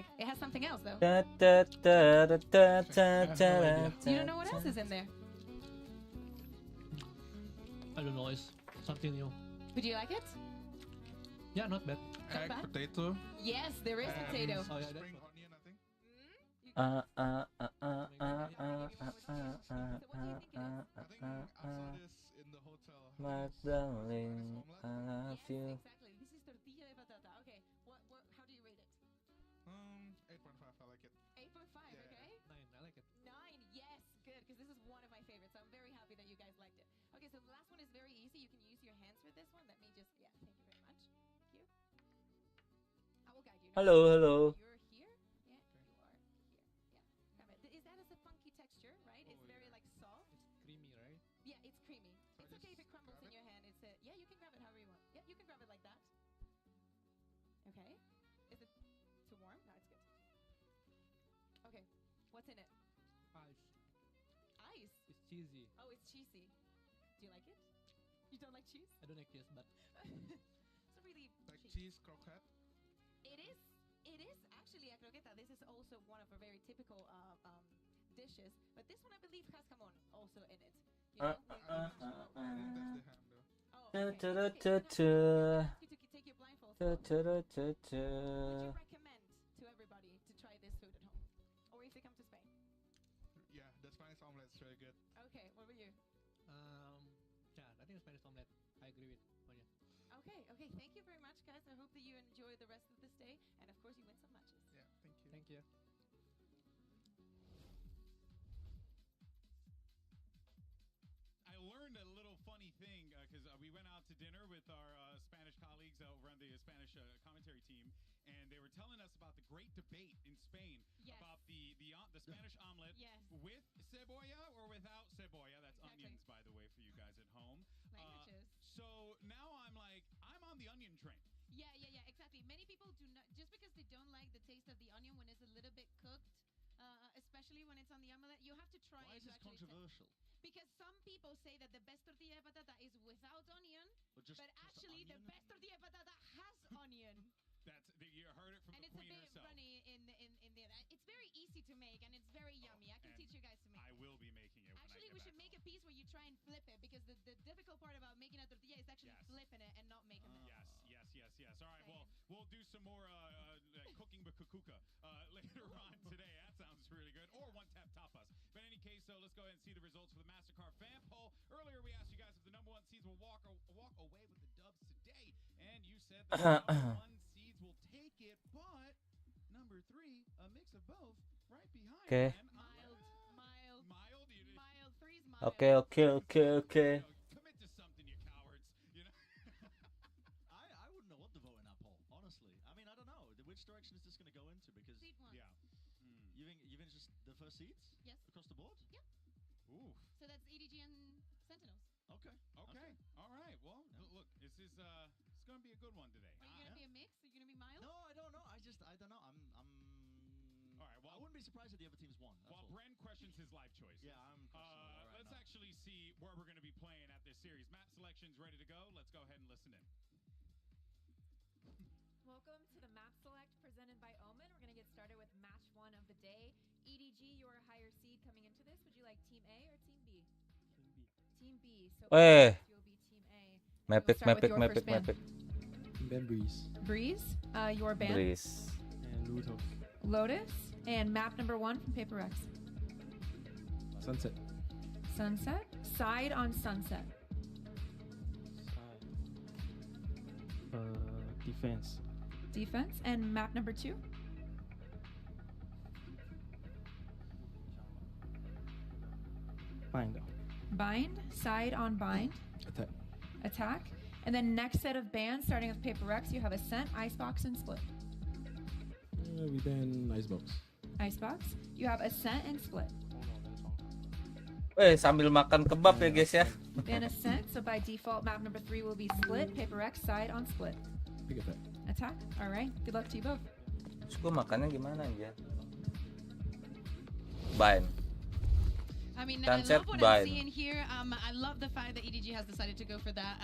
PAKE. It has something else though. You don't know what else is in there? I don't know, it's something new. Would you like it? Yeah, not bad. Not bad? Potato. Yes, there is potato. Oh, yeah, Spring that's onion, I think. So what do you think it is? I saw this in the hotel. My darling, I love Yes, you. exactly. This is tortilla de patata. Okay, how do you rate it? 8.5. I like it. 8.5, Yeah. okay? 9, I like it. 9, yes, good, because this is one of my favorites. So I'm very happy that you guys liked it. Okay, so the last one is very easy. You can use your hands for this one. Let me just, yeah, thank you very much. Thank you. I will guide you. No, Hello, hello. You're here? Yeah, you are here. Yeah. Grab it. Is that as a funky texture, right? It's Oh, very yeah. like soft. It's creamy, right? Yeah, it's creamy. So It's okay if it just crumbles grab in it? your hand. It's a, yeah, you can grab it however you want. Yeah, you can grab it like that. Okay. Is it too warm? No, it's good. Okay. What's in it? Ice. Ice. It's cheesy. Oh, it's cheesy. Do you like it? You don't like cheese? I don't like cheese, but It's really Like cheese. cheese croquette. It is. It is actually a croqueta. This is also one of our very typical dishes. But this one, I believe, has jamon also in it. You know, I think that's the ham though. Oh, Da, okay. da, da, Okay. da, So da. I'm going to take your blindfolds Da, off. da, da, da, Would you da. recommend to everybody to try this food at home, or if they come to Spain? Yeah, the Spanish omelet is very good. Okay. What about you? yeah, I think Spanish omelette. I agree with Monya. Okay. Okay. Thank you very much, guys. I hope that you enjoy the rest of this day, and of course, you win some matches. Yeah, thank you. Thank you. I learned a little funny thing because we went out to dinner with our Spanish colleagues over on the Spanish commentary team, and they were telling us about the great debate in Spain Yes. about the Spanish omelet Yes. with cebolla or without cebolla. That's Exactly. onions, by the way, for you guys at home. Languages. So now I'm on the onion train. Yeah, exactly. Many people do not, just because they don't like the taste of the onion when it's a little bit cooked, especially when it's on the omelette, you have to try Why it is to this actually controversial? because some people say that the best tortilla de patata is without onion, Or just, but actually the onion? best tortilla de patata has onion. You heard it from And the it's a queen bit herself. runny in there. It's very easy to make, and it's very yummy. I can and teach you guys to make I it. will be making it. Actually, when I we get should back make a home. piece where you try and flip it, because the difficult part about making a tortilla is actually Yes. flipping it and not making it. Yes. All right, well, we'll do some more cooking bakukuka later on today. That sounds really good. Or one-tap tapas. But in any case, so let's go ahead and see the results for the MasterCard fan poll. Earlier, we asked you guys if the number one seeds will walk away with the dubs today. And you said that the number one seeds will take it, but number three, a mix of both, right behind. Okay. man. Mild. You did- Mild. Three's mild. Okay. Commit to something, you cowards. You know. I wouldn't know what to vote in that poll, honestly. I mean, I don't know. Which direction is this going to go into? Because Seed one. Yeah. you think just the first seats? Yes. Across the board? Ooh. So that's EDG and Sentinels. Okay. Okay. All right. Well, look, this is it's going to be a good one today. Are you gonna be a mix? Are you gonna be mild? No, I don't know. I don't know. All right. Well, I wouldn't be surprised if the other team's won. while Bren questions his life choices. Yeah, I'm questioning that right let's now. actually see where we're going to be playing at this series. Map selection's ready to go. Let's go ahead and listen in. Welcome to the map select presented by Omen. We're going to get started with match 1 of the day. EDG, your higher seed coming into this. Would you like Team A or Team B? Team B. So Hey. you'll be Team A. Map We'll it. start with your first band. Ben Breeze Breeze, your band. Breeze. and Ludo. Lotus, and map number 1 from PaperX. Sunset. Sunset. Side on Sunset. Defense. Defense, and map number 2. Bind. Bind. Side on Bind. Attack. Attack. And then next set of bands, starting with PaperX, you have Ascent, Icebox, and Split. We then Icebox. Icebox. You have Ascent and Split. Sambil makan kebab ya guys ya. Then Ascent, so by default, map number 3 will be Split, PaperX, Side on Split. Pick attack. Attack. All right. Good luck to you both. Terus gue makannya gimana aja? Bind. I mean, Sunset I love what ban. I'm seeing here. I love the fact that EDG has decided to go for that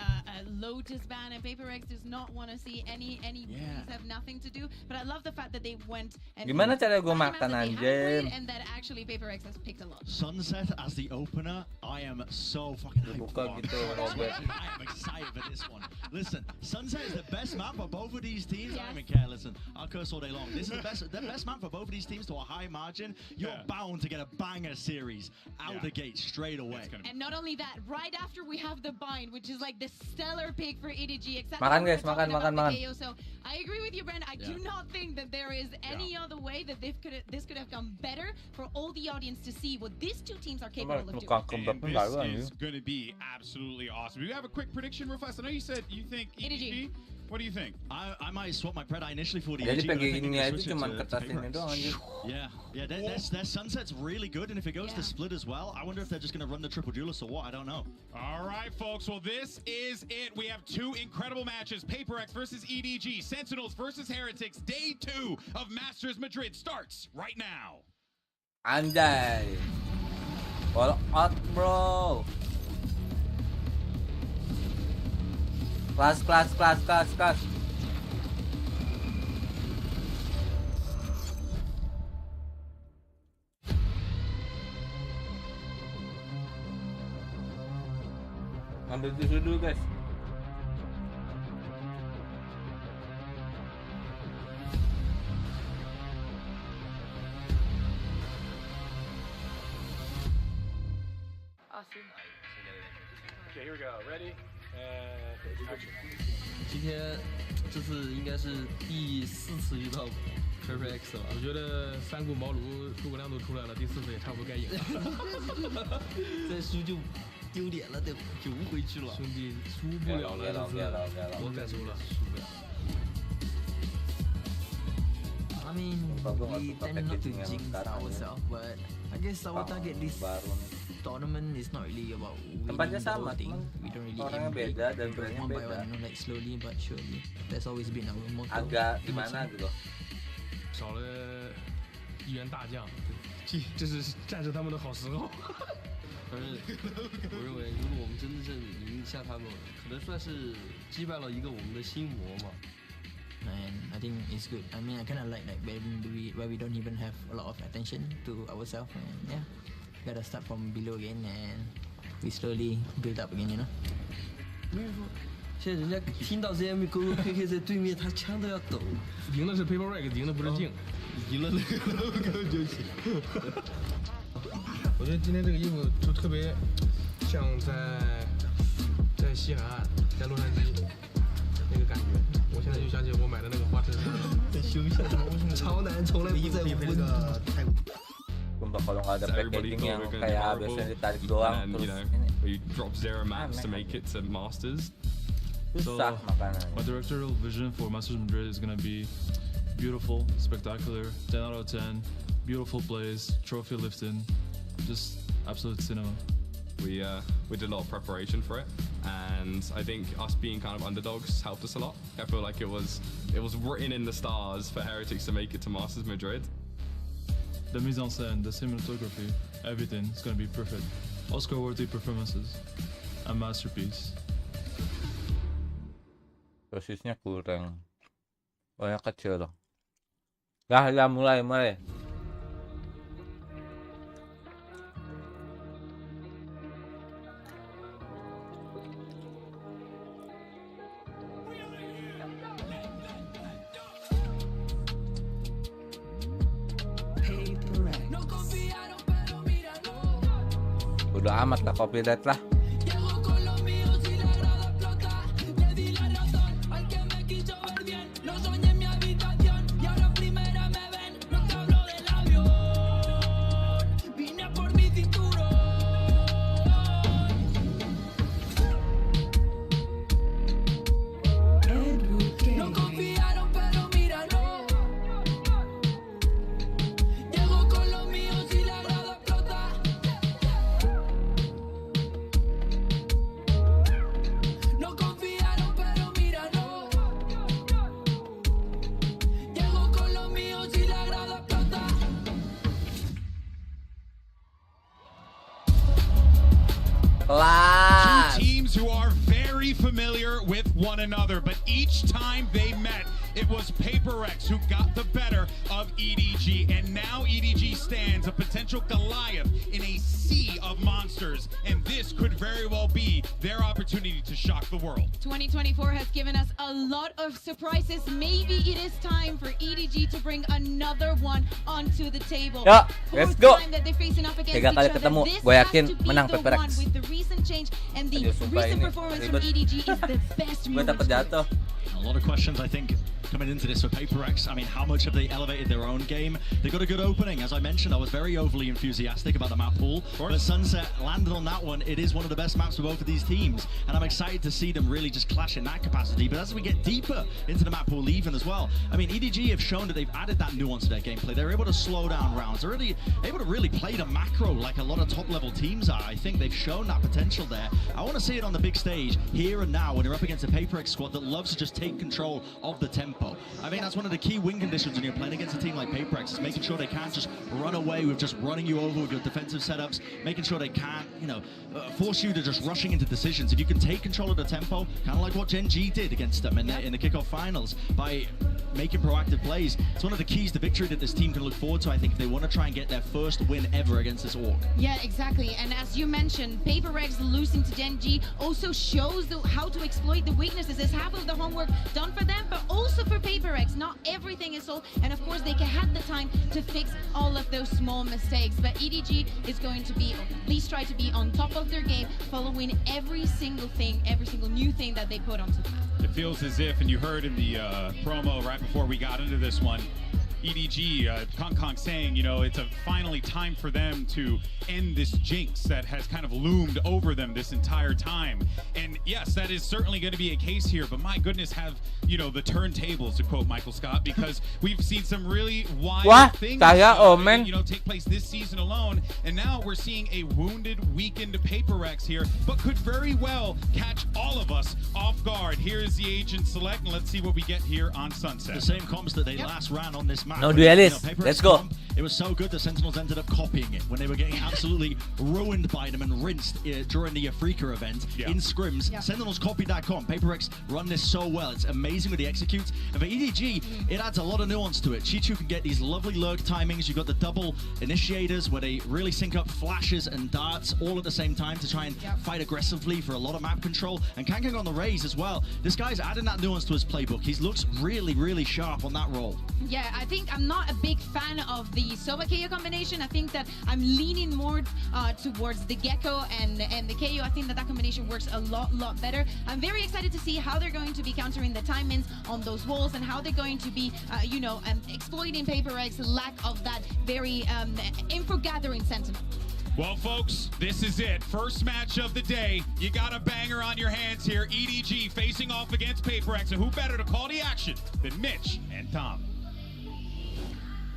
Lotus ban, and PaperX does not want to see any These have nothing to do. But I love the fact that they went and Gimana cara gue makan anjir? and that actually PaperX has picked a lot. Sunset as the opener, I am so fucking hyped Buka for. gitu, Robert. I am excited for this one. Listen, Sunset is the best map for both of these teams. I don't even care. Listen, I'll curse all day long. This is the best map for both of these teams to a high margin. You're bound to get a banger series out the gate straight away. And not only that, right after we have the bind, which is like the stellar pick for EDG. Except Makan guys, makan. So I agree with you, Brent. I do not think that there is any other way that this could have gone better for all the audience to see what these two teams are capable of doing. And this is going to be absolutely awesome. Do you have a quick prediction real fast? I know you said you think EDG. What do you think? I might swap my pred. I initially thought Jadi EDG, but I think packagingnya I'm itu gonna cuma switch it to kertas ini PaperX. doang anjir. Yeah, their Sunset's really good, and if it goes to split as well, I wonder if they're just going to run the triple duelist or what. I don't know. All right, folks. Well, this is it. We have two incredible matches: PaperX versus EDG, Sentinels versus Heretics. Day 2 of Masters Madrid starts right now. Anjay. All out, bro. Kelas. Ambil tisu dulu guys. Awesome. Okay, here we go. Ready? And action. 今天这次应该是第4次遇到 HyperX 了。我觉得三顾茅庐，诸葛亮都出来了，第4次也差不多该赢了。再输就丢脸了，得游回去了。兄弟，输不了了，这次我敢输了，输不了。I mean, we tend not to jinx ourselves, but I guess our target this tournament is not really about winning Tempatnya the sama, whole thing. cuman We don't really orangnya aim big. beda dan We go brandnya one by beda. one, you know, like slowly but surely. That's always been our motto. Agak gimana gitu. 少了一员大将，这是战胜他们的好时候。反正我认为，如果我们真正赢下他们，可能算是击败了一个我们的心魔嘛。And I think it's good. I mean, I kind of like where we don't even have a lot of attention to ourselves. And yeah, gotta start from below again, and we slowly build up again, you know. 没有说，现在人家听到 ZM 勾勾 KK 在对面，他枪都要抖。赢的是 PaperX， 赢的不是镜。赢了那个 logo 就行。我觉得今天这个衣服就特别像在西海岸，在洛杉矶那个感觉。我现在就想起我买的那个花衬衫，在休息。潮男从来不在乎温度。 Sumpah kalau nggak ada packaging yang kayak biasanya ditarik doang and, terus you know, ini we drop 0 maps to make it to Masters. susah makanannya. My directorial vision for Masters Madrid is going to be beautiful, spectacular, 10 out of 10, beautiful plays, trophy lifting, just absolute cinema. We did a lot of preparation for it, and I think us being kind of underdogs helped us a lot. I feel like it was written in the stars for Heretics to make it to Masters Madrid. The mise en scène, the cinematography, everything is going to be perfect. Oscar-worthy performances, a masterpiece. Dosisnya kurang, banyak kecil dong. Ya mulai. Udah amat lah copyright lah. Kelas. Two teams who are very familiar with one another, but each time they met, it was PAKE who got the better of EDG, and now EDG stands a potential Goliath in a sea of monsters, and this could very well be their opportunity to shock the world. 2024 has given us a lot of surprises. Maybe it is time for EDG to bring another one onto the table. Ya, let's go. Tiga kali ketemu, gue yakin menang PAKE. With the recent change and the recent performance from EDG is the best move. A lot of questions, I think, coming into this for PAKE. I mean, how much have they elevated their own game? They got a good opening. As I mentioned, I was very overly enthusiastic about the map pool, but Sunset landed on that one. It is one of the best maps for both of these teams, and I'm excited to see them really just clash in that capacity. But as we get deeper into the map pool even as well, I mean, EDG have shown that they've added that nuance to their gameplay. They're able to slow down rounds. They're really able to really play the macro like a lot of top-level teams are. I think they've shown that potential there. I want to see it on the big stage here and now when you're up against a PAKE squad that loves to just take control of the tempo. I think that's one of the key win conditions when you're playing against a team like PAKE, is making sure they can't just run away with just running you over with your defensive setups, making sure they can't, you know, force you to just rushing into decisions. If you can take control of the tempo, kind of like what Gen G did against them in the kickoff finals by making proactive plays, it's one of the keys to victory that this team can look forward to, I think, if they want to try and get their first win ever against this org. Yeah, exactly. And as you mentioned, PAKE losing to Gen G also shows how to exploit the weaknesses. It's half of the homework done for them, but also for PAKE. Not everything is solved, and of course they can have the time to fix all of those small mistakes. But EDG is going to be, or at least try to be, on top of their game, following every single thing, every single new thing that they put onto the map. It feels as if, and you heard in the promo right before we got into this one, EDG, Kong saying, you know, it's finally time for them to end this jinx that has kind of loomed over them this entire time. And yes, that is certainly going to be a case here, but my goodness, have, you know, the turntables, to quote Michael Scott, because we've seen some really wild things take place this season alone, and now we're seeing a wounded, weakened PAKE here, but could very well catch all of us off guard. Here's the agent select, and let's see what we get here on Sunset. The same comps that they last ran on this map. No duelist. Let's go. It was so good the Sentinels ended up copying it when they were getting absolutely ruined by them and rinsed during the Afrika event in scrims. Sentinels copied that comp. PAKE run this so well. It's amazing with the executes. And for EDG, it adds a lot of nuance to it. Chichu can get these lovely lurk timings. You've got the double initiators where they really sync up flashes and darts all at the same time to try and fight aggressively for a lot of map control. And Kangkang on the raise as well. This guy's adding that nuance to his playbook. He looks really, really sharp on that role. Yeah, I think I'm not a big fan of the Sova KO combination. I think that I'm leaning more towards the Gecko and the KO. I think that combination works a lot better. I'm very excited to see how they're going to be countering the time-ins on those walls and how they're going to be, exploiting PAKE's lack of that very info-gathering sentiment. Well, folks, this is it. First match of the day. You got a banger on your hands here. EDG facing off against PAKE, and who better to call the action than Mitch and Tom?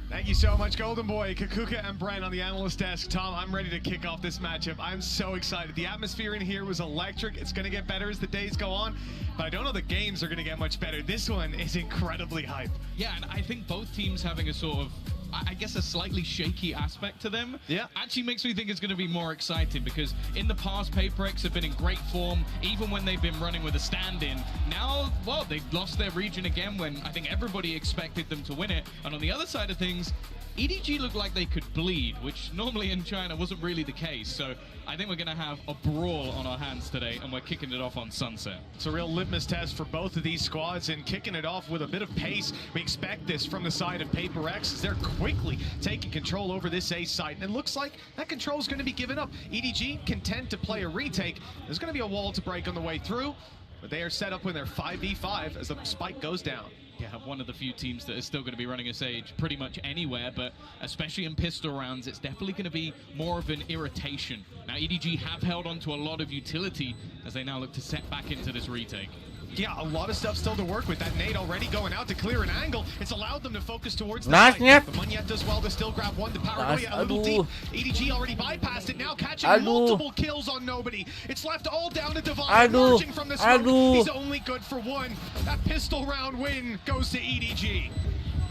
Thank you so much, Golden Boy, Kakuka, and Brent on the analyst desk. Tom, I'm ready to kick off this matchup. I'm so excited. The atmosphere in here was electric. It's going to get better as the days go on, but I don't know the games are going to get much better. This one is incredibly hype. Yeah, and I think both teams having a sort of, I guess, a slightly shaky aspect to them, actually makes me think it's going to be more exciting, because in the past, PAKE have been in great form, even when they've been running with a stand-in. Now, well, they've lost their region again when I think everybody expected them to win it. And on the other side of things, EDG looked like they could bleed, which normally in China wasn't really the case. So I think we're going to have a brawl on our hands today, and we're kicking it off on Sunset. It's a real litmus test for both of these squads, and kicking it off with a bit of pace. We expect this from the side of PAKE as they're quickly taking control over this A site, and it looks like that control is going to be given up. EDG content to play a retake. There's going to be a wall to break on the way through, but they are set up with their 5v5 as the spike goes down. Yeah, one of the few teams that is still going to be running a Sage pretty much anywhere, but especially in pistol rounds, it's definitely going to be more of an irritation. Now, EDG have held on to a lot of utility as they now look to set back into this retake. Yeah, a lot of stuff still to work with. That nade already going out to clear an angle. It's allowed them to focus towards the nice, side. But Munyet does well to still grab one to Paranoia a little deep. EDG already bypassed it, now catching multiple kills on nobody. It's left all down to Divine, emerging from the smoke. He's only good for one. That pistol round win goes to EDG.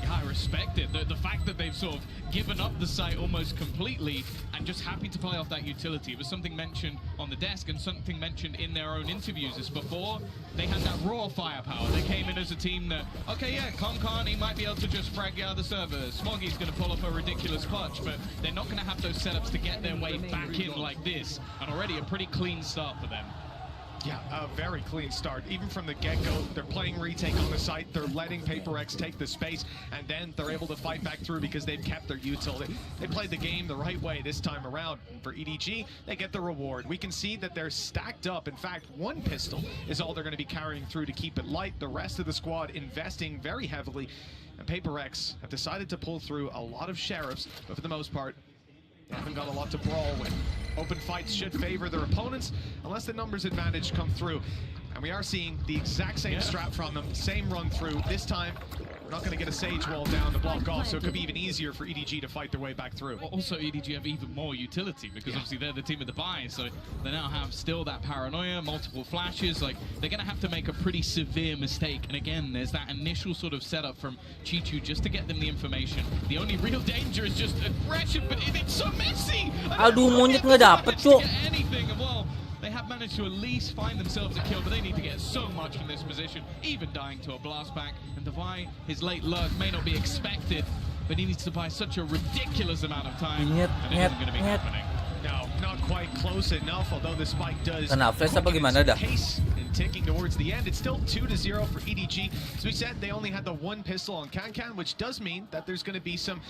I respect it. The fact that they've sort of given up the site almost completely and just happy to play off that utility. It was something mentioned on the desk and something mentioned in their own interviews. As before, they had that raw firepower. They came in as a team that, okay, yeah, Khan, he might be able to just frag out the server. Smoggy's going to pull off a ridiculous clutch, but they're not going to have those setups to get their way back in like this. And already a pretty clean start for them. Yeah, a very clean start. Even from the get-go, they're playing retake on the site. They're letting PaperX take the space, and then they're able to fight back through because they've kept their util. They played the game the right way this time around. And for EDG, they get the reward. We can see that they're stacked up. In fact, one pistol is all they're going to be carrying through to keep it light. The rest of the squad investing very heavily. And PaperX have decided to pull through a lot of sheriffs, but for the most part, they haven't got a lot to brawl with. Open fights should favor their opponents unless the numbers advantage come through. And we are seeing the exact same strat from them, same run through. This time, we're not going to get a Sage wall down to block off, so it could be even easier for EDG to fight their way back through. Also, EDG have even more utility because obviously they're the team of the buy, so they now have still that paranoia, multiple flashes. Like, they're going to have to make a pretty severe mistake. And again, there's that initial sort of setup from Chichu just to get them the information. The only real danger is just aggression, but it's so messy. Aduh, monyet nggak dapet, Cuk. Anything, and well, they have managed to at least find themselves a kill, but they need to get so much from this position, even dying to a blast back. And Devi, his late lurk may not be expected, but he needs to buy such a ridiculous amount of time, and it isn't going to be happening. No, not quite close enough, although the spike does flash apa gimana dah? pace and ticking towards the end. It's still 2-0 for EDG. As we said, they only had the one pistol on Can, which does mean that there's going to be some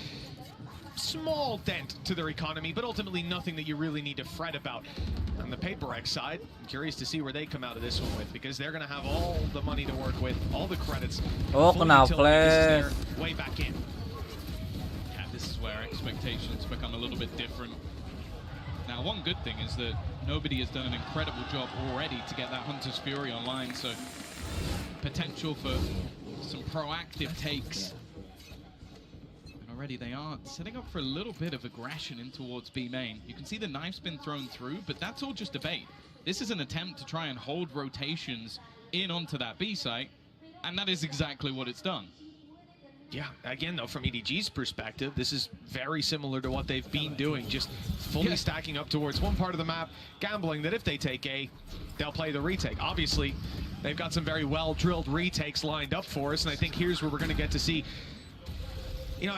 small dent to their economy, but ultimately nothing that you really need to fret about. On the PaperX side, I'm curious to see where they come out of this one with, because they're going to have all the money to work with, all the credits. Oh, kena flash. Way back in. Yeah, this is where expectations become a little bit different. Now, one good thing is that nobody has done an incredible job already to get that Hunter's Fury online, so potential for some proactive takes. Already they are setting up for a little bit of aggression in towards B main. You can see the knife's been thrown through, but that's all just a bait. This is an attempt to try and hold rotations in onto that B site, and that is exactly what it's done. Yeah, again, though, from EDG's perspective, this is very similar to what they've been doing, just fully stacking up towards one part of the map, gambling that if they take A, they'll play the retake. Obviously, they've got some very well-drilled retakes lined up for us, and I think here's where we're going to get to see, you know,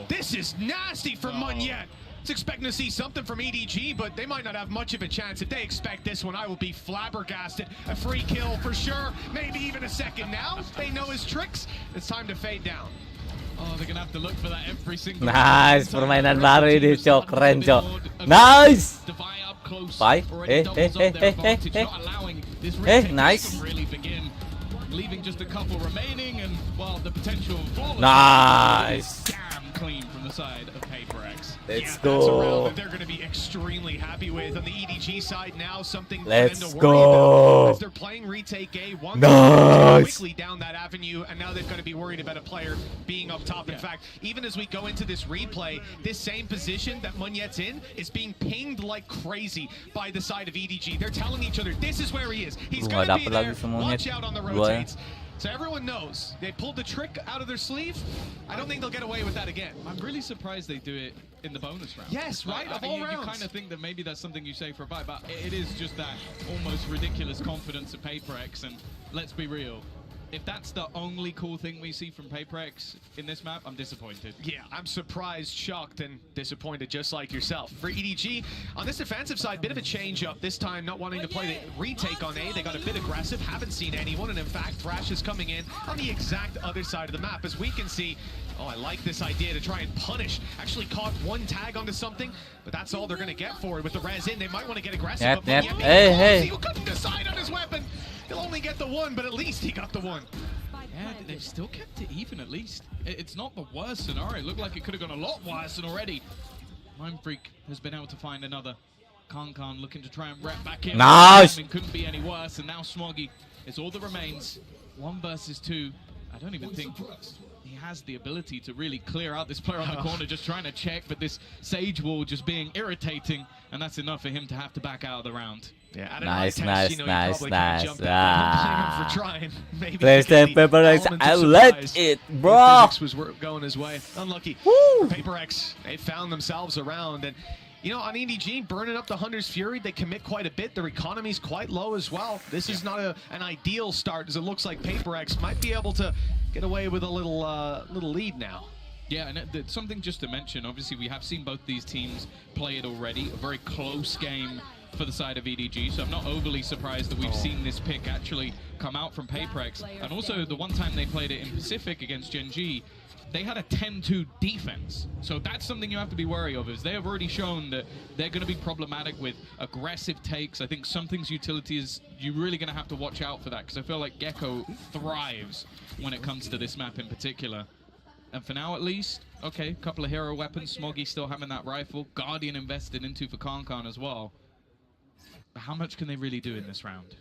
this is nasty for Monyet. It's expecting to see something from EDG, but they might not have much of a chance. If they expect this one, I will be flabbergasted. A free kill for sure, maybe even a second now. They know his tricks. It's time to fade down. Oh, they're gonna have to look for that every single Nice, permainan baru ini, Cok. Keren, Cok. Nice. Bye. Nice. Leaving just a couple remaining, and well, the potential for nice. Damn clean from the side of PaperX. Let's go. That's a round that they're going to be extremely happy with. On the EDG side now, something for them to worry about as they're playing retake A. One quickly down that avenue, and now they've got to be worried about a player being up top. In fact, even as we go into this replay, this same position that Monyet's in is being pinged like crazy by the side of EDG. They're telling each other, this is where he is. He's going to be there. Watch out on the rotates. So everyone knows they pulled the trick out of their sleeve. I don't think they'll get away with that again. I'm really surprised they do it in the bonus round. Yes, right, of all rounds. You kind of think that maybe that's something you say for a bite, but it is just that almost ridiculous confidence of PaperX, and let's be real. If that's the only cool thing we see from PaperX in this map, I'm disappointed. Yeah, I'm surprised, shocked, and disappointed, just like yourself. For EDG, on this defensive side, bit of a change-up. This time, not wanting to play the retake on A. They got a bit aggressive, haven't seen anyone, and in fact, Thrash is coming in on the exact other side of the map. As we can see, oh, I like this idea to try and punish. Actually caught one tag onto something, but that's all they're going to get for it. With the res in, they might want to get aggressive. Hey. He couldn't decide on his weapon. He'll only get the one, but at least he got the one. Yeah, they've still kept it even at least. It's not the worst scenario. It looked like it could have gone a lot worse than already. Mindfreak has been able to find another. Khan looking to try and wrap back in. Nice! It couldn't be any worse, and now Smoggy, it's all that remains. 1 versus 2. I don't even think he has the ability to really clear out this player on the corner, just trying to check, but this Sage wall just being irritating, and that's enough for him to have to back out of the round. Yeah, nice. PlayStation PaperX, I let it, bro. Was going his way. Unlucky. PaperX, they found themselves around, and you know, on EDG, burning up the Hunter's Fury, they commit quite a bit. Their economy's quite low as well. This is not an ideal start, as it looks like PaperX might be able to get away with a little lead now. Yeah, and something just to mention, obviously we have seen both these teams play it already. A very close game for the side of EDG, so I'm not overly surprised that we've seen this pick actually come out from PaperX. And also, the one time they played it in Pacific against Gen G, they had a 10-2 defense. So that's something you have to be wary of, is they have already shown that they're going to be problematic with aggressive takes. I think something's utility is, you're really going to have to watch out for that, because I feel like Gecko thrives when it comes to this map in particular. And for now, at least, okay, a couple of hero weapons. Smoggy still having that rifle. Guardian invested into for KONG as well. But how much can they really do in this round?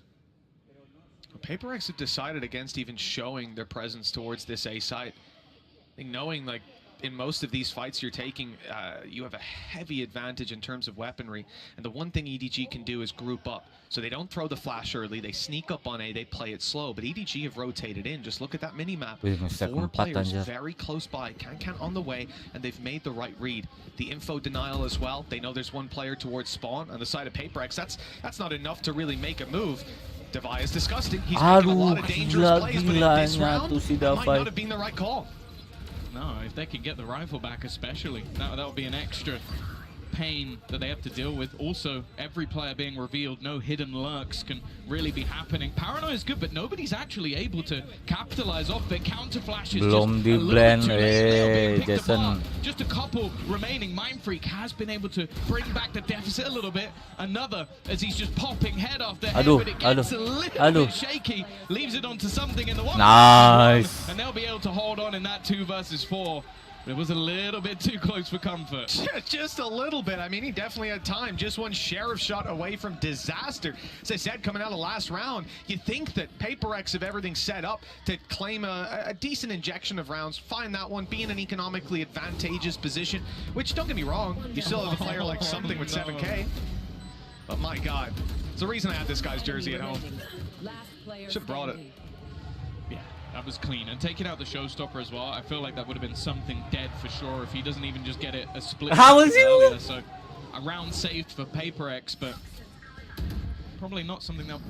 PaperX have decided against even showing their presence towards this A site. I think knowing, like, in most of these fights you're taking, you have a heavy advantage in terms of weaponry. And the one thing EDG can do is group up. So they don't throw the flash early, they sneak up on A, they play it slow. But EDG have rotated in. Just look at that mini-map. 4 players very close by. Can on the way, and they've made the right read. The info denial as well. They know there's one player towards spawn on the side of PaperX. That's not enough to really make a move. Devi is disgusting. He's making a lot of dangerous plays, but in this round, it might not have been the right call. No, if they can get the rifle back especially, that would be an extra pain that they have to deal with. Also, every player being revealed, no hidden lurks can really be happening. Paranoia is good, but nobody's actually able to capitalize off their counter flashes. Belum di blend, Jason. Just a couple remaining. Mindfreak has been able to bring back the deficit a little bit. Another, as he's just popping head after head, but it gets a little bit shaky. Leaves it onto something in the one. Nice. And they'll be able to hold on in that 2 versus 4. It was a little bit too close for comfort. Just a little bit. I mean, he definitely had time. Just one sheriff shot away from disaster. As I said, coming out of the last round, you think that PaperX have everything set up to claim a decent injection of rounds, find that one, be in an economically advantageous position, which, don't get me wrong, you still have a player like something with 7K. But my God, it's the reason I had this guy's jersey at home. Should have brought it. Yeah. That was clean. And taking out the showstopper as well, I feel like that would have been something dead for sure if he doesn't even just get it a split. How was you? So a round saved for PaperX, but probably not something that...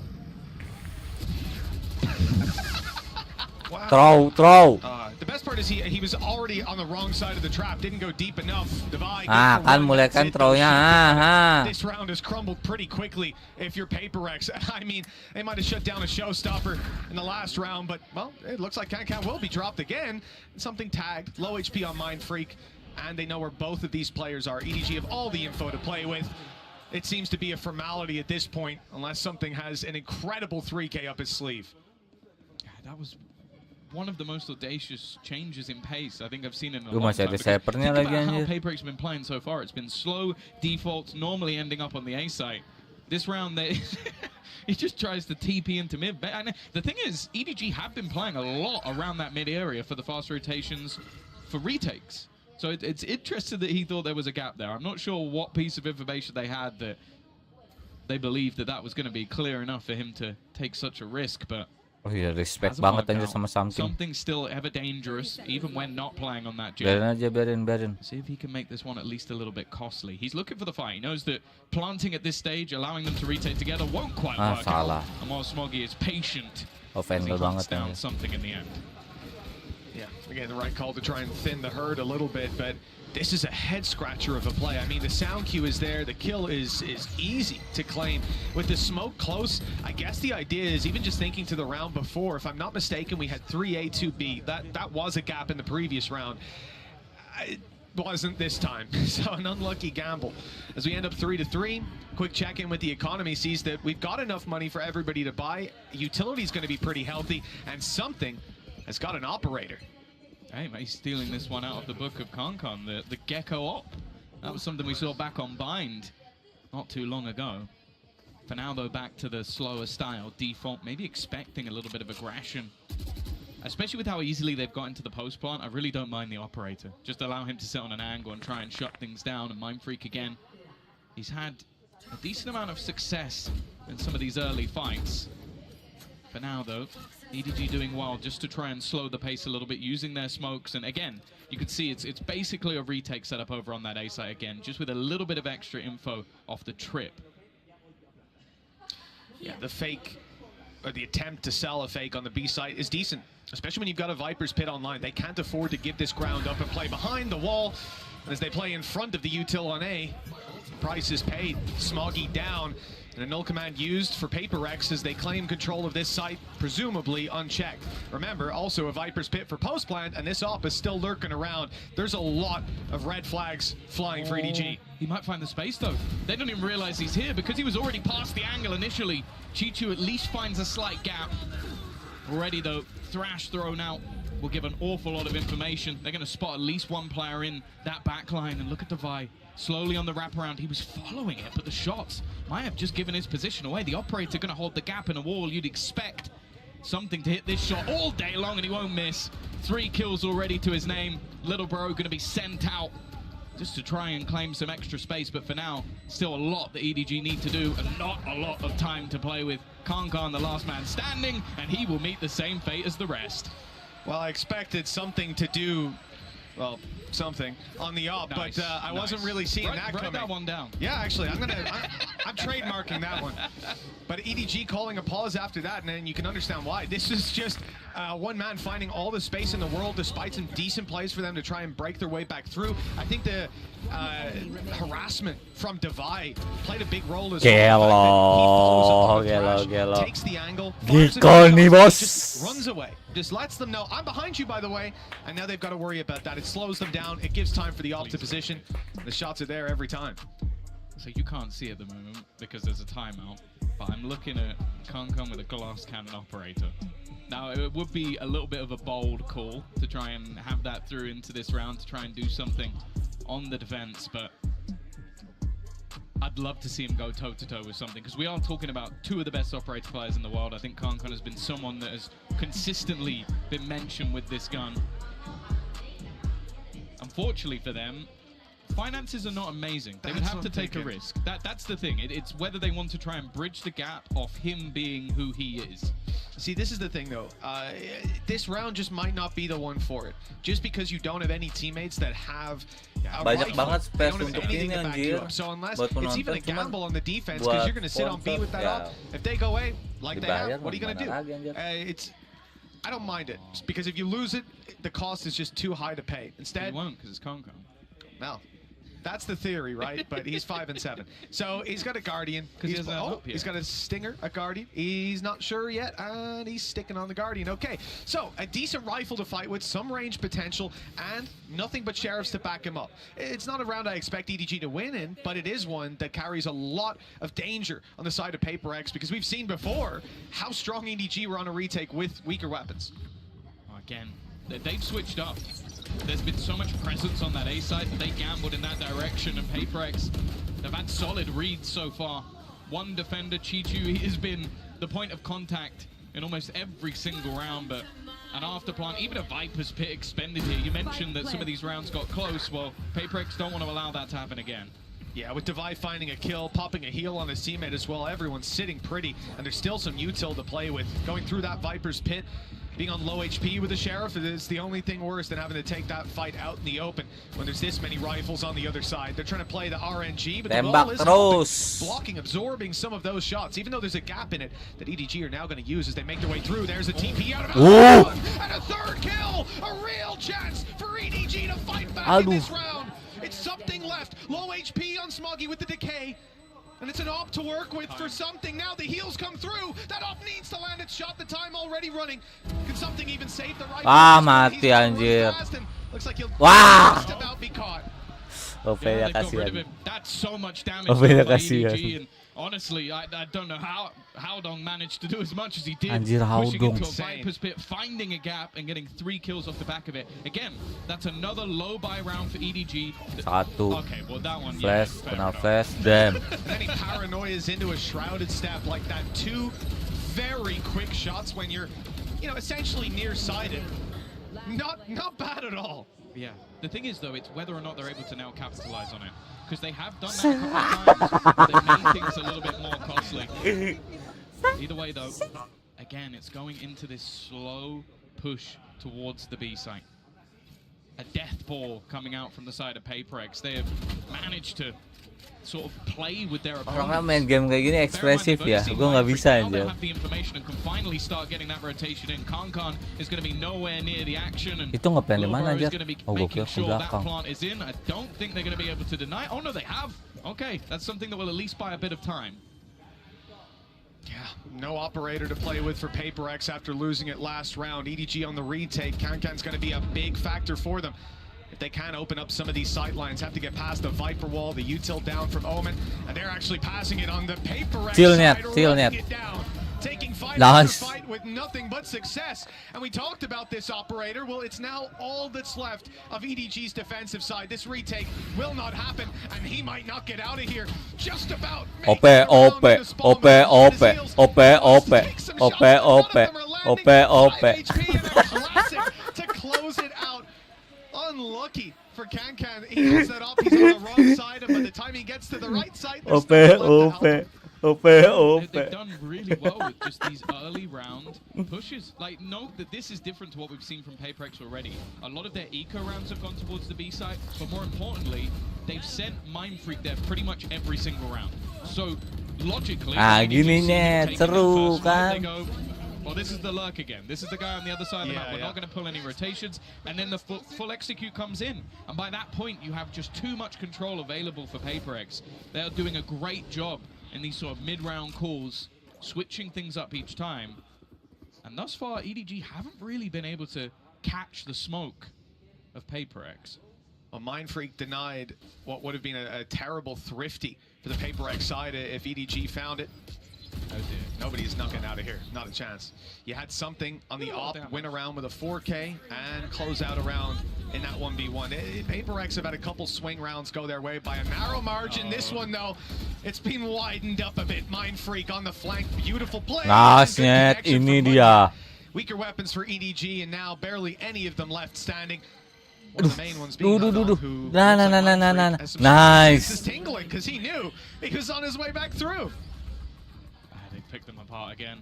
Wow. Throw. The best part is he was already on the wrong side of the trap, didn't go deep enough. Kan mulai kan throw-nya. This round has crumbled pretty quickly if you're PaperX. I mean, they might have shut down a showstopper in the last round, but, well, it looks like Can will be dropped again. Something tagged, low HP on Mindfreak, and they know where both of these players are. EDG have all the info to play with. It seems to be a formality at this point, unless something has an incredible 3K up his sleeve. Yeah, that was one of the most audacious changes in pace I think I've seen in a long time. Masih ada snipernya lagi How anjir. PaperX been playing so far, it's been slow defaults, normally ending up on the A site. This round, he just tries to TP into mid. And the thing is, EDG have been playing a lot around that mid area for the fast rotations for retakes. So it's interesting that he thought there was a gap there. I'm not sure what piece of information they had that they believed that was going to be clear enough for him to take such a risk, but Oh iya, respect banget anjir sama something. Something still ever dangerous, even when not playing on that jet. Biarin aja, biarin. See if he can make this one at least a little bit costly. He's looking for the fight. He knows that planting at this stage, allowing them to retake together, won't quite work salah. out. And while Smoggy is patient, Offender he hunts banget down anjir. something in the end. Yeah, again, the right call to try and thin the herd a little bit, but this is a head scratcher of a play. I mean, the sound cue is there. The kill is easy to claim. With the smoke close, I guess the idea is, even just thinking to the round before, if I'm not mistaken, we had 3A, 2B. That was a gap in the previous round. It wasn't this time. So an unlucky gamble. As we end up 3-3, quick check-in with the economy sees that we've got enough money for everybody to buy. Utility's going to be pretty healthy, and something has got an operator. Hey, mate, he's stealing this one out of the book of KONG, the Gecko op. That was something we saw back on Bind not too long ago. For now, though, back to the slower style default, maybe expecting a little bit of aggression especially with how easily they've got into the post plant, I really don't mind the operator. Just allow him to sit on an angle and try and shut things down. And Mind Freak again, he's had a decent amount of success in some of these early fights. For now, though, EDG doing well just to try and slow the pace a little bit, using their smokes. And again, you can see it's basically a retake setup over on that A site again, just with a little bit of extra info off the trip. Yeah, the fake, or the attempt to sell a fake on the B site is decent, especially when you've got a Viper's Pit online. They can't afford to give this ground up and play behind the wall. And as they play in front of the util on A, price is paid. Smoggy down, and a null command used for PAKE as they claim control of this site, presumably unchecked. Remember, also a Viper's Pit for post plant, and this op is still lurking around. There's a lot of red flags flying for EDG. He might find the space, though. They don't even realize he's here because he was already past the angle initially. Chichu at least finds a slight gap. Already, though, Thrash thrown out will give an awful lot of information. They're going to spot at least one player in that backline. And look at Devi. Slowly on the wraparound, he was following it, but the shots might have just given his position away. The operator going to hold the gap in a wall. You'd expect something to hit this shot all day long, and he won't miss. 3 kills already to his name. Little bro going to be sent out just to try and claim some extra space, but for now, still a lot that EDG need to do, and not a lot of time to play with. Khan, the last man standing, and he will meet the same fate as the rest. Well, I expected something to do, well, something on the op, Nice, but I wasn't really seeing that coming. Write that one down. Yeah, actually, I'm trademarking that one. But EDG calling a pause after that, and then you can understand why. This is just one man finding all the space in the world, despite some decent plays for them to try and break their way back through. I think the harassment from Devi played a big role as well. Gelo. Takes the angle, just runs away. Just lets them know, I'm behind you, by the way. And now they've got to worry about that. It slows them down. It gives time for the op to position. The shots are there every time. So you can't see at the moment because there's a timeout, but I'm looking at Khan with a glass cannon operator. Now, it would be a little bit of a bold call to try and have that through into this round to try and do something on the defense, but I'd love to see him go toe-to-toe with something, because we are talking about 2 of the best operator players in the world. I think Khan has been someone that has consistently been mentioned with this gun. Unfortunately for them, finances are not amazing. They would have to take a risk. That's the thing. It's whether they want to try and bridge the gap of him being who he is. See, this is the thing, though. This round just might not be the one for it. Just because you don't have any teammates that have a banyak rifle, banget they space don't have untuk anything ini, to back you anjir. up. So unless Buat it's even a penonton, gamble cuman on the defense, because you're going to sit on B with that ya, up. If they go A, like they dibayar have, what are you going to do? mana lagi, anjir. I don't mind it, because if you lose it, the cost is just too high to pay. Instead, You won't, because it's Khan. no. That's the theory, right? But he's 5 and 7. So he's got a Guardian. Because He's got a Stinger, a Guardian. He's not sure yet, and he's sticking on the Guardian. Okay, so a decent rifle to fight with, some range potential, and nothing but sheriffs to back him up. It's not a round I expect EDG to win in, but it is one that carries a lot of danger on the side of PAKE, because we've seen before how strong EDG were on a retake with weaker weapons. Again, they've switched up. There's been so much presence on that A side that they gambled in that direction, and PAKE, they've had solid reads so far. One defender, Chichu, he has been the point of contact in almost every single round, but an afterplant, even a Viper's Pit expended here. You mentioned that some of these rounds got close. Well, PAKE don't want to allow that to happen again. Yeah, with Devi finding a kill, popping a heal on his teammate as well, everyone's sitting pretty, and there's still some util to play with. Going through that Viper's Pit, being on low HP with the Sheriff is the only thing worse than having to take that fight out in the open when there's this many rifles on the other side. They're trying to play the RNG, but the ball is blocking, absorbing some of those shots, even though there's a gap in it that EDG are now going to use as they make their way through. There's a TP out of it, and a 3rd kill! A real chance for EDG to fight back in this round. It's something left. Low HP on Smoggy with the decay. And it's an op to work with for something. Now the heals come through. That op needs to land its shot. The time already running. Can something even save the right? Mati anjir. Looks like he'll just about be caught. OP-nya kasihan. That's so much damage OP-nya by kasihan. EDG, and honestly, I don't know how Howdong managed to do as much as he did. Anjir, pushing Howdong. into a Viper's Pit, finding a gap, and getting 3 kills off the back of it. Again, that's another low buy round for EDG. Satu. Okay, well that one, Flash, yeah, kena flash, damn. And then he paranoias into a shrouded step like that. 2 very quick shots when you're essentially nearsighted. Not bad at all. Yeah. The thing is, though, it's whether or not they're able to now capitalize on it. Because they have done that a couple of times. They've made things a little bit more costly. Either way, though, again, it's going into this slow push towards the B site. A death ball coming out from the side of PAKE. They have managed to sort of play with their opponents. Orang main game kayak gini ekspresif ya, gue nggak bisa Now they aja. have the information and can finally start getting that rotation in. Aghann is going to be nowhere near the action, and Itu ngepen di mana aja? is going to be Oh, gue making kira ke sure that belakang. plant is in. I don't think they're going to be able to deny. Oh no, they have. Okay, that's something that will at least buy a bit of time. Yeah, no operator to play with for PAKE after losing it last round. EDG on the retake. Aghann's going to be a big factor for them. If they can open up some of these sight lines, have to get past the Viper wall, the util down from Omen, and they're actually passing it on the PAKE side, running it down. Taking fight after fight with nothing but success. And we talked about this operator. Well, it's now all that's left of EDG's defensive side. This retake will not happen, and he might not get out of here. Just about. OP. To close it out. Unlucky for Aghann. He has that up. He's on the wrong side, and by the time he gets to the right side, there's They've done really well with just these early round pushes. Like, note that this is different to what we've seen from PAKE already. A lot of their eco rounds have gone towards the B side, but more importantly, they've sent Mindfreak there pretty much every single round. So, logically, gini nih, seru kan? Well, this is the lurk again. This is the guy on the other side of the map. We're not going to pull any rotations. And then the full execute comes in. And by that point, you have just too much control available for PAKE. They're doing a great job in these sort of mid-round calls, switching things up each time. And thus far, EDG haven't really been able to catch the smoke of PAKE. Well, Mindfreak denied what would have been a terrible thrifty for the PAKE side if EDG found it. Oh dear. Nobody's knocking out of here. Not a chance. You had something on the op, win around with a 4K, and close out around in that 1v1. PAKE have had a couple swing rounds go their way by a narrow margin. This one, though, it's been widened up a bit. Mindfreak on the flank. Beautiful play. Nasnya, ini dia. Weaker weapons for EDG, and now barely any of them left standing. One of the main ones being who nice. Is tingling because he knew he was on his way back through. They picked them apart again.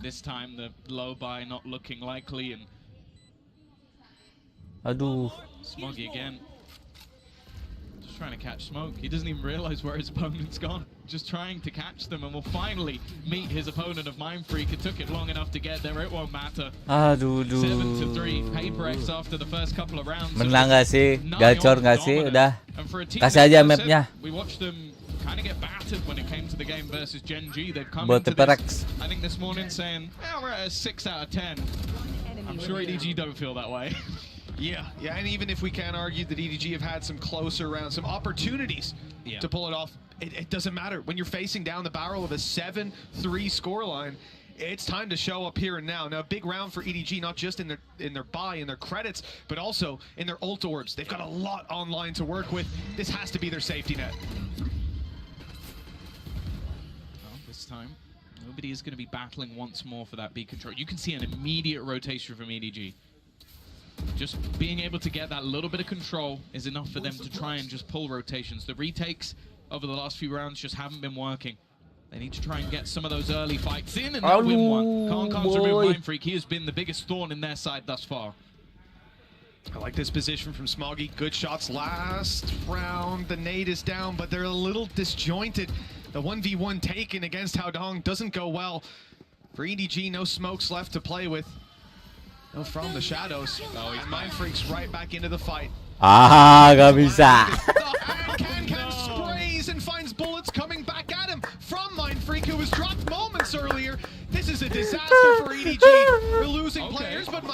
This time the low buy not looking likely, and Aduh. Smoggy again. Just trying to catch Smoke. He doesn't even realize where his opponent's gone. Just trying to catch them, and will finally meet his opponent of Mindfreak. It took it long enough to get there. It won't matter. Aduh. 7-3. PAKE after the first couple of rounds. Menang gak sih? Gacor gak sih? Udah. Kasih aja mapnya. We watched them kind of get battered when it came to the game versus Gen G. They've come Buat into this, HyperX. I think this morning saying, we're at a 6 out of 10. I'm sure EDG don't feel that way. Yeah, and even if we can argue that EDG have had some closer rounds, some opportunities to pull it off, it doesn't matter. When you're facing down the barrel of a 7-3 scoreline, it's time to show up here and now. Now, a big round for EDG, not just in their buy, in their credits, but also in their ult orbs. They've got a lot online to work with. This has to be their safety net. Well, this time, nobody is going to be battling once more for that B control. You can see an immediate rotation from EDG. Just being able to get that little bit of control is enough for them to try and just pull rotations. The retakes over the last few rounds just haven't been working. They need to try and get some of those early fights in and they'll win one. Aghan's removed Mindfreak. He has been the biggest thorn in their side thus far. I like this position from Smoggy. Good shots last round. The nade is down, but they're a little disjointed. The 1v1 taken against Aghann doesn't go well. For EDG, no smokes left to play with. No, from the shadows. Oh, and Mindfreak's right back into the fight. Gak bisa. Aghann sprays and finds bullets coming back at him from Mindfreak, who was dropped moments earlier. This is a disaster for EDG. They're losing players, but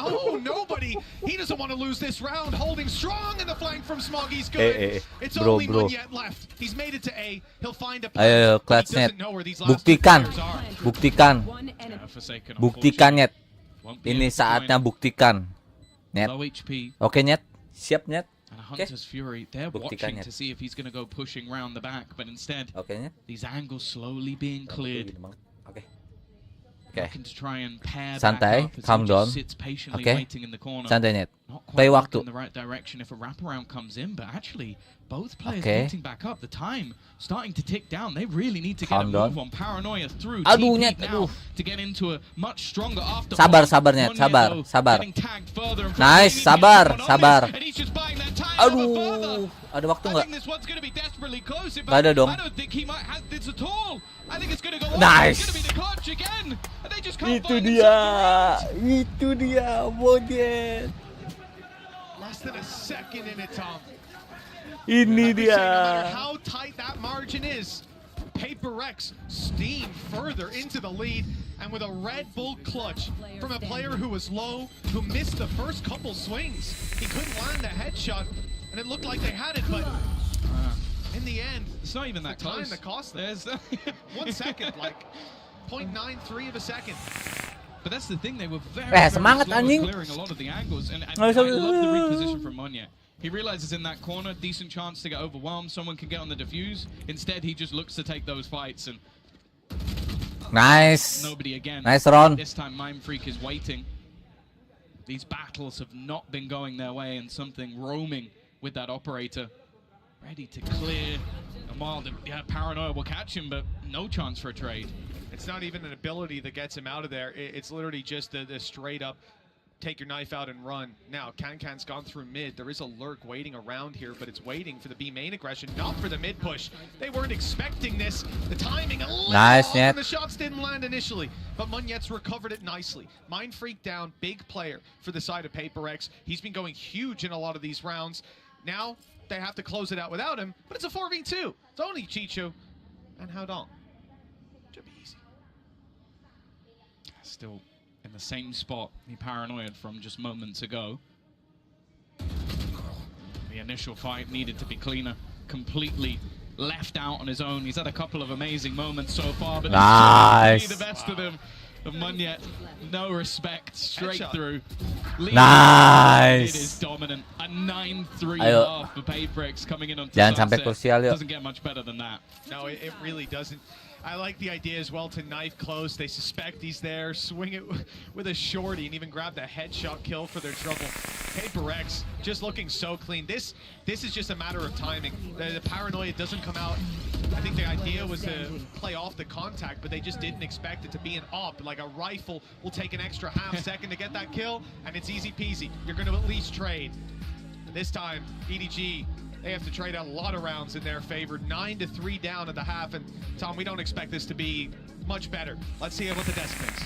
nobody. He doesn't want to lose this round. Holding strong in the flank from Smoggy's good. It's only one yet left. He's made it to A. He'll find a Ayo, Clutchnet. Buktikan. Buktikan, Nyet. Ini saatnya buktikan. Nyet. Oke, Nyet. Siap, Nyet. And Hunter's Fury, they're watching to see if he's going to go pushing round the back, but instead, these angles slowly being cleared. Oke. looking to try and pair Santai, back up as calm he just down. sits patiently Oke. waiting in the corner. Santai net. Not quite Play looking waktu. in the right direction if a wraparound comes in, but actually both players Oke. getting back up. The time starting to tick down. They really need to get Calm a down. move on. Paranoia through Aduh, TP Nyet, now aduh. to get into a much stronger after. Sabar, sabar, Nyet. Sabar. Nice, sabar. Aduh, ada waktu nggak? Nggak ada dong. Nice. Itu dia, Bojet. Less than a second in it, Tom. Ini No matter dia. how tight that margin is, PAKE steam further into the lead, and with a Red Bull clutch from a player who was low, who missed the first couple swings. He couldn't land the headshot, and it looked like they had it, but in the end, it's not even that the time close. that cost them. 1 second, like 0.93 of a second. But that's the thing, they were very, semangat, slow at anjing. clearing a lot of the angles, and I Nggak love bisa. the reposition from Monya. He realizes in that corner, decent chance to get overwhelmed, someone can get on the defuse. Instead, he just looks to take those fights, and Nice. nobody again. Nice run. This time, Mind Freak is waiting. These battles have not been going their way, and something roaming with that operator. Ready to clear. And while Paranoia will catch him, but no chance for a trade. It's not even an ability that gets him out of there. It's literally just the straight up take your knife out and run. Now, Kankan's gone through mid. There is a lurk waiting around here, but it's waiting for the B main aggression, not for the mid push. They weren't expecting this. The timing a little Nice, off, Nyet. and the shots didn't land initially, but Munyet's recovered it nicely. Mind Freak down, big player for the side of PAKE. He's been going huge in a lot of these rounds. Now, they have to close it out without him, but it's a 4v2. It's only Chicho and Haodong. Should be easy. Still in the same spot he paranoid from just moments ago. The initial fight needed to be cleaner. Completely left out on his own. He's had a couple of amazing moments so far, but Nice. the best of them. Of Munyet, no respect, straight Headshot. through. Nice. It is dominant. A 9-3 Ayo. half for PAKE coming in on Jangan top sampai set. krusial, yuk. Doesn't get much better than that. No, it really doesn't. I like the idea as well to knife close. They suspect he's there, swing it with a shorty, and even grab the headshot kill for their trouble. HyperX just looking so clean. This is just a matter of timing. The paranoia doesn't come out. I think the idea was to play off the contact, but they just didn't expect it to be an op. Like a rifle will take an extra half second to get that kill, and it's easy peasy. You're going to at least trade. This time, EDG, they have to trade out a lot of rounds in their favor. 9-3 down at the half, and Tom, we don't expect this to be much better. Let's see what the desk thinks.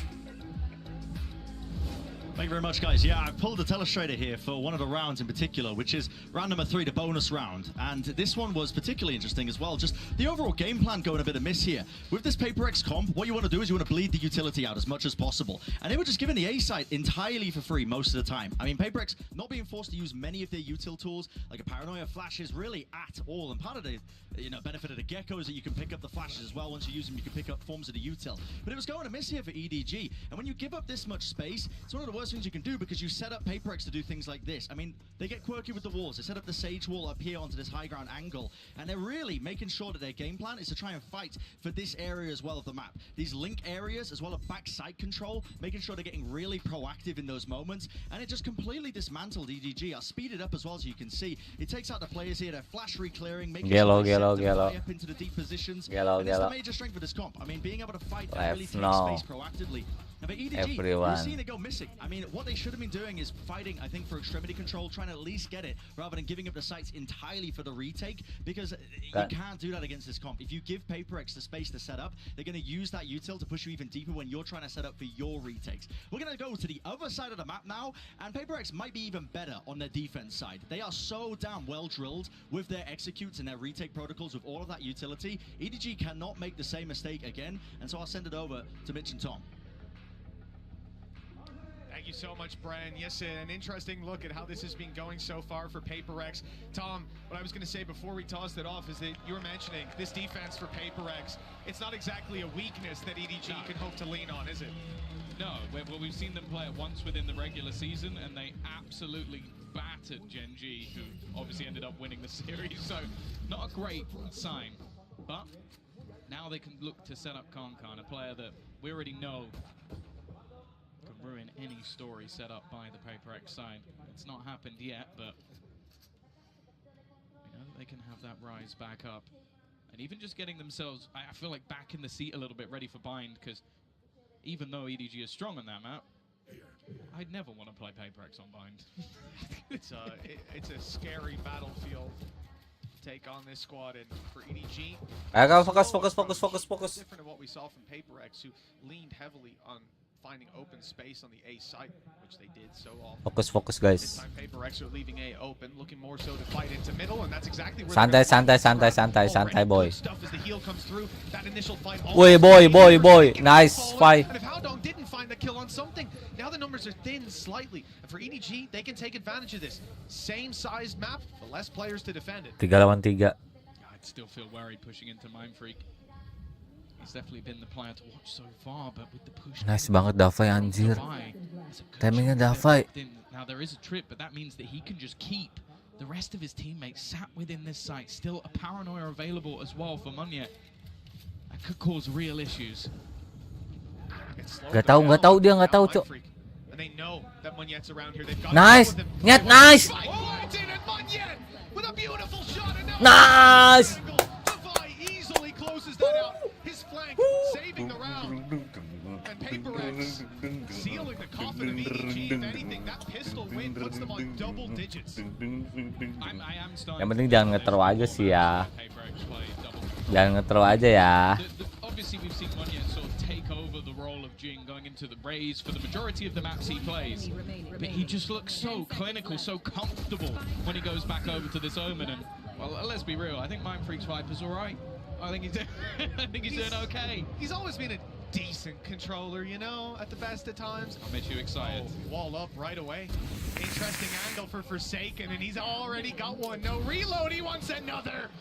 Thank you very much, guys. Yeah, I pulled a telestrator here for one of the rounds in particular, which is round number 3, the bonus round. And this one was particularly interesting as well. Just the overall game plan going a bit amiss here. With this PAKE comp, what you want to do is you want to bleed the utility out as much as possible. And they were just given the A site entirely for free most of the time. I mean, PAKE not being forced to use many of their util tools, like a paranoia flashes, really at all. And part of the benefit of the Gecko is that you can pick up the flashes as well. Once you use them, you can pick up forms of the util. But it was going amiss here for EDG. And when you give up this much space, it's one of the worst things you can do, because you set up PAKE to do things like this. I mean, they get quirky with the walls. They set up the Sage wall up here onto this high ground angle, and they're really making sure that their game plan is to try and fight for this area as well of the map. These link areas, as well as backside control, making sure they're getting really proactive in those moments, and it just completely dismantled EDG. I'll speed it up as well, so you can see. It takes out the players here. They're flash re-clearing, making sure they set them high up into the deep positions. And it's the major strength of this comp. I mean, being able to fight and really take space proactively. Now, for EDG, we've seen it go missing. I mean, what they should have been doing is fighting, I think, for extremity control, trying to at least get it, rather than giving up the sites entirely for the retake, because you can't do that against this comp. If you give PAKE the space to set up, they're going to use that util to push you even deeper when you're trying to set up for your retakes. We're going to go to the other side of the map now, and PAKE might be even better on their defense side. They are so damn well drilled with their executes and their retake protocols with all of that utility. EDG cannot make the same mistake again, and so I'll send it over to Mitch and Tom. Thank you so much, Bren. Yes, an interesting look at how this has been going so far for PAKE. Tom, what I was going to say before we tossed it off is that you were mentioning this defense for PAKE. It's not exactly a weakness that EDG can hope to lean on, is it? No, well, we've seen them play it once within the regular season, and they absolutely battered Gen G, who obviously ended up winning the series, so not a great sign. But now they can look to set up Kankan, a player that we already know ruin any story set up by the PaperX side. It's not happened yet, but you know they can have that rise back up. And even just getting themselves, I feel like, back in the seat a little bit, ready for bind, because even though EDG is strong on that map, I'd never want to play PaperX on bind. It's a scary battlefield take on this squad, and for EDG, focus. different than what we saw from PaperX, who leaned heavily on finding open space on the A site, which they did so often. Focus, This guys. time PaperX are leaving A open, looking more so to fight into middle, and that's exactly where Santai, boy. Stuff as the heal comes through. That initial fight. Boy. Nice fight. And if Howdong didn't find the kill on something, now the numbers are thin slightly. And for EDG, they can take advantage of this. Same sized map, but less players to defend it. 3 lawan 3. I'd still feel worried pushing into Mindfreak. He's definitely been the player to watch so far, but with the push. Nice banget Dafai, anjir. Timingnya Dafai. Now there is a trip, but that means that he can just keep the rest of his teammates sat within this site. Still a paranoia available as well for Munyet. That could cause real issues. Nggak tahu dia, nggak tahu, Cok. And they know that Munyet's around here. They've got Nice. Nyet, nice. Oh, it's in at Munyet with a beautiful shot. And Nice. Defy easily closes that out. His flank saving the round. And PaperX sealing the coffin of EDG. If anything, that pistol win puts them on double digits. Yang penting jangan nge-throw aja sih ya. Jangan nge-throw aja ya. Obviously, we've seen Munyet sort of take over the role of Jing going into the Raze for the majority of the maps he plays. But he just looks so clinical, so comfortable when he goes back over to this Omen. And, well, let's be real, I think Mindfreak's Viper's alright. I think he's doing okay. He's always been a decent controller, you know, at the best of times. I'll make you excited. Wall up right away. Interesting angle for Forsaken, and he's already got one. No reload, he wants another.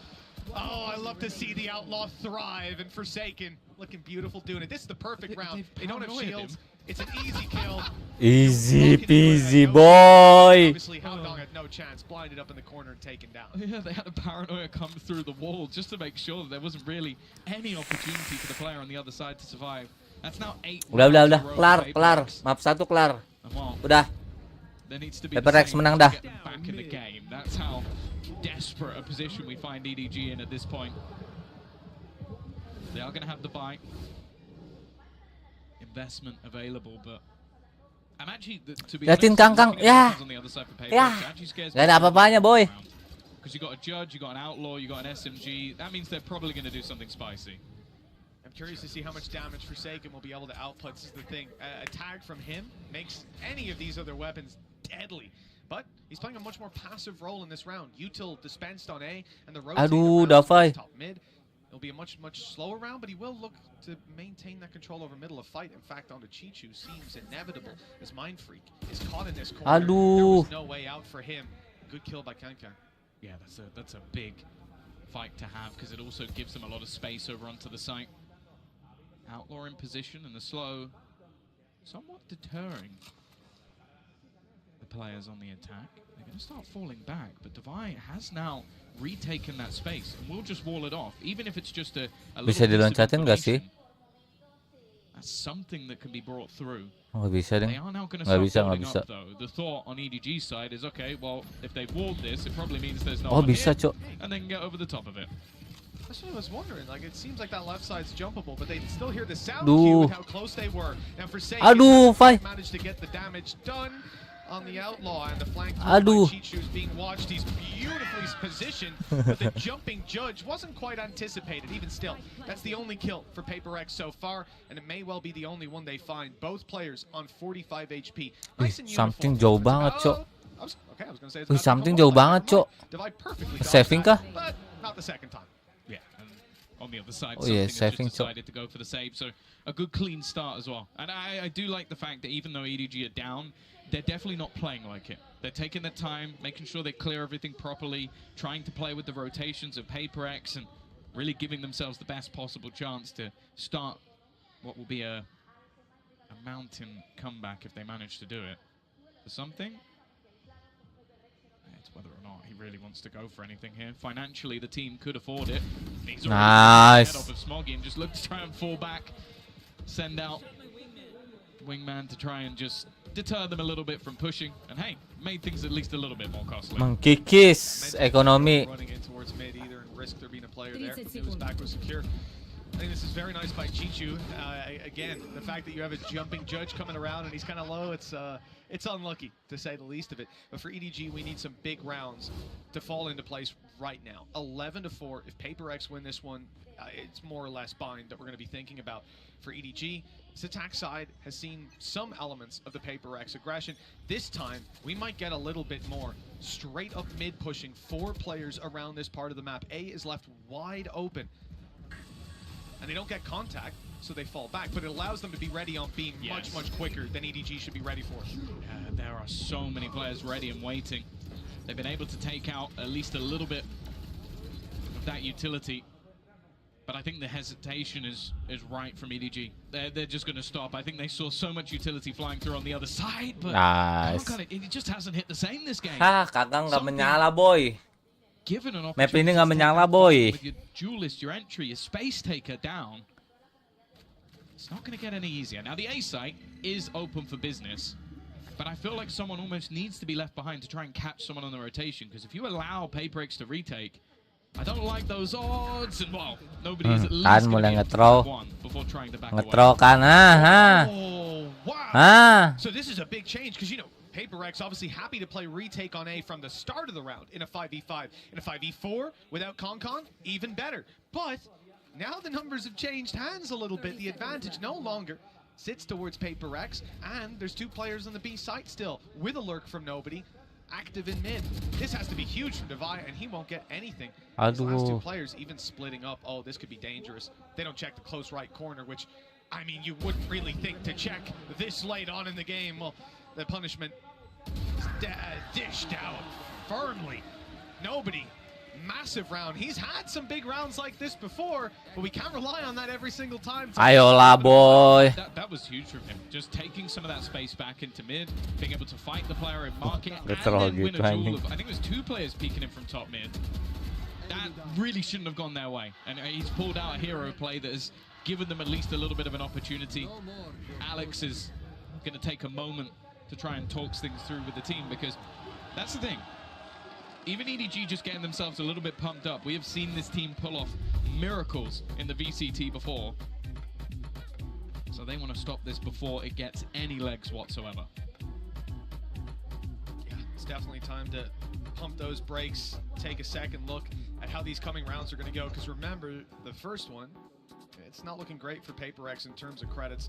Oh, I love to see the Outlaw thrive, and Forsaken looking beautiful doing it. This is the perfect round. They don't have shields. It's an easy kill. Easy peasy, boy. Obviously, Howdong had no chance, blinded up in the corner and taken down. Yeah, they had a paranoia come through the wall just to make sure that there wasn't really any opportunity for the player on the other side to survive. That's now 8. Udah. Kelar. Map 1 kelar. Udah. HyperX menang dah. Back in the game. That's how desperate a position we find EDG in at this point. They are going to have the buy. Investment available, but I'm actually, to be Liatin honest, Kangkang, ya. Gak ada apa-apanya, boy. Because you got a Judge, you got an Outlaw, you got an SMG. That means they're probably going to do something spicy. I'm curious to see how much damage Forsaken will be able to output. This is the thing. A tag from him makes any of these other weapons deadly. But he's playing a much more passive role in this round. Util dispensed on A, and the rotating top mid. It'll be a much slower round, but he will look to maintain that control over middle of fight. In fact, onto Chichu seems inevitable as Mindfreak is caught in this corner. There was no way out for him. Good kill by Kanka. Yeah, that's a big fight to have, because it also gives them a lot of space over onto the site. Outlaw in position, and the slow somewhat deterring the players on the attack. They're going to start falling back, but Devi has now retaken that space, and we'll just wall it off, even if it's just a Bisa diloncatin gak sih? That's something that can be brought through. Nggak bisa deh. They are now going to Nggak start bisa. up, though. The thought on EDG's side is, okay, well, if they've walled this, it probably means there's no Oh, one bisa, here, Cok. and they can get over the top of it. That's what I was wondering. Like, it seems like that left side's jumpable, but they still hear the sound cue with how close they were. Now Forsaken managed to get the damage done on the Outlaw, and the flank by Chichu is being watched. He's beautifully positioned, but the jumping Judge wasn't quite anticipated. Even still, that's the only kill for PaperX so far, and it may well be the only one they find. Both players on 45 HP. Nice and Something jauh banget, Cok. Okay, I was going to say it's something jauh banget, Cok. Saving kah? But not the second time. Yeah, and on the other side, Oh yeah, something has just decided to go for the save. So a good clean start as well. And I do like the fact that even though EDG are down, they're definitely not playing like it. They're taking their time, making sure they clear everything properly, trying to play with the rotations of PaperX, and really giving themselves the best possible chance to start what will be a mountain comeback if they manage to do it. For something, it's whether or not he really wants to go for anything here. Financially, the team could afford it. He's nice. Head off of Smoggy and just look to try and fall back, send out wingman to try and just deter them a little bit from pushing. And hey, made things at least a little bit more costly. Mengkikis ekonomi. Running in towards mid either and risk there being a player there. It was back was secure. I think this is very nice by Chichu. Again, the fact that you have a jumping judge coming around and he's kind of low, it's unlucky to say the least of it. But for EDG, we need some big rounds to fall into place right now. 11-4. If PaperX win this one, it's more or less bind that we're going to be thinking about for EDG. This attack side has seen some elements of the PaperX aggression. This time, we might get a little bit more. Straight up mid pushing 4 players around this part of the map. A is left wide open. And they don't get contact, so they fall back. But it allows them to be ready on beam much, much quicker than EDG should be ready for. Yeah, there are so many players ready and waiting. They've been able to take out at least a little bit of that utility. But I think the hesitation is right from EDG. They're just going to stop. I think they saw so much utility flying through on the other side, but nice. It just hasn't hit the same this game. Kagak nggak menyala, boy. Given an Map ini opportunity nggak menyala, boy. with your duelist, your entry, your space taker down, it's not going to get any easier. Now the A site is open for business, but I feel like someone almost needs to be left behind to try and catch someone on the rotation, because if you allow PaperX to retake, I don't like those odds, and well, nobody is at least going to be one before trying to back away. Nge-throw kan, Oh, wow. So this is a big change, because, you know, PaperX obviously happy to play retake on A from the start of the round in a 5v5. In a 5v4 without Concon, even better. But now the numbers have changed hands a little bit. The advantage no longer sits towards PaperX, and there's 2 players on the B site still with a lurk from nobody. Active in mid. This has to be huge for Devi, and he won't get anything. These last 2 players even splitting up. Oh, this could be dangerous. They don't check the close right corner, which, I mean, you wouldn't really think to check this late on in the game. Well, the punishment is dished out firmly. Nobody. Massive round. He's had some big rounds like this before, but we can't rely on that every single time. Ayolah, boy. That was huge from him. Just taking some of that space back into mid, being able to fight the player in market, and then win a duel of, I think it was 2 players peeking him from top mid. That really shouldn't have gone their way. And he's pulled out a hero play that has given them at least a little bit of an opportunity. Alex is going to take a moment to try and talk things through with the team, because that's the thing. Even EDG just getting themselves a little bit pumped up. We have seen this team pull off miracles in the VCT before. So they want to stop this before it gets any legs whatsoever. Yeah, it's definitely time to pump those brakes, take a second look at how these coming rounds are going to go. Because remember, the first one, it's not looking great for PaperX in terms of credits,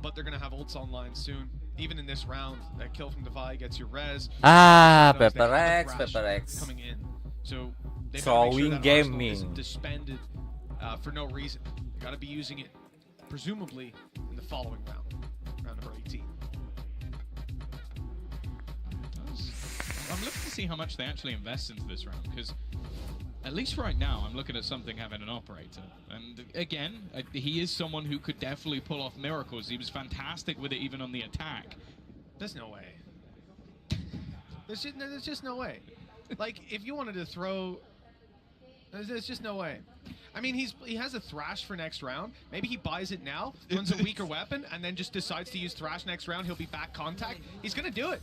but they're going to have ults online soon. Even in this round, that kill from Devi gets your res. PaperX coming in. So they've throwing sure gaming isn't disbanded for no reason. They got to be using it, presumably, in the following round, round number 18. I'm looking to see how much they actually invest into this round, because at least right now, I'm looking at something having an operator. And again, he is someone who could definitely pull off miracles. He was fantastic with it even on the attack. There's no way. There's just no way. Like, if you wanted to throw, there's just no way. I mean, he has a Thrash for next round. Maybe he buys it now, runs a weaker weapon, and then just decides to use Thrash next round. He'll be back contact. He's going to do it.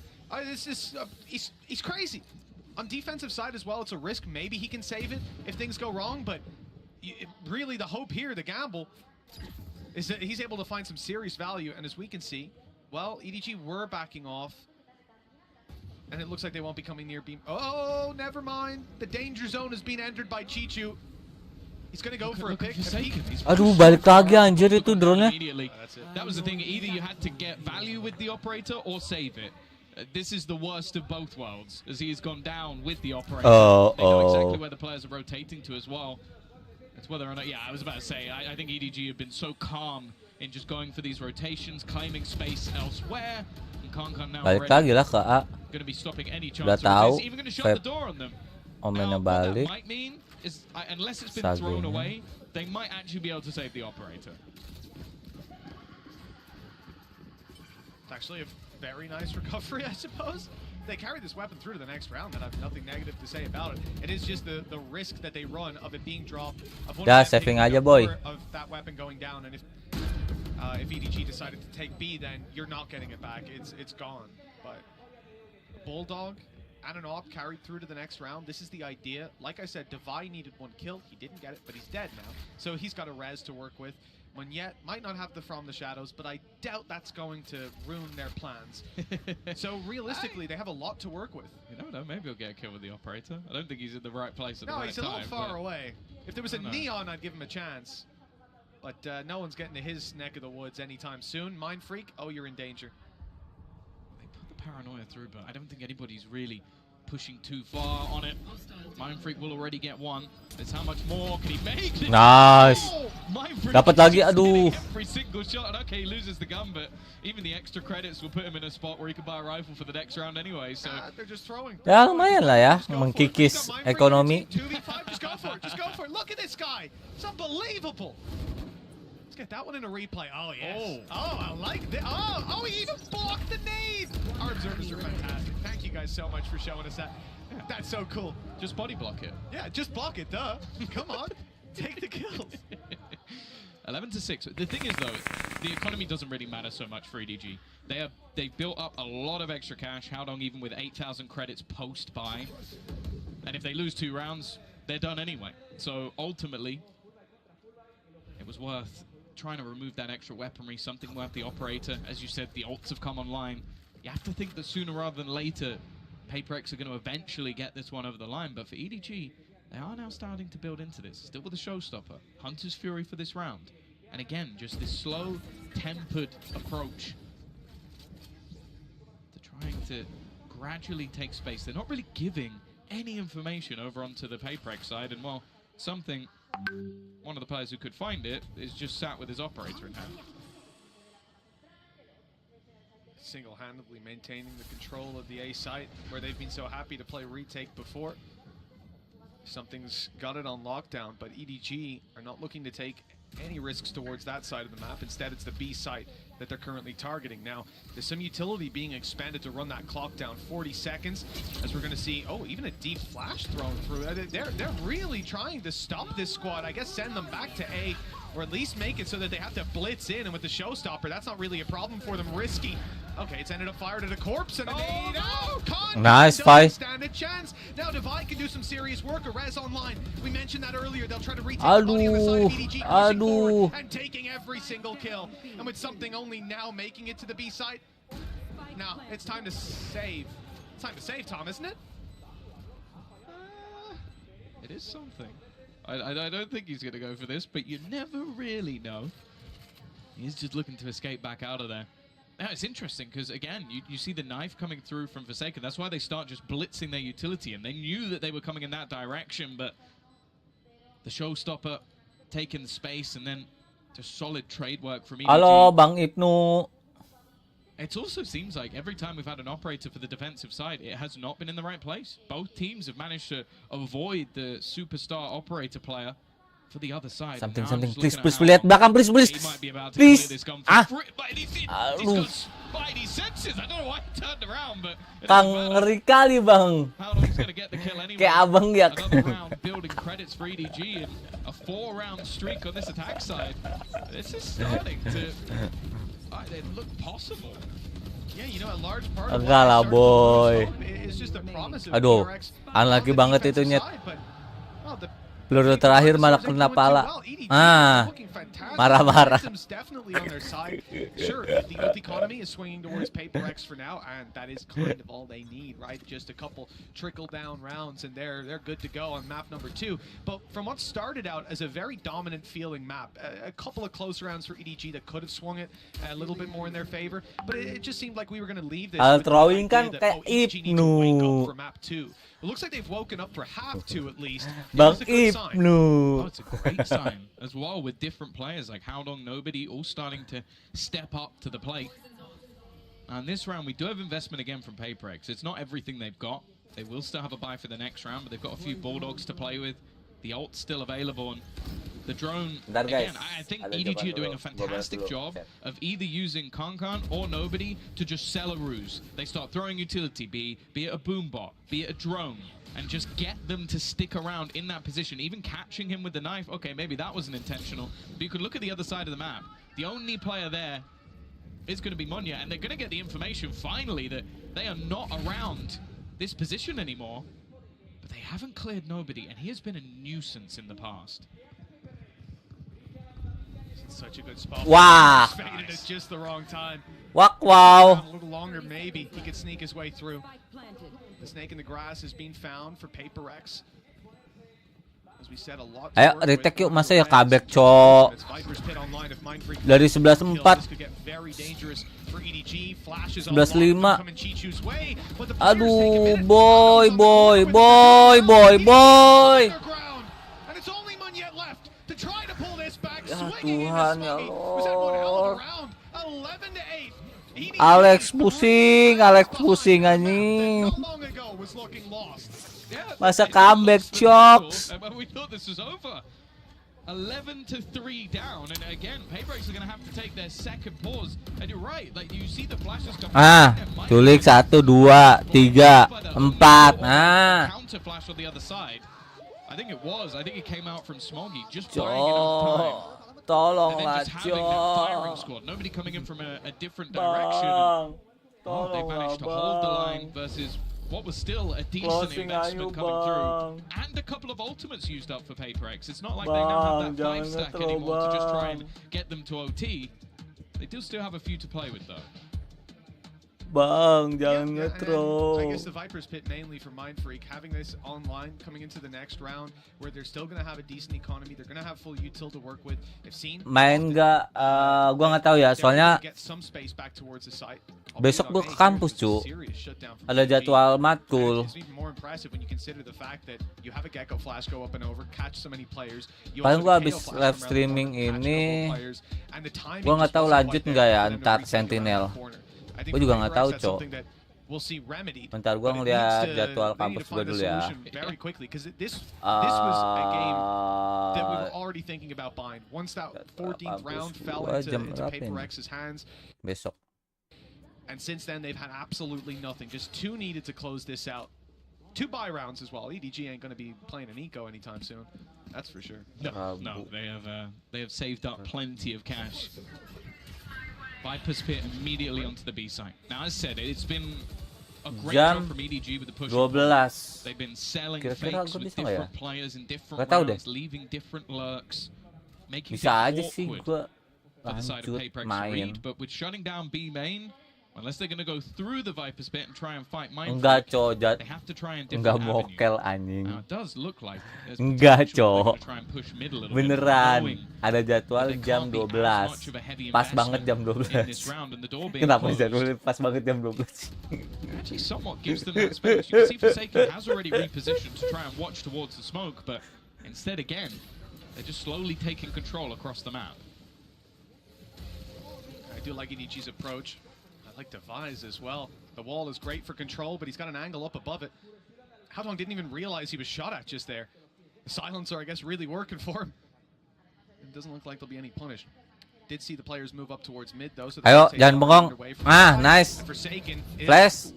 He's crazy. On defensive side as well, it's a risk. Maybe he can save it if things go wrong, but really the hope here, the gamble, is that he's able to find some serious value. And as we can see, well, EDG were backing off, and it looks like they won't be coming near beam. Oh, never mind. The danger zone has been entered by Chichu. He's going to go for a pick. Aduh, balik lagi anjir itu drone-nya. That was the thing. Either you had to get value with the operator or save it. This is the worst of both worlds, as he has gone down with the operator. They know exactly where the players are rotating to as well. It's whether or not, yeah, I was about to say, I think EDG have been so calm in just going for these rotations, claiming space elsewhere. And Concon now balik lagi lah ke A. Going to be stopping any chance. Udah tahu, Even going to shut the door on them. Omennya What that balik. might mean is, unless it's been thrown away, they might actually be able to save the operator. It's actually a very nice recovery, I suppose. They carry this weapon through to the next round, and I have nothing negative to say about it. It is just the risk that they run of it being dropped, of one saving aja, boy. of that weapon going down, and if If EDG decided to take B, then you're not getting it back. It's gone. But Bulldog and an AWP carried through to the next round. This is the idea. Like I said, Devi needed 1 kill. He didn't get it, but he's dead now. So he's got a res to work with. Monyet might not have the From the Shadows, but I doubt that's going to ruin their plans. So realistically, they have a lot to work with. You never know, maybe he'll get a kill with the operator. I don't think he's in the right place at the right time. No, he's a little far away. If there was a Neon, I'd give him a chance. But no one's getting to his neck of the woods anytime soon. Mind Freak, oh, you're in danger. They put the paranoia through, but I don't think anybody's really pushing too far on it. Mind Freak will already get 1. It's how much more can he make? Nice. Oh, Dapat lagi, aduh. Every single shot, and okay, he loses the gun, but even the extra credits will put him in a spot where he can buy a rifle for the next round anyway. So they're just throwing. Ya lumayan lah ya, mengkikis ekonomi. 2v5, just go for it, just go for it. Look at this guy. It's unbelievable. Get that one in a replay. Oh, yes. Oh, I like that. Oh, he even blocked the nade. Our observers are fantastic. Thank you guys so much for showing us that. That's so cool. Just body block it. Yeah, just block it, duh. Come on. Take the kills. 11-6. The thing is, though, the economy doesn't really matter so much for EDG. They've built up a lot of extra cash. Howdong even with 8,000 credits post-buy. And if they lose 2 rounds, they're done anyway. So ultimately, it was worth trying to remove that extra weaponry, something worth the operator. As you said, the ults have come online. You have to think that sooner rather than later, PAKE are going to eventually get this one over the line. But for EDG, they are now starting to build into this. Still with a showstopper. Hunter's Fury for this round. And again, just this slow, tempered approach to trying to gradually take space. They're not really giving any information over onto the PAKE side. And well, something... one of the players who could find it is just sat with his operator in hand. Single-handedly maintaining the control of the A site, where they've been so happy to play retake before. Something's got it on lockdown, but EDG are not looking to take any risks towards that side of the map. Instead, it's the B site that they're currently targeting. Now, there's some utility being expanded to run that clock down 40 seconds, as we're going to see, oh, even a deep flash thrown through. They're really trying to stop this squad. I guess send them back to A, or at least make it so that they have to blitz in, and with the showstopper, that's not really a problem for them. Risky. Okay, it's ended up fired at a corpse and a nade. Oh, nice fight. Stand a chance. Now Devi can do some serious work. A res online. We mentioned that earlier. They'll try to retake the body on the side of EDG, pushing forward and taking every single kill. And with something only now making it to the B site, now it's time to save. It's time to save, Tom, isn't it? It is something. I don't think he's going to go for this, but you never really know. He's just looking to escape back out of there. Now, it's interesting because, again, you see the knife coming through from Forsaken. That's why they start just blitzing their utility, and they knew that they were coming in that direction, but the showstopper taking the space, and then just solid trade work from EDG. Halo, Bang Ibnu. It also seems like every time we've had an operator for the defensive side, it has not been in the right place. Both teams have managed to avoid the superstar operator player for the other side. Something. Please, lihat belakang, please. Please. Ah. Aduh. Spidey senses. I don't know why he turned around, but Kang ngeri kali, Bang. Howdong's going to get the kill anyway. Kayak abang ya. Another round building credits for EDG and a 4-round streak on this attack side. This is starting to look possible. Yeah, you know, a large part of enggak lah, boy. is just the promise of Aduh, unlucky banget itu, Nyet. Peluru terakhir malah kena pala. Ah, marah-marah. Definitely on their side. Sure, the economy is swinging towards PAKE for now, and that is kind of all they need, right? Just a couple trickle-down rounds, and they're good to go on map number 2. But from what started out as a very dominant feeling map, a couple of close rounds for EDG that could have swung it a little bit more in their favor, but it just seemed like we were going to leave this with the throwing idea kan that, kayak EDG needs to wake up for Ibnu. map 2. It looks like they've woken up for half 2 at least. Bang It's a good sign. Ibnu. Oh, it's a great sign as well with different players like Howdong, Nobody, all starting to step up to the plate. And this round, we do have investment again from PAKE. It's not everything they've got. They will still have a buy for the next round, but they've got a few Bulldogs to play with. The ult's still available, and The drone, Bentar, guys. again, I think Ada EDG jawaban are doing dulu. a fantastic Gua bahas dulu. job of either using Kankan or nobody to just sell a ruse. They start throwing utility, be it a boombot, be it a drone, and just get them to stick around in that position. Even catching him with the knife, okay, maybe that wasn't intentional. But you could look at the other side of the map. The only player there is going to be Munya, and they're going to get the information finally that they are not around this position anymore. But they haven't cleared nobody, and he has been a nuisance in the past. Such a good spot. Wow. Faded at just the wrong time. Wow. A little longer, maybe he could sneak his way through. The snake in the grass is being found for PAKE. As we said, a lot. Ayo retake yuk, masa ya comeback cok. Dari 11-4. 11-5. Aduh, boy. Ya Tuhan, ya Lord. Alex pusing anjing. Masa comeback, Choks. We thought this was over. 11-3 down, and again, PAKE are going to have to take their second pause. And you're right, like you see the flashes coming. Culik 1, 2, 3, 4. Counter flash on the other side. I think it came out from Smoggy, just buying enough time. Tolonglah, firing squad. Nobody coming in from a different direction. They managed to hold the line versus what was still a decent investment coming through. And a couple of ultimates used up for PAKE. It's not like they now have that 5-stack anymore to just try and get them to OT. They do still have a few to play with though. Bang, jangan ngetro. I guess the Viper's pit mainly for Mindfreak, having this online coming into the next round where they're still going to have a decent economy, they're going to have full util to work with. They've seen Main nggak, gua nggak tahu ya, soalnya besok gua ke kampus cu, ada jadwal matkul. Paling gua habis live streaming ini, gua nggak tahu lanjut nggak ya antar Sentinel. Gue juga nggak tahu, Cok. Bentar gue ngeliat jadwal kampus gue dulu ya. Jam berapa ini? Besok. And since then they've had absolutely nothing. Just 2 needed to close this out. 2 buy rounds as well. EDG ain't going to be playing an eco anytime soon. That's for sure. No, they have saved up plenty of cash. Viper's pit immediately onto the B site. Now, as said, it's been a great job from EDG with the push. 12. They've been selling fakes with different players in different rounds, leaving different lurks, making bisa it aja sih awkward gua for the side of PAKE read. But with shutting down B main, unless they're going to go through the Viper's pit and try and fight Mindfreak, they have to try and different mokel anjing. Now, it does look like Enggak, Cok. Beneran. Ada jadwal jam 12. Pas banget jam 12. Kenapa jadwalnya pas banget jam 12? Actually somewhat gives them that space. You can see Forsaken has already repositioned to try and watch towards the smoke, but instead again, they're just slowly taking control across the map. I do like EDG's approach. I like Devise as well. The wall is great for control, but he's got an angle up above it. Howdong didn't even realize he was shot at just there. The silencer, I guess, really working for him. It doesn't look like there'll be any punish. Did see the players move up towards mid though. So ayo, jangan bengong. Nice. Flash.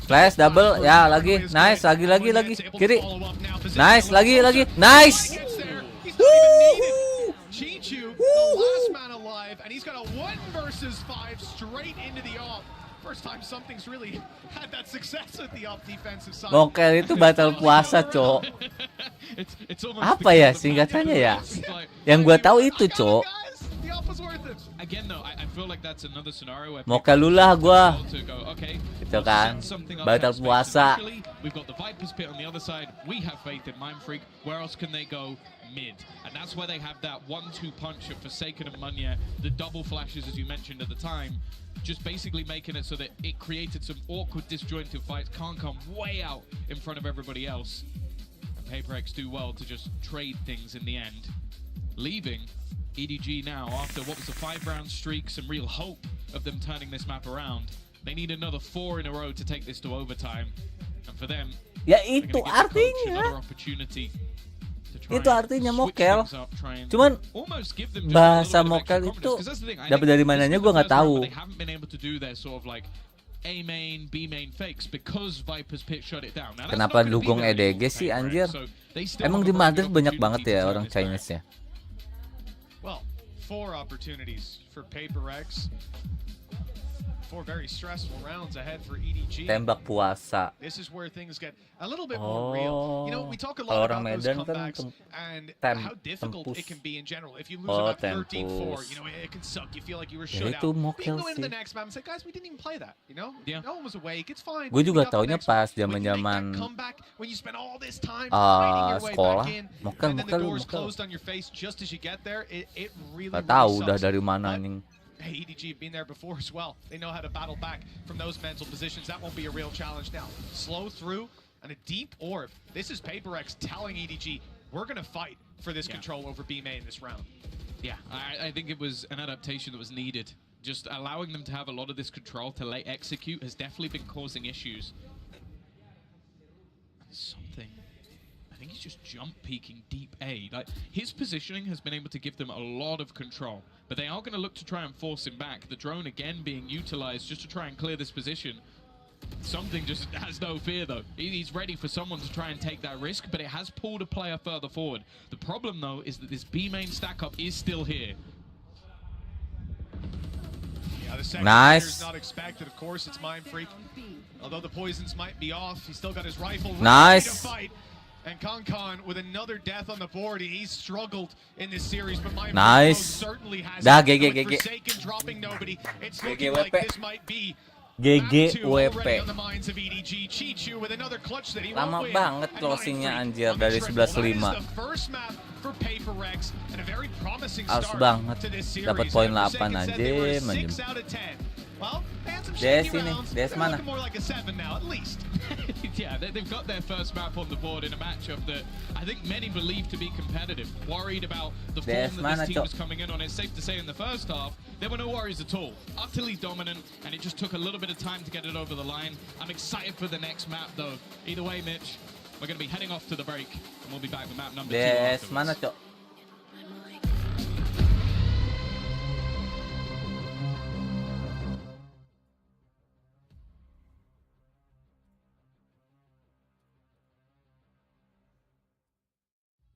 Flash double. Ya, lagi. Nice, lagi. Kiri. Nice, lagi. Nice. Chichu, the last man alive, and he's got a 1 versus 5 straight into the off. First time something's really had that success with the off defensive side. Mokel itu batal puasa, Cok. Apa ya singkatannya ya? Yang gua tahu itu, Cok. Mokel dulu lah gua. Gitu kan. Batal puasa. We've got the Viper's pit on the other side. We have faith in Mindfreak. Where else can they go? Mid. And that's where they have that 1-2 punch of Forsaken and Munya, the double flashes as you mentioned at the time, just basically making it so that it created some awkward disjointed fights. Can't come way out in front of everybody else. And PAKE do well to just trade things in the end. Leaving EDG now after what was a 5-round streak, some real hope of them turning this map around. They need another 4 in a row to take this to overtime. And for them, ya itu artinya another opportunity Itu artinya mokel. Cuman bahasa mokel itu dapat dari mananya gue nggak tahu. Kenapa dukung EDG sih anjir? Emang di Madrid banyak banget ya orang Chinese ya? Well, 4 opportunities for PAKE. 4 very stressful rounds ahead for EDG. Tembak puasa. This is where things get a little bit more real. You know, we talk a lot about those comebacks and how difficult it can be in general. If you lose about 13-4, you know, it can suck. You feel like you were shut out. You can go into the next map and say, guys, we didn't even play that. You know, no one was awake. It's fine. Gue juga taunya pas zaman-zaman sekolah. Mokel. Gak tahu udah dari mana nih. Hey, EDG have been there before as well. They know how to battle back from those mental positions. That won't be a real challenge now. Slow through and a deep orb. This is PAKE telling EDG, we're going to fight for this control over B main this round. Yeah, I think it was an adaptation that was needed. Just allowing them to have a lot of this control to late execute has definitely been causing issues. Something. I think he's just jump peeking deep A. Like, his positioning has been able to give them a lot of control. But they are going to look to try and force him back. The drone again being utilized just to try and clear this position. Something just has no fear though. He's ready for someone to try and take that risk, but it has pulled a player further forward. The problem though is that this B main stack up is still here. Yeah, the second is not expected. Of course, it's Mind Freak. Although the poisons might be off, he's still got his rifle ready to fight. And Khan with another death on the board. He's struggled in this series, but my certainly has Forsaken dropping nobody. It's looking like this might be GGWP. Lama banget closingnya anjir dari 11.5. Harus banget dapat poin 8 aja manjem. Des ini, Des mana? Yeah, they've got their first map on the board in a matchup that I think many believe to be competitive. Worried about the form that this team was coming in on. It's safe to say in the first half, there were no worries at all. Utterly dominant, and it just took a little bit of time to get it over the line. I'm excited for the next map, though. Either way, Mitch, we're going to be heading off to the break, and we'll be back with map number 2 afterwards. Des mana, Cok?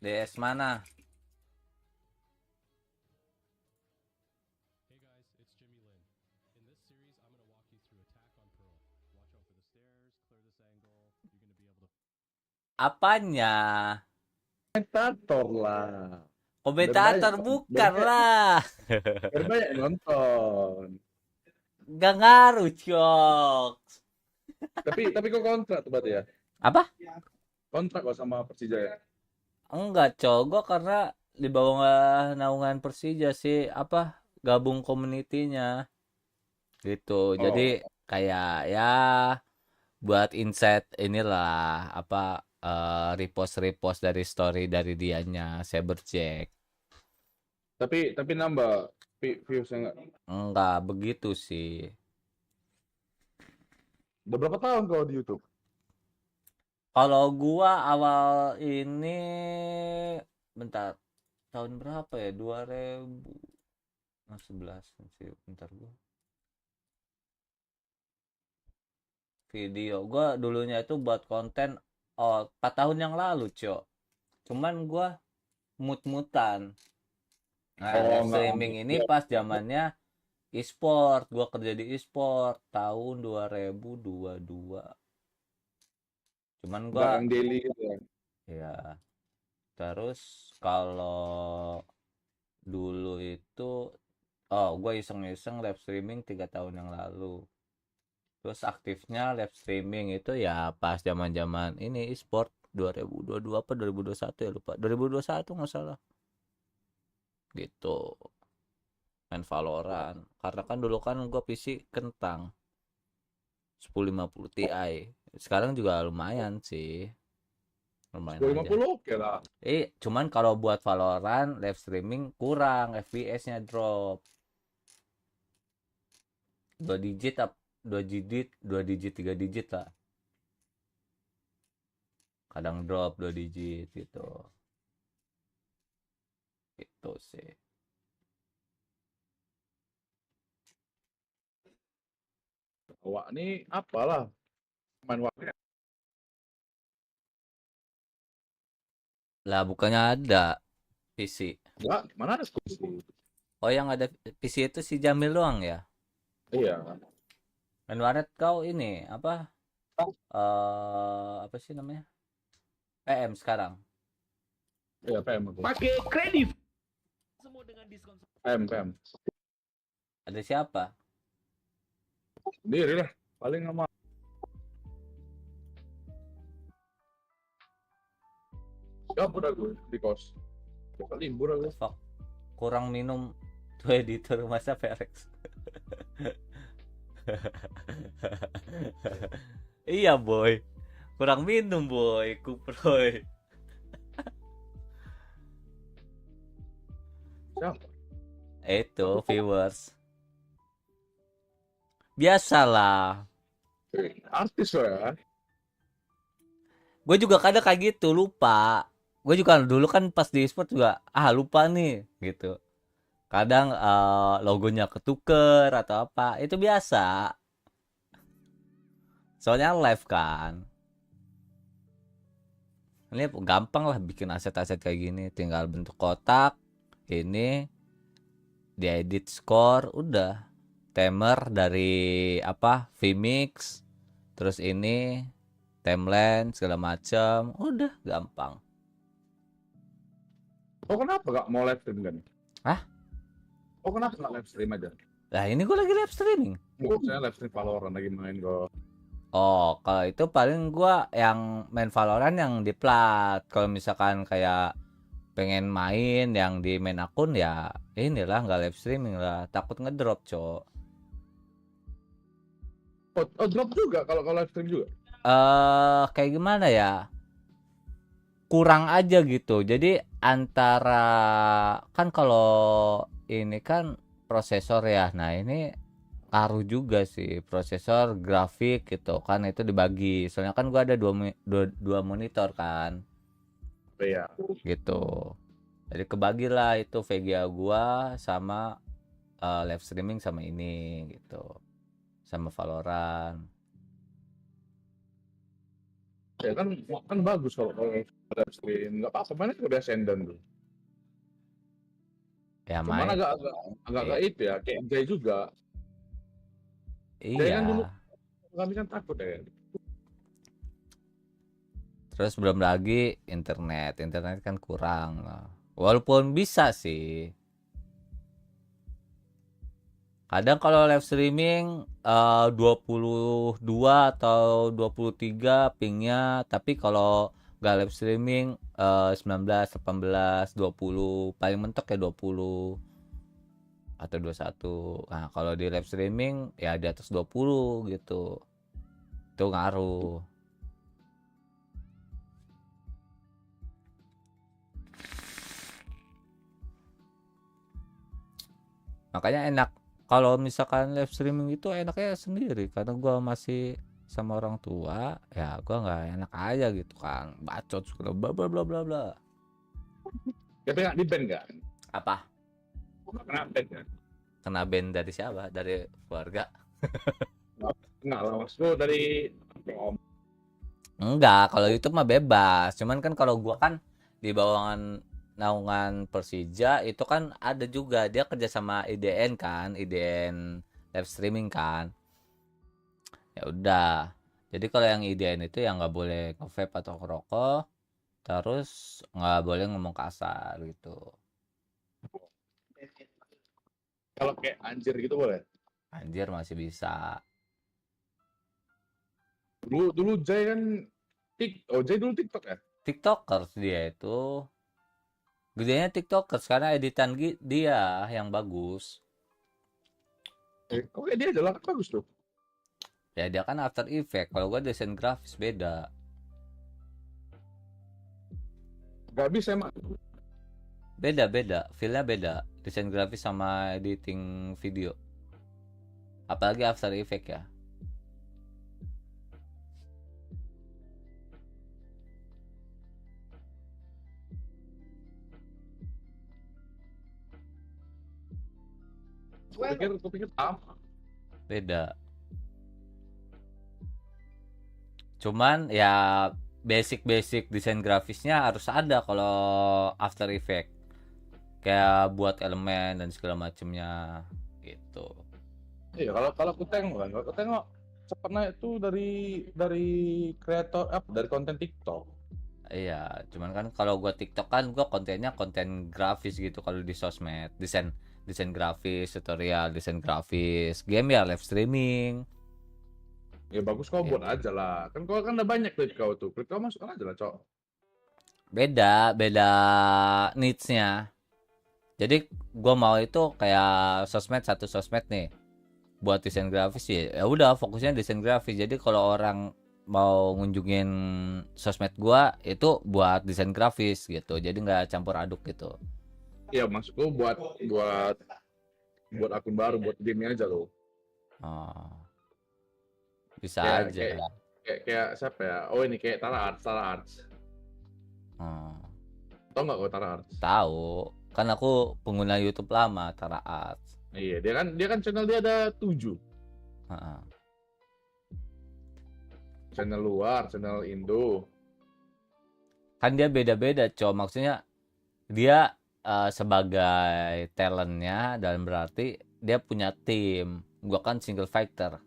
DS mana? Hey guys, it's Jimmy Lin. In this series, I'm going to walk you through attack on Pearl. Watch out for the stairs, clear this angle. You're going to be able to... Apanya? Komentator lah. Komentator bukan lah. Banyak nonton. Gak ngaruh, Cok. Tapi kok kontrak tuh berarti ya? Apa? Kontrak kok sama Persija ya? Enggak, Cok. Gue karena di bawah naungan Persija sih, gabung komunitinya gitu. Jadi kayak ya buat insight inilah repost dari story dari dianya Cyberjack. Tapi nambah views-nya enggak begitu sih. Udah berapa tahun kalau di YouTube? Kalau gua awal ini bentar tahun berapa ya? 2011 sih, bentar gua. Video gua dulunya itu buat konten 4 tahun yang lalu, Cok. Cuman gua mut-mutan. Nah, streaming ini pas zamannya e-sport, gua kerja di e-sport tahun 2022. Cuman gua daily gitu ya. Ya. Terus kalau dulu itu gua iseng-iseng live streaming 3 tahun yang lalu. Terus aktifnya live streaming itu ya pas zaman-zaman ini e-sport 2022 apa 2021 ya lupa. 2021 nggak salah. Gitu. Main Valorant. Karena kan dulu kan gua PC kentang 1050 Ti. Sekarang juga lumayan sih. Lumayan 1050 oke lah. Cuman kalau buat Valorant live streaming kurang, FPS-nya drop. 2 digit 3 digit lah. Kadang drop 2 digit gitu. gitu sih. Wah, ini apalah main waktu. Lah bukannya ada PC. Enggak, mana ada PC? Oh yang ada PC itu si Jamil doang ya? Iya. Main warnet kau ini apa? Apa sih namanya? PM sekarang. Iya, PM aku. Pakai kredit. Semua dengan diskon. PM. Ada siapa? Sendiri lah, paling lama. Siapa udah gue di kos? Besok libur aku. Fuck. Kurang minum tuh editor masa HyperX. Iya boy, kurang minum boy, kuproy. Siapa? Itu viewers. Biasalah. Artis lo ya. Gue juga kadang kayak gitu, lupa. Gue juga dulu kan pas di e-sport juga lupa nih gitu. Kadang logonya ketuker atau apa, itu biasa. Soalnya live kan. Ini gampang lah bikin aset-aset kayak gini, tinggal bentuk kotak, ini diedit score, udah. Timer dari apa? vMix, terus ini timeline segala macam, udah gampang. Oh kenapa gak mau live stream kan? Hah? Oh kenapa gak live stream aja? Lah ini gue lagi live streaming. Saya live stream Valorant lagi main kok. Oh, kalau itu paling gua yang main Valorant yang di plat. Kalau misalkan kayak pengen main yang di main akun ya inilah nggak live streaming lah, takut ngedrop, Cok. Oh drop juga kalau live stream juga? Kayak gimana ya? Kurang aja gitu. Jadi antara kan kalau ini kan prosesor ya. Nah, ini ngaruh juga sih prosesor, grafik gitu kan, itu dibagi. Soalnya kan gua ada dua monitor kan. Iya. Gitu. Jadi kebagilah itu VGA gua sama live streaming sama ini gitu. Sama Valorant. Ya kan bagus kalau live stream. Enggak apa-apa, mana udah sendan tuh. Ya cuman main. agak itu ya, kayak Jay juga. Iya. Kan dulu kami kan takut ya. Terus belum lagi internet kan kurang. Walaupun bisa sih. Kadang kalau live streaming 22 atau 23 pingnya, tapi kalau nggak live streaming 19, 18, 20, paling mentok ya 20 atau 21. Nah, kalau di live streaming ya di atas 20 gitu. Itu ngaruh. Makanya enak kalau misalkan live streaming itu enaknya sendiri, karena gua masih sama orang tua, ya gua nggak enak aja gitu kan, bacot segala bla bla bla bla bla. Tapi nggak di band kan? Apa? Kena band kan? Kena band dari siapa? Dari keluarga? Nggak lah, maksudku dari om. Enggak, kalau itu mah bebas. Cuman kan kalau gua kan di bawahan naungan Persija itu kan ada juga, dia kerja sama IDN kan, IDN live streaming kan. Ya udah. Jadi kalau yang IDN itu yang nggak boleh nge-vape atau ngerokok, terus nggak boleh ngomong kasar gitu. Kalau kayak anjir gitu boleh? Anjir masih bisa. Dulu Jay kan Jay dulu TikTok ya? TikTokers dia itu. Gedenya TikTokers karena editan dia yang bagus. Oke, dia jelas bagus tuh. Ya dia kan After Effect, kalau gua desain grafis beda. Gak bisa emang. Beda, feel-nya beda. Desain grafis sama editing video. Apalagi After Effect ya. Kupikir sama. Beda. Cuman ya basic desain grafisnya harus ada kalau After Effects. Kayak buat elemen dan segala macamnya gitu. Iya, kalau aku tengok sebenarnya itu dari kreator dari konten TikTok. Iya, cuman kan kalau gua TikTok kan gua kontennya konten grafis gitu. Kalau di sosmed desain grafis, tutorial desain grafis, game ya live streaming. Ya bagus kau buat aja lah. Kan kau kan udah banyak duit kau tuh. Kau masukkan aja lah, Cok. Beda needs-nya. Jadi gua mau itu kayak satu sosmed nih buat desain grafis ya udah fokusnya desain grafis. Jadi kalau orang mau ngunjungin sosmed gua itu buat desain grafis gitu. Jadi nggak campur aduk gitu. Iya, maksudku buat akun baru, buat game aja loh. Oh. Bisa aja. Kayak siapa ya? Oh, ini kayak Tara Arts. Oh. Tahu nggak kau Tara Arts? Tahu. Kan aku pengguna YouTube lama Tara Arts. Iya, dia kan channel dia ada 7. Channel luar, channel Indo. Kan dia beda-beda, maksudnya dia sebagai talentnya dan berarti dia punya tim. Gua kan single fighter.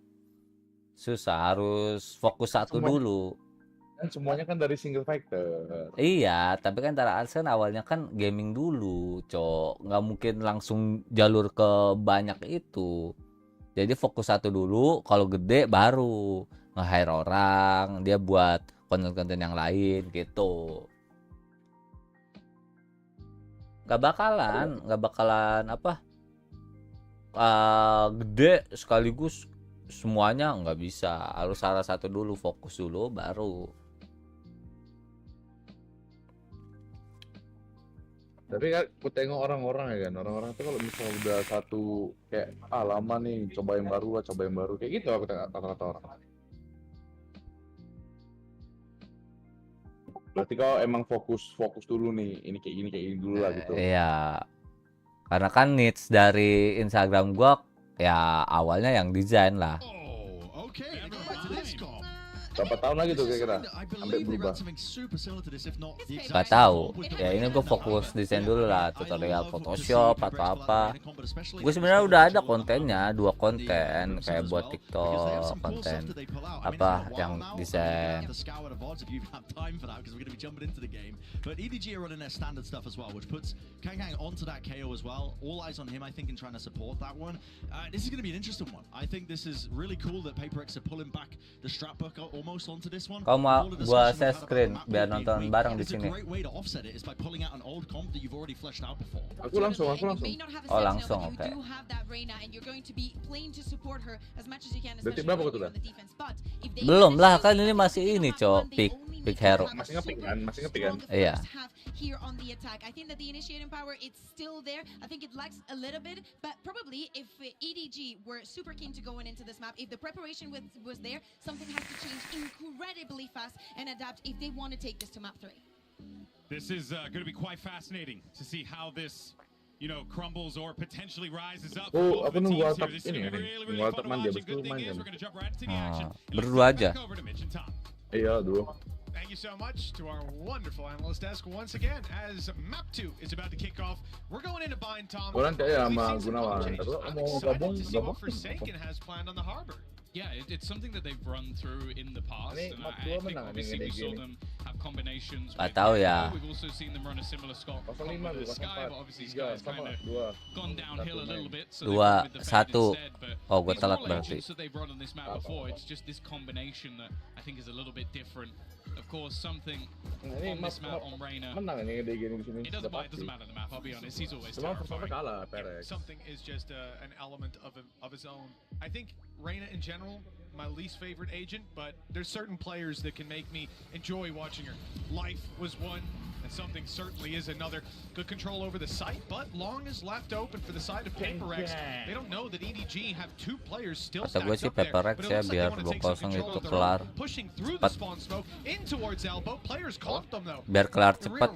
Susah, harus fokus satu dulu. Kan semuanya kan dari single fighter. Iya, tapi kan Tara Arts kan awalnya kan gaming dulu, nggak mungkin langsung jalur ke banyak itu. Jadi fokus satu dulu, kalau gede baru nge-hire orang, dia buat konten-konten yang lain gitu. Nggak bakalan apa? Gede sekaligus semuanya nggak bisa. Harus salah satu dulu, fokus dulu baru. Tapi kan aku tengok orang-orang ya kan, orang-orang tuh kalau misalnya udah satu kayak lama nih, coba yang baru kayak gitu aku tengok kata-kata orang. Berarti kau emang fokus dulu nih, ini kayak gini dulu lah gitu. Iya. Karena kan needs dari Instagram gua ya awalnya yang desain lah. Berapa tahun lagi tuh kira-kira sampai berubah? Gak tahu. Ya ini gue fokus desain dulu lah, tutorial Photoshop atau apa. Gue sebenarnya udah ada kontennya, 2 konten kayak buat TikTok, konten apa yang desain. But EDG are running their standard stuff as well, which puts Aghann onto that KO as well. All eyes on him, I think, in trying to support that one. This is going to be an interesting one. I think this is really cool that PaperX are pulling back the strap book almost onto this one. Kau mau gua share screen biar nonton bareng di sini. Aku langsung. Oh langsung, oke. Detik berapa kau tuh dah? Belum lah, kan ini masih ini pick hero. Masih ngepick kan? Iya. Here on the attack, I think that the initiating power it's still there. I think it lacks a little bit, but probably if EDG were super keen to going into this map, if the preparation was there, something has to change incredibly fast and adapt if they want to take this to map 3. This is going to be quite fascinating to see how this, crumbles or potentially rises up. Oh, aku nunggu atap ini nih. Nunggu atap mandi habis itu main kan. Berdua aja. Iya, dua. Thank you so much to our wonderful analyst desk once again as map 2 is about to kick off. We're going into Bind Tom. Nanti ya sama Gunawan. Mau gabung. Forsaken has planned on the harbor. Yeah, it's something that they've run through in the past, and I think obviously we saw them have combinations with ya. We've also seen them run a similar squad with Sky, but obviously Sky's kind of gone downhill a little bit, so they've gone with the Fade instead, but Oh, gue it's telat all berarti. agents that they've run on this map before, it's just this combination that I think is a little bit different. Of course, something on this map on Reyna. It doesn't matter the map, I'll be honest, he's always terrifying. Something is just an element of his own. I think Reyna in general, my least favorite agent, but there's certain players that can make me enjoy watching her. Life was one, And something certainly is another good control over the site, but long is left open for the side of PAKE. They don't know that EDG have 2 players still Kata gue sih PAKE ya biar 2-0 itu kelar cepat. Biar kelar cepat.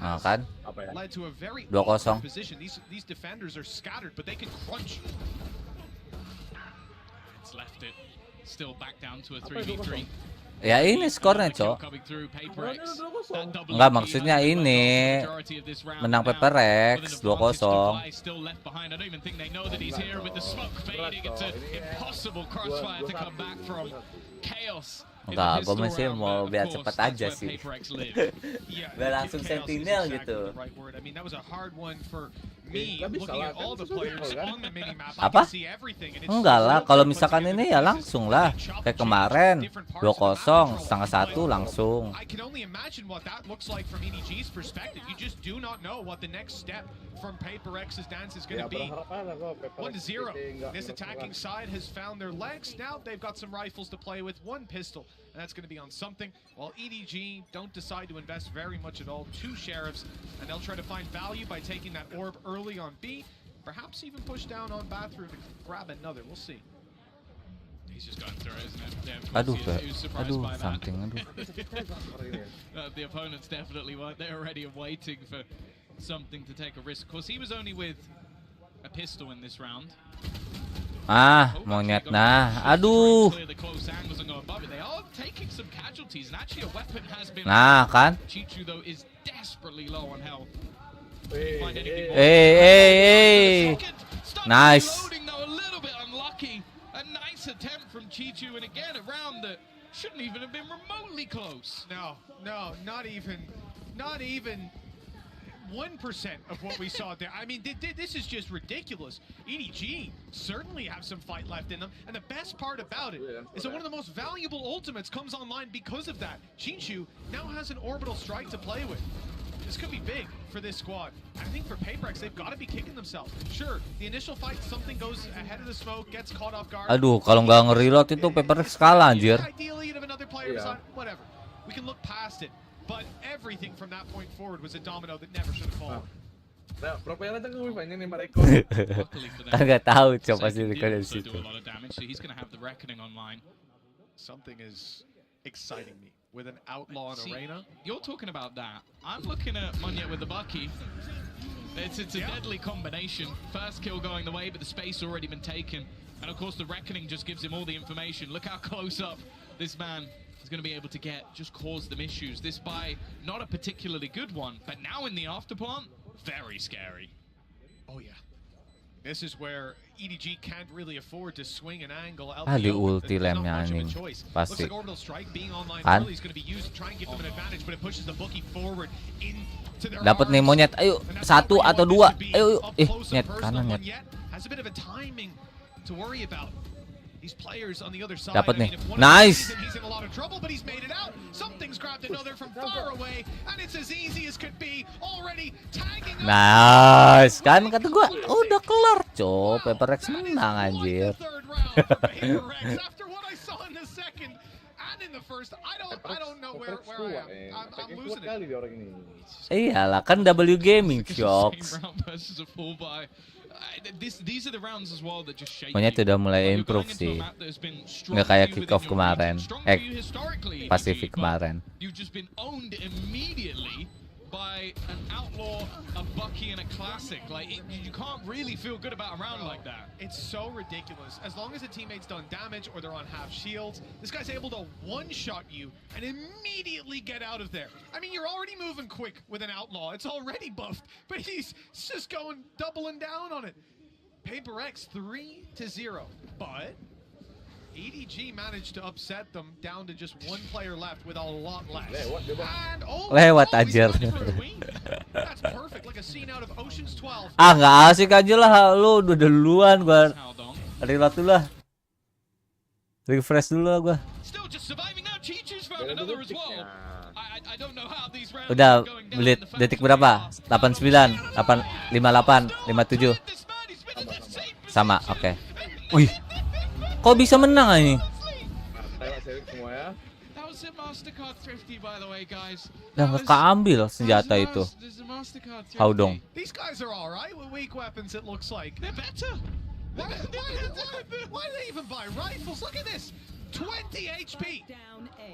Nah kan 2-0. Ya ini skornya, Cok. Enggak, maksudnya ini menang PAKE 2-0. Enggak, gue masih mau biar cepat aja sih. Biar langsung sentinel gitu. Apa? Enggak lah, kalau misalkan ini ya langsung lah. Kayak kemarin 2-0, 1/2 langsung. From PAKE's dance is going to be 1-0. This attacking side has found their legs. Now they've got some rifles to play with, 1 pistol, and that's going to be on something. While EDG don't decide to invest very much at all. 2 sheriffs, and they'll try to find value by taking that orb early on B. Perhaps even push down on bathroom and grab another. We'll see. He's just going through it, isn't it? Yeah, Aduh, something. The opponents definitely weren't there already and waiting for something to take a risk. Of course, he was only with a pistol in this round. Monyet nah. Aduh. Nah, kan? Nice. A nice attempt from Chichu, and again a round that shouldn't even have been remotely close. No, not even 1% of what we saw there. I mean, this is just ridiculous. EDG certainly have some fight left in them, and the best part about it is that one of the most valuable ultimates comes online because of that. Chichu now has an orbital strike to play with. This could be big for this squad. I think for PAKE, they've got to be kicking themselves. Sure, the initial fight, something goes ahead of the smoke, gets caught off guard. Aduh, kalau nggak nge-reload itu PAKE kalah anjir. Ideally, of another player beside, whatever. We can look past it. But everything from that point forward was a domino that never should have fallen. Nah, pro player aja nggak wifi nih mereka. Nggak tahu, coba sih di situ. Something is exciting me with an outlaw in arena. You're talking about that. I'm looking at Monyet with the Bucky. It's a deadly combination. First kill going the way, but the space already been taken. And of course, the Reckoning just gives him all the information. Look how close up this man is going to be able to get, just cause them issues. This buy, not a particularly good one, but now in the afterplant, very scary. Oh yeah. This is where EDG can't really afford to swing an angle out di ulti lemnya anjing. Pasti. Kan? Dapat nih Monyet. Ayo, 1 atau 2. Ayo. Nyet kanan nyet. Dapat nih. Nice. Nice. Kan kata gua udah kelar, Cok. HyperX menang anjir. Iyalah kan W Gaming Shocks. Monyet udah mulai improve sih. Nggak kayak kick off kemarin. Pacific kemarin. By an outlaw, a Bucky, and a classic. Like, you can't really feel good about a round like that. It's so ridiculous. As long as a teammate's done damage or they're on half shields, this guy's able to one-shot you and immediately get out of there. I mean, you're already moving quick with an outlaw. It's already buffed, but he's just going doubling down on it. PAKE 3-0, but EDG managed to upset them down to just 1 player left with a lot less. Lewat aja. That's perfect, like a scene out of Ocean's 12. Nggak asik aja lah, lu udah duluan, gua reload dulu lah. Refresh dulu lah gua. Udah, detik berapa? 89, 58, 57. Sama, oke. Wih. Kok bisa menang ini? was a Mastercard thrifty, by the way, guys. Lang nakaambil senjata itu. Haudong. These guys are all right with weak weapons. It looks like they're better. Why do they even buy rifles? Look at this, 20 HP.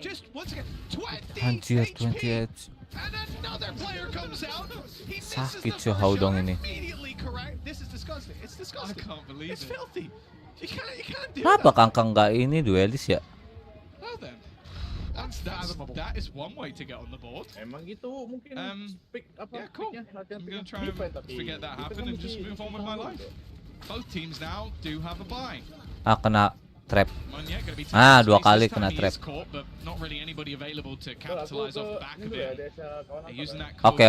Just once again, 20 Anjir, HP. 28. And another player comes out. He misses Sakit the si first Haudong shot, ini. immediately correct. This is disgusting. It's disgusting. I can't believe it's it. filthy. You can't do Kenapa that. Kangkang nggak ini duelis ya? Well then, that is one way to get on the board. Emang gitu mungkin pick apa? Yeah, cool. I'm gonna try and forget that happened and just move on with my life. Both teams now do have a buy. Ah, kena trap. Ah, 2 kali kena trap. Not really anybody available to capitalize off the back of it. They're using that Oke.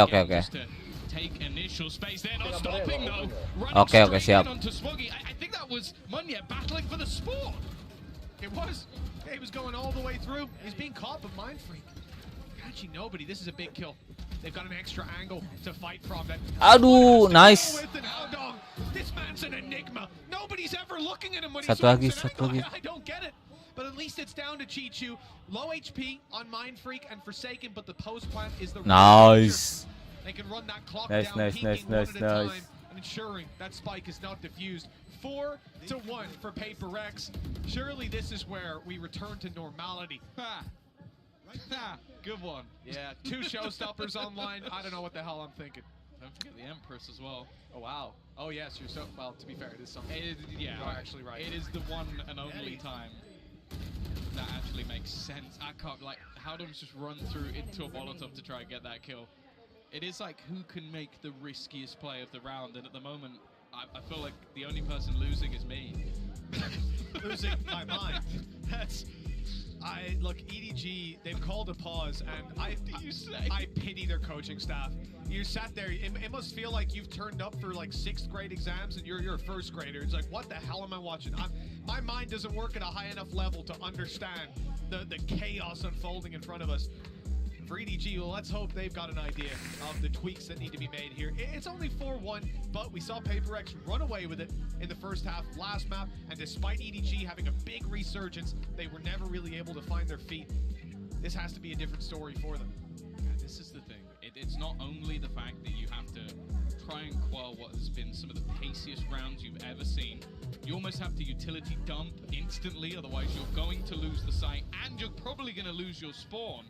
take initial space. They're not stopping though. Oke, siap. I think that was Munya battling for the sport. It was. He was going all the way through. He's being caught, but Mind Freak. Actually, nobody. This is a big kill. They've got an extra angle to fight from. That. Aduh, nice. This man's an enigma. Nobody's ever looking at him when Satu lagi. I don't get it. But at least it's down to Chichu. Low HP on Mind Freak and Forsaken, but the post plant is the nice. They can run that clock Nice. down, peeking one at a time and ensuring that spike is not diffused. 4-1 for PAKE. Surely this is where we return to normality. Good one. Yeah, 2 showstoppers online. I don't know what the hell I'm thinking. Don't forget the Empress as well. Oh wow. Oh yes, you're so well. To be fair, it is something. Yeah, you're actually right. It is the one and only time that actually makes sense. I can't how do I just run through into a Molotov to try and get that kill? It is like who can make the riskiest play of the round, and at the moment, I feel like the only person losing is me. Losing my mind. Look, EDG, they've called a pause, and I pity their coaching staff. You sat there, it must feel like you've turned up for like 6th grade exams and you're a 1st grader. It's like, what the hell am I watching? My mind doesn't work at a high enough level to understand the chaos unfolding in front of us. For EDG, well, let's hope they've got an idea of the tweaks that need to be made here. It's only 4-1, but we saw PAKE run away with it in the first half last map, and despite EDG having a big resurgence, they were never really able to find their feet. This has to be a different story for them. Yeah, this is the thing. It's not only the fact that you have to try and quell what has been some of the paciest rounds you've ever seen. You almost have to utility dump instantly, otherwise you're going to lose the site, and you're probably going to lose your spawn.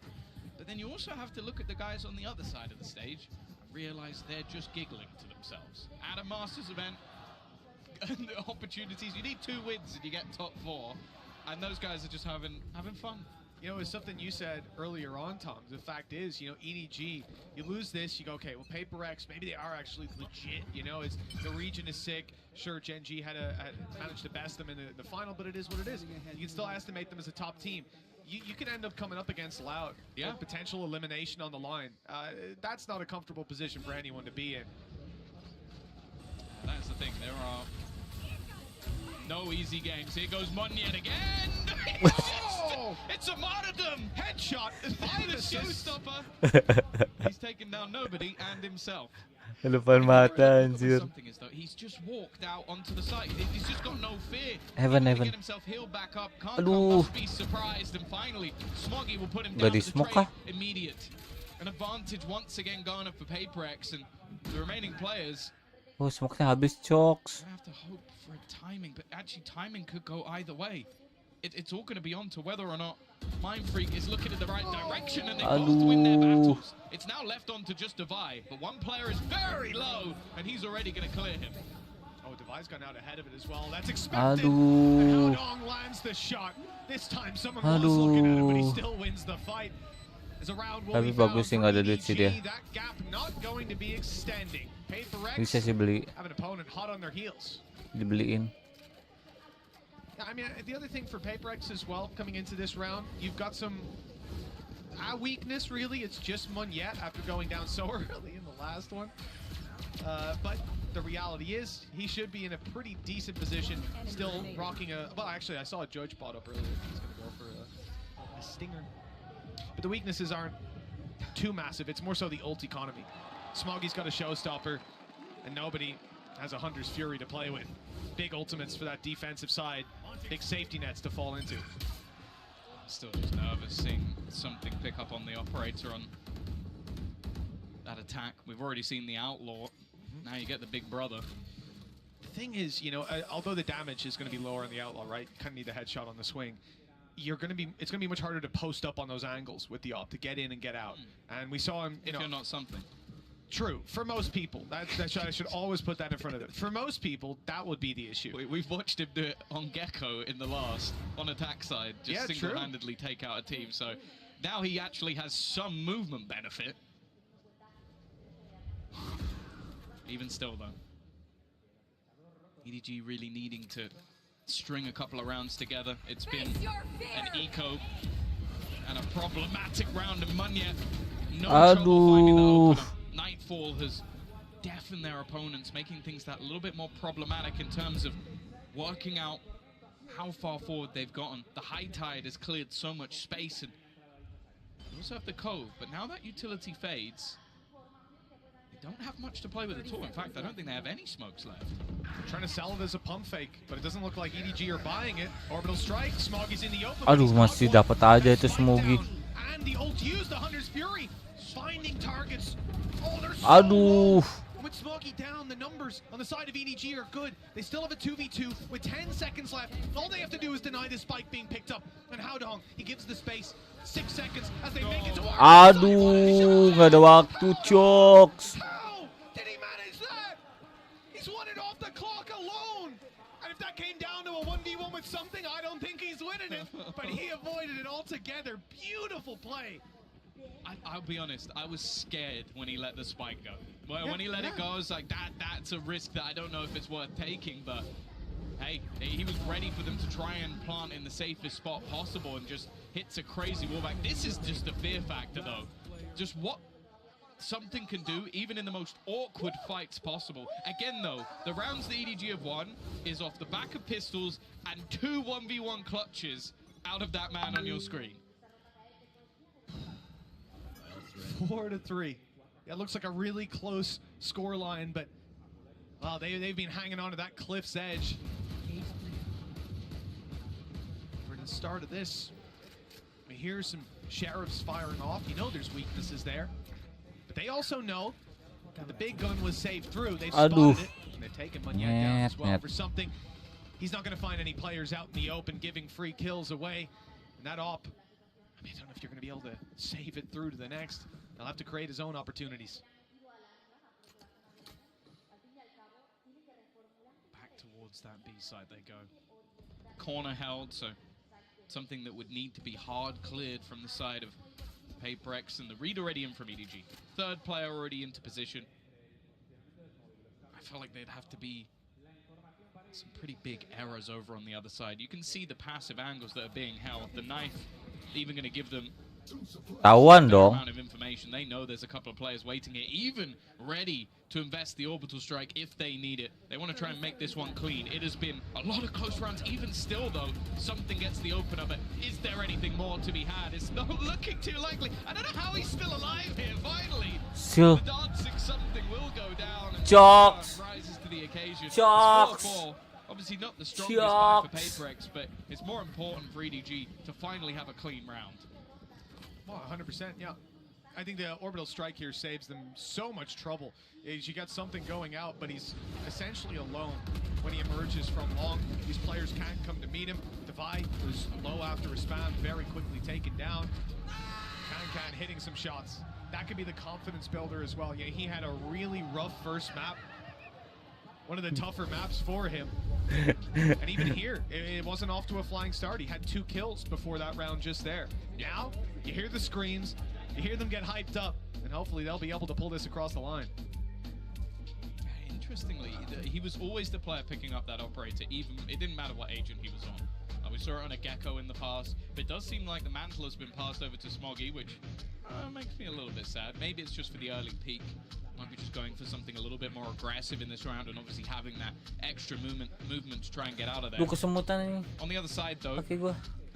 But then you also have to look at the guys on the other side of the stage and realize they're just giggling to themselves. At a Masters event, and the opportunities, you need 2 wins and you get top 4, and those guys are just having fun. You know, it's something you said earlier on, Tom. The fact is, you know, EDG, you lose this, you go, okay, well, PAKE, maybe they are actually legit. You know, the region is sick. Sure, Gen G had managed to best them in the final, but it is what it is. You can still estimate them as a top team. You can end up coming up against Loud. Yeah. With potential elimination on the line. That's not a comfortable position for anyone to be in. That's the thing. There are no easy games. Here goes Munyan again. It's a martyrdom. Headshot by the showstopper. He's taken down nobody and himself. Lupan mata, anjir. He's just walked out onto the site. He's just got no fear. Heaven. Get himself healed back up. Must be surprised, and finally, Smoggy will put him down. The trade immediate. An advantage once again garnered for PAKE, and the remaining players. Oh, smoke-nya habis, Chokes. I have to hope for a timing, but actually timing could go either way. It's all going to be on to whether or not Mind Freak is looking in the right direction, and they both win their battles. It's now left on to just Divide, but one player is very low, and he's already going to clear him. Oh, Divide's gone out ahead of it as well. That's expected. And Haudong lands the shot. This time someone was looking at him, but he still wins the fight. As a round will be found for EDG, that gap not going to be extending. PAKE have an opponent hot on their heels. Dibeliin. I mean, the other thing for PAKE as well, coming into this round, you've got some weakness, really. It's just Munyet after going down so early in the last one. But the reality is, he should be in a pretty decent position, still rocking a... Well, actually, I saw a judge bot up earlier. He's going to go for a stinger. But the weaknesses aren't too massive. It's more so the ult economy. Smoggy's got a showstopper, and nobody has a Hunter's Fury to play with. Big ultimates for that defensive side. Big safety nets to fall into. Still just nervous seeing something pick up on the operator on that attack. We've already seen the Outlaw. Now you get the big brother. The thing is, you know, although the damage is going to be lower on the Outlaw, right? Kind of need the headshot on the swing. It's going to be much harder to post up on those angles with the op to get in and get out. And we saw him, you know, if you're not something. True, for most people. I should always put that in front of it. For most people, that would be the issue. We've watched him do it on Gecko in the last, on attack side, just single-handedly take out a team. So now he actually has some movement benefit. Even still, though. EDG really needing to string a couple of rounds together. It's been an eco and a problematic round of Munya. No trouble finding the opener. Nightfall has deafened their opponents, making things that little bit more problematic in terms of working out how far forward they've gotten. The high tide has cleared so much space, and they also have the cove. But now that utility fades, they don't have much to play with at all. In fact, I don't think they have any smokes left. They're trying to sell it as a pump fake, but it doesn't look like EDG are buying it. Orbital strike, Smoggy's in the open. Aduh, masih dapat aja itu Smoggy. And the ult used, the Hunter's Fury, finding targets. Oh, they're so Aduh. with Smoggy down, the numbers on the side of EDG are good. They still have a 2v2 with 10 seconds left. All they have to do is deny the spike being picked up. And Haodong, he gives the space. 6 seconds as they make it to Aduh, nggak ada waktu, Chokes. How did he manage that? He's won it off the clock alone. And if that came down to a 1v1 with something, I don't think he's winning it. But he avoided it altogether. Beautiful play. I'll be honest, I was scared when he let the spike go. When he let it go, I was like, that's a risk that I don't know if it's worth taking, but hey, he was ready for them to try and plant in the safest spot possible and just hits a crazy wallback. This is just a fear factor, though. Just what something can do, even in the most awkward fights possible. Again, though, the rounds the EDG have won is off the back of pistols and 2 1v1 clutches out of that man on your screen. 4-3. Yeah, it looks like a really close score line, but they've been hanging on to that cliff's edge. For the start of this, we hear some sheriffs firing off. You know there's weaknesses there. But they also know that the big gun was saved through. They've spotted it. And they're taking Munya down as well for something. He's not going to find any players out in the open giving free kills away. And that op, I mean, I don't know if you're going to be able to save it through to the next. He'll have to create his own opportunities. Back towards that B side they go. Corner held, so something that would need to be hard cleared from the side of PAKE and the read already in from EDG. Third player already into position. I felt like they'd have to be some pretty big errors over on the other side. You can see the passive angles that are being held. The knife even going to give them Tawan dong. amount of information. They know there's a couple of players waiting here, even ready to invest the orbital strike if they need it. They want to try and make this one clean. It has been a lot of close rounds. Even still, though, something gets the opener, but is there anything more to be had? It's not looking too likely. I don't know how he's still alive here, finally. Still. The dancing something will go down. And Chokes. rises to the occasion. Chokes. It's 4-4. Obviously not the strongest fight for PAKE, but it's more important for EDG to finally have a clean round. Well, 100%, yeah. I think the orbital strike here saves them so much trouble. Is you got something going out, but he's essentially alone when he emerges from long. These players can't come to meet him. Divide was low after a spam, very quickly taken down. Can hitting some shots. That could be the confidence builder as well. Yeah, he had a really rough first map. One of the tougher maps for him. And even here, it wasn't off to a flying start. He had 2 kills before that round just there. Now, you hear the screams, you hear them get hyped up, and hopefully they'll be able to pull this across the line. Interestingly, he was always the player picking up that operator, even it didn't matter what agent he was on. We saw it on a Gecko in the past, but it does seem like the mantle has been passed over to Smoggy, which makes me a little bit sad. Maybe it's just for the early peak. Might be just going for something a little bit more aggressive in this round, and obviously having that extra movement to try and get out of there. On the other side, though,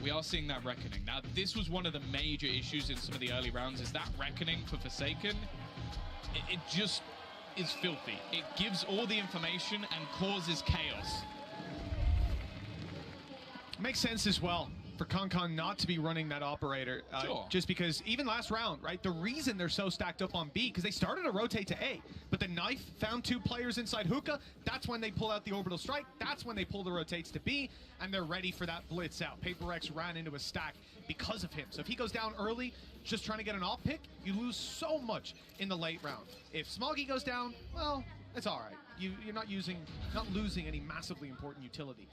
we are seeing that Reckoning. Now, this was one of the major issues in some of the early rounds, is that Reckoning for Forsaken. It just is filthy. It gives all the information and causes chaos. Makes sense as well. for KONG not to be running that operator, Sure. just because even last round, right, the reason they're so stacked up on B, because they started to rotate to A, but the knife found 2 players inside hookah, that's when they pull out the orbital strike, that's when they pull the rotates to B, and they're ready for that blitz out. PAKE ran into a stack because of him, so if he goes down early, just trying to get an off pick, you lose so much in the late round. If Smoggy goes down, well, it's all right. You're not losing any massively important utility.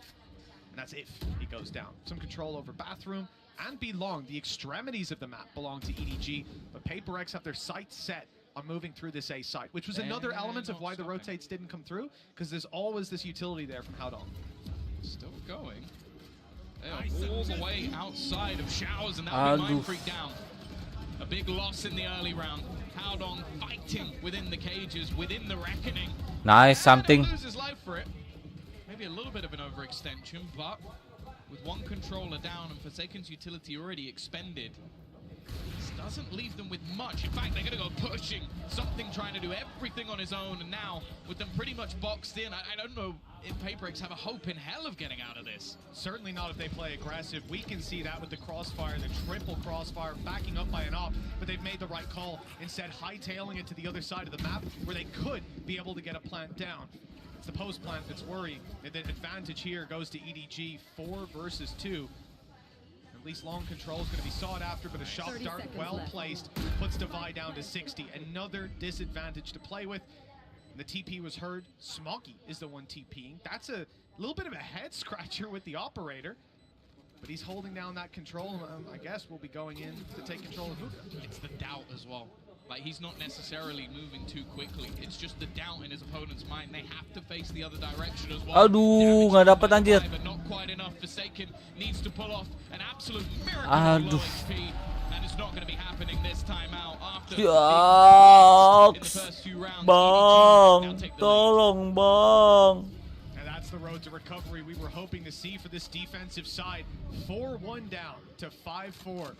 And that's if he goes down. Some control over bathroom and B long. The extremities of the map belong to EDG, but PAKE have their sights set on moving through this A site, which was another element of why the rotates didn't come through, because there's always this utility there from Howdong. Still going. They are all the way outside of Showers, and that'll be Mind Freak down. A big loss in the early round. Howdong fighting within the cages, within the reckoning. Nice, something. Loses life for it. Maybe a little bit of an overextension, but with one controller down and Forsaken's utility already expended, this doesn't leave them with much. In fact, they're going to go pushing. Something trying to do everything on his own, and now with them pretty much boxed in, I don't know if PAKE have a hope in hell of getting out of this. Certainly not if they play aggressive. We can see that with the crossfire, the triple crossfire, backing up by an op, but they've made the right call, instead hightailing it to the other side of the map where they could be able to get a plant down. It's the post plant that's worrying. The advantage here goes to EDG, 4 versus 2. At least long control is going to be sought after, but a shock dart well placed puts Divide down to 60. Another disadvantage to play with. The TP was heard. Smoggy is the one TPing. That's a little bit of a head scratcher with the operator, but he's holding down that control. I guess we'll be going in to take control of hookah. It's the doubt as well. Like, he's not necessarily moving too quickly. It's just the doubt in his opponent's mind. They have to face the other direction as well. Aduh, nggak dapat anjir. But not quite enough. Forsaken needs to pull off an absolute miracle of low HP, and it's not going to be happening this time out. After in the first few rounds, Bang, tolong bang. And that's the road to recovery we were hoping to see for this defensive side. 4-1 down to 5-4.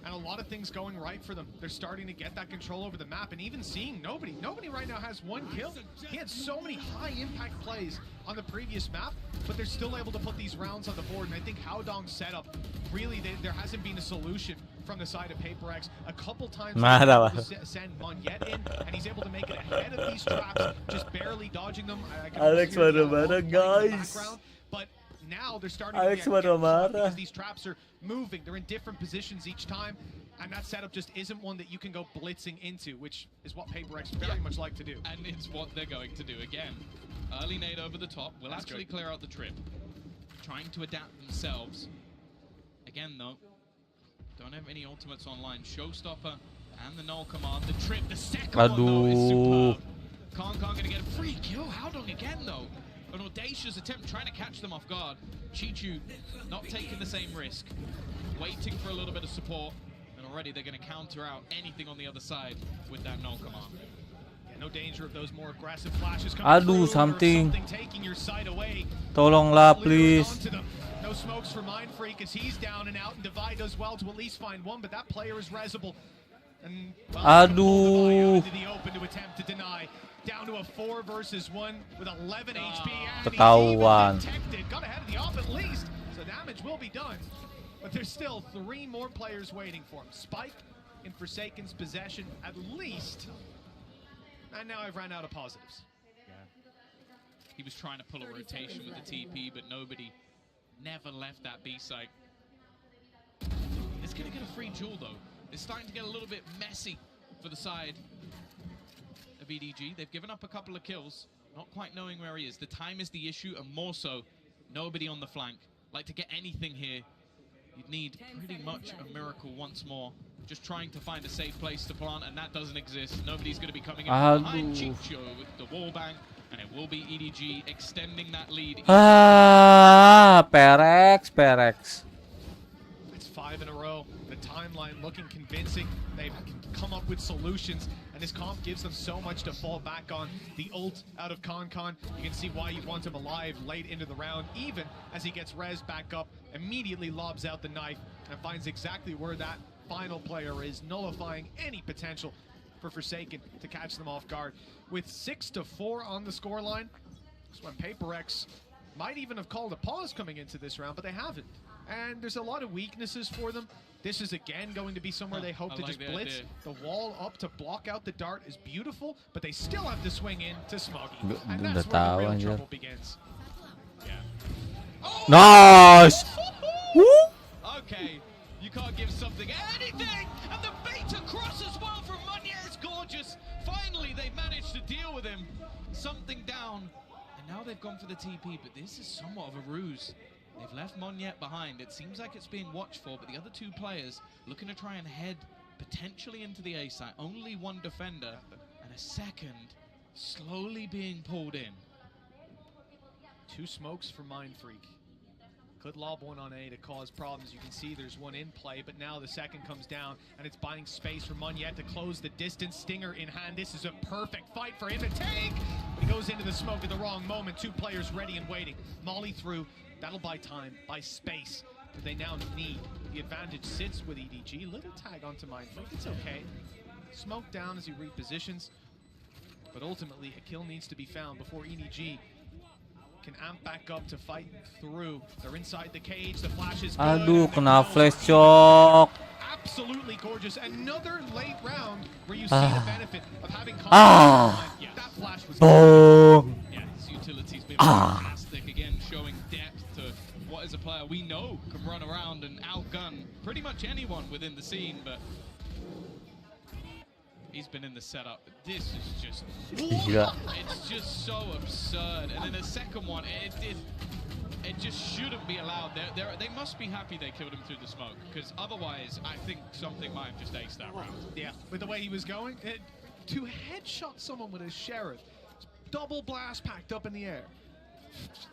And a lot of things going right for them. They're starting to get that control over the map, and even seeing nobody right now has 1 kill. He had so many high impact plays on the previous map, but they're still able to put these rounds on the board. And I think Howdong's setup, really, there hasn't been a solution from the side of PAKE. A couple times to send Monyet in, and he's able to make it ahead of these traps, just barely dodging them. Alex marah-marah, guys. But now they're starting to get because these traps are moving. They're in different positions each time, and that setup just isn't one that you can go blitzing into, which is what PAKE very much like to do. And it's what they're going to do again. Early nade over the top will actually clear out the trip. Trying to adapt themselves. Again, though, don't have any ultimates online. Showstopper and the null command. The trip, the second one, though, is superb. KONG going to get a free kill. Howdong again, though. An audacious attempt trying to catch them off guard. Chichu not taking the same risk. Waiting for a little bit of support. And already they're going to counter out anything on the other side with that null command. Yeah, no danger of those more aggressive flashes coming through, something taking your sight away. Tolonglah, please. No smokes for Mind Freak as he's down and out, and Divide does well to at least find one, but that player is resable. And well, Aduh. into the open to attempt to deny. Down to a 4 versus 1 with 11 HP. And Ketahuan. he's even detected. Got ahead of the off at least, so damage will be done. But there's still 3 more players waiting for him. Spike in Forsaken's possession at least. And now I've ran out of positives. He was trying to pull a rotation with the TP, but nobody never left that B site. It's going to get a free jewel, though. It's starting to get a little bit messy for the side of EDG. They've given up a couple of kills, not quite knowing where he is. The time is the issue, and more so, nobody on the flank. Like, to get anything here, you'd need pretty much a miracle once more. Just trying to find a safe place to plant, and that doesn't exist. Nobody's going to be coming in from behind Chicho with the wall bang, and it will be EDG extending that lead. PAKE. It's 5 in a row. The timeline looking convincing. They've come up with solutions, and this comp gives them so much to fall back on. The ult out of KONG. You can see why you want him alive late into the round, even as he gets rezzed back up, immediately lobs out the knife, and finds exactly where that final player is, nullifying any potential for Forsaken to catch them off guard. With 6-4 on the scoreline, that's when PAKE might even have called a pause coming into this round, but they haven't. and there's a lot of weaknesses for them. This is again going to be somewhere they hope to just blitz. The wall up to block out the dart is beautiful, but they still have to swing in to Smoggy. And that's where the real trouble begins. Nice! Okay, you can't give something anything! And the bait across as well from Munye is gorgeous. Finally, they managed to deal with him. Something down. And now they've gone for the TP, but this is somewhat of a ruse. They've left Monyet behind. It seems like it's being watched for, but the other two players looking to try and head potentially into the A site. Only one defender and a second slowly being pulled in. 2 smokes for Mindfreak. Could lob one on A to cause problems. You can see there's one in play, but now the second comes down, and it's buying space for Monyet to close the distance. Stinger in hand. This is a perfect fight for him to take. He goes into the smoke at the wrong moment. 2 players ready and waiting. Molly through. That'll buy time, buy space that they now need. The advantage sits with EDG. Little tag onto Mindfreak. It's okay. Smoke down as he repositions. But ultimately, a kill needs to be found before EDG can amp back up to fight through. They're inside the cage. The flash is good. Aduh, kena flash shock. Absolutely gorgeous. Another late round where you see the benefit of having that flash was boom. Yeah, his utility's been fantastic again, showing depth to what is a player we know can run around and outgun pretty much anyone within the scene, but he's been in the setup. This is just, it's just so absurd. And then the second one, it just shouldn't be allowed. They must be happy they killed him through the smoke, because otherwise I think something might have just aced that round. Yeah, with the way he was going, to headshot someone with a sheriff, double blast packed up in the air.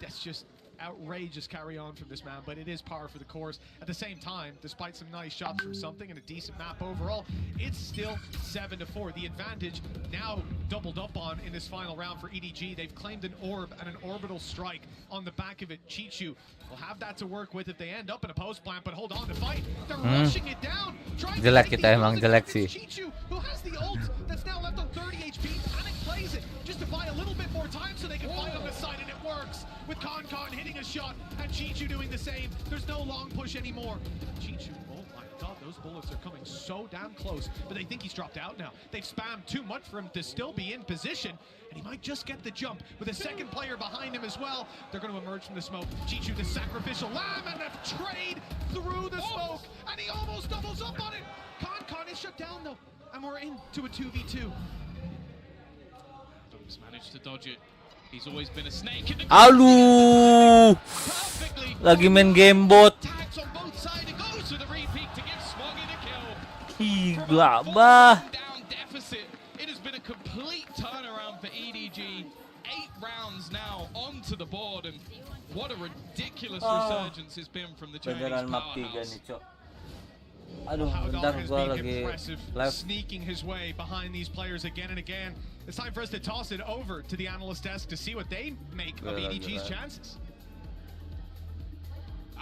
That's just outrageous carry on from this man, but it is par for the course. At the same time, despite some nice shots from something and a decent map overall, it's still 7-4. The advantage now doubled up on in this final round for EDG. They've claimed an orb and an orbital strike on the back of it. Chichu will have that to work with if they end up in a post plant, but hold on to fight. They're rushing it down. Jelek kita emang, jelek sih. Chichu, who has the ult that's now left on 30 HP, Panic plays it just to buy a little bit more time so they can fight on the side, and it works with Con hitting a shot and Chichu doing the same. There's no long push anymore. Chichu, oh my god, those bullets are coming so damn close, but they think he's dropped out now. They've spammed too much for him to still be in position, and he might just get the jump with a second player behind him as well. They're going to emerge from the smoke. Chichu, the sacrificial lamb, and a trade through the smoke, and he almost doubles up on it. Con is shut down though, and we're into a 2v2. He's managed to dodge it. He's always been a snake in the Aduh, lagi main game bot. Gila bah. It has been a complete turnaround for EDG. 8 rounds now onto the board, and what a ridiculous resurgence has been from the Chinese powerhouse. Aduh, bentar gua lagi live. Sneaking his way behind these players again and again. It's time for us to toss it over to the analyst desk to see what they make of EDG's chances.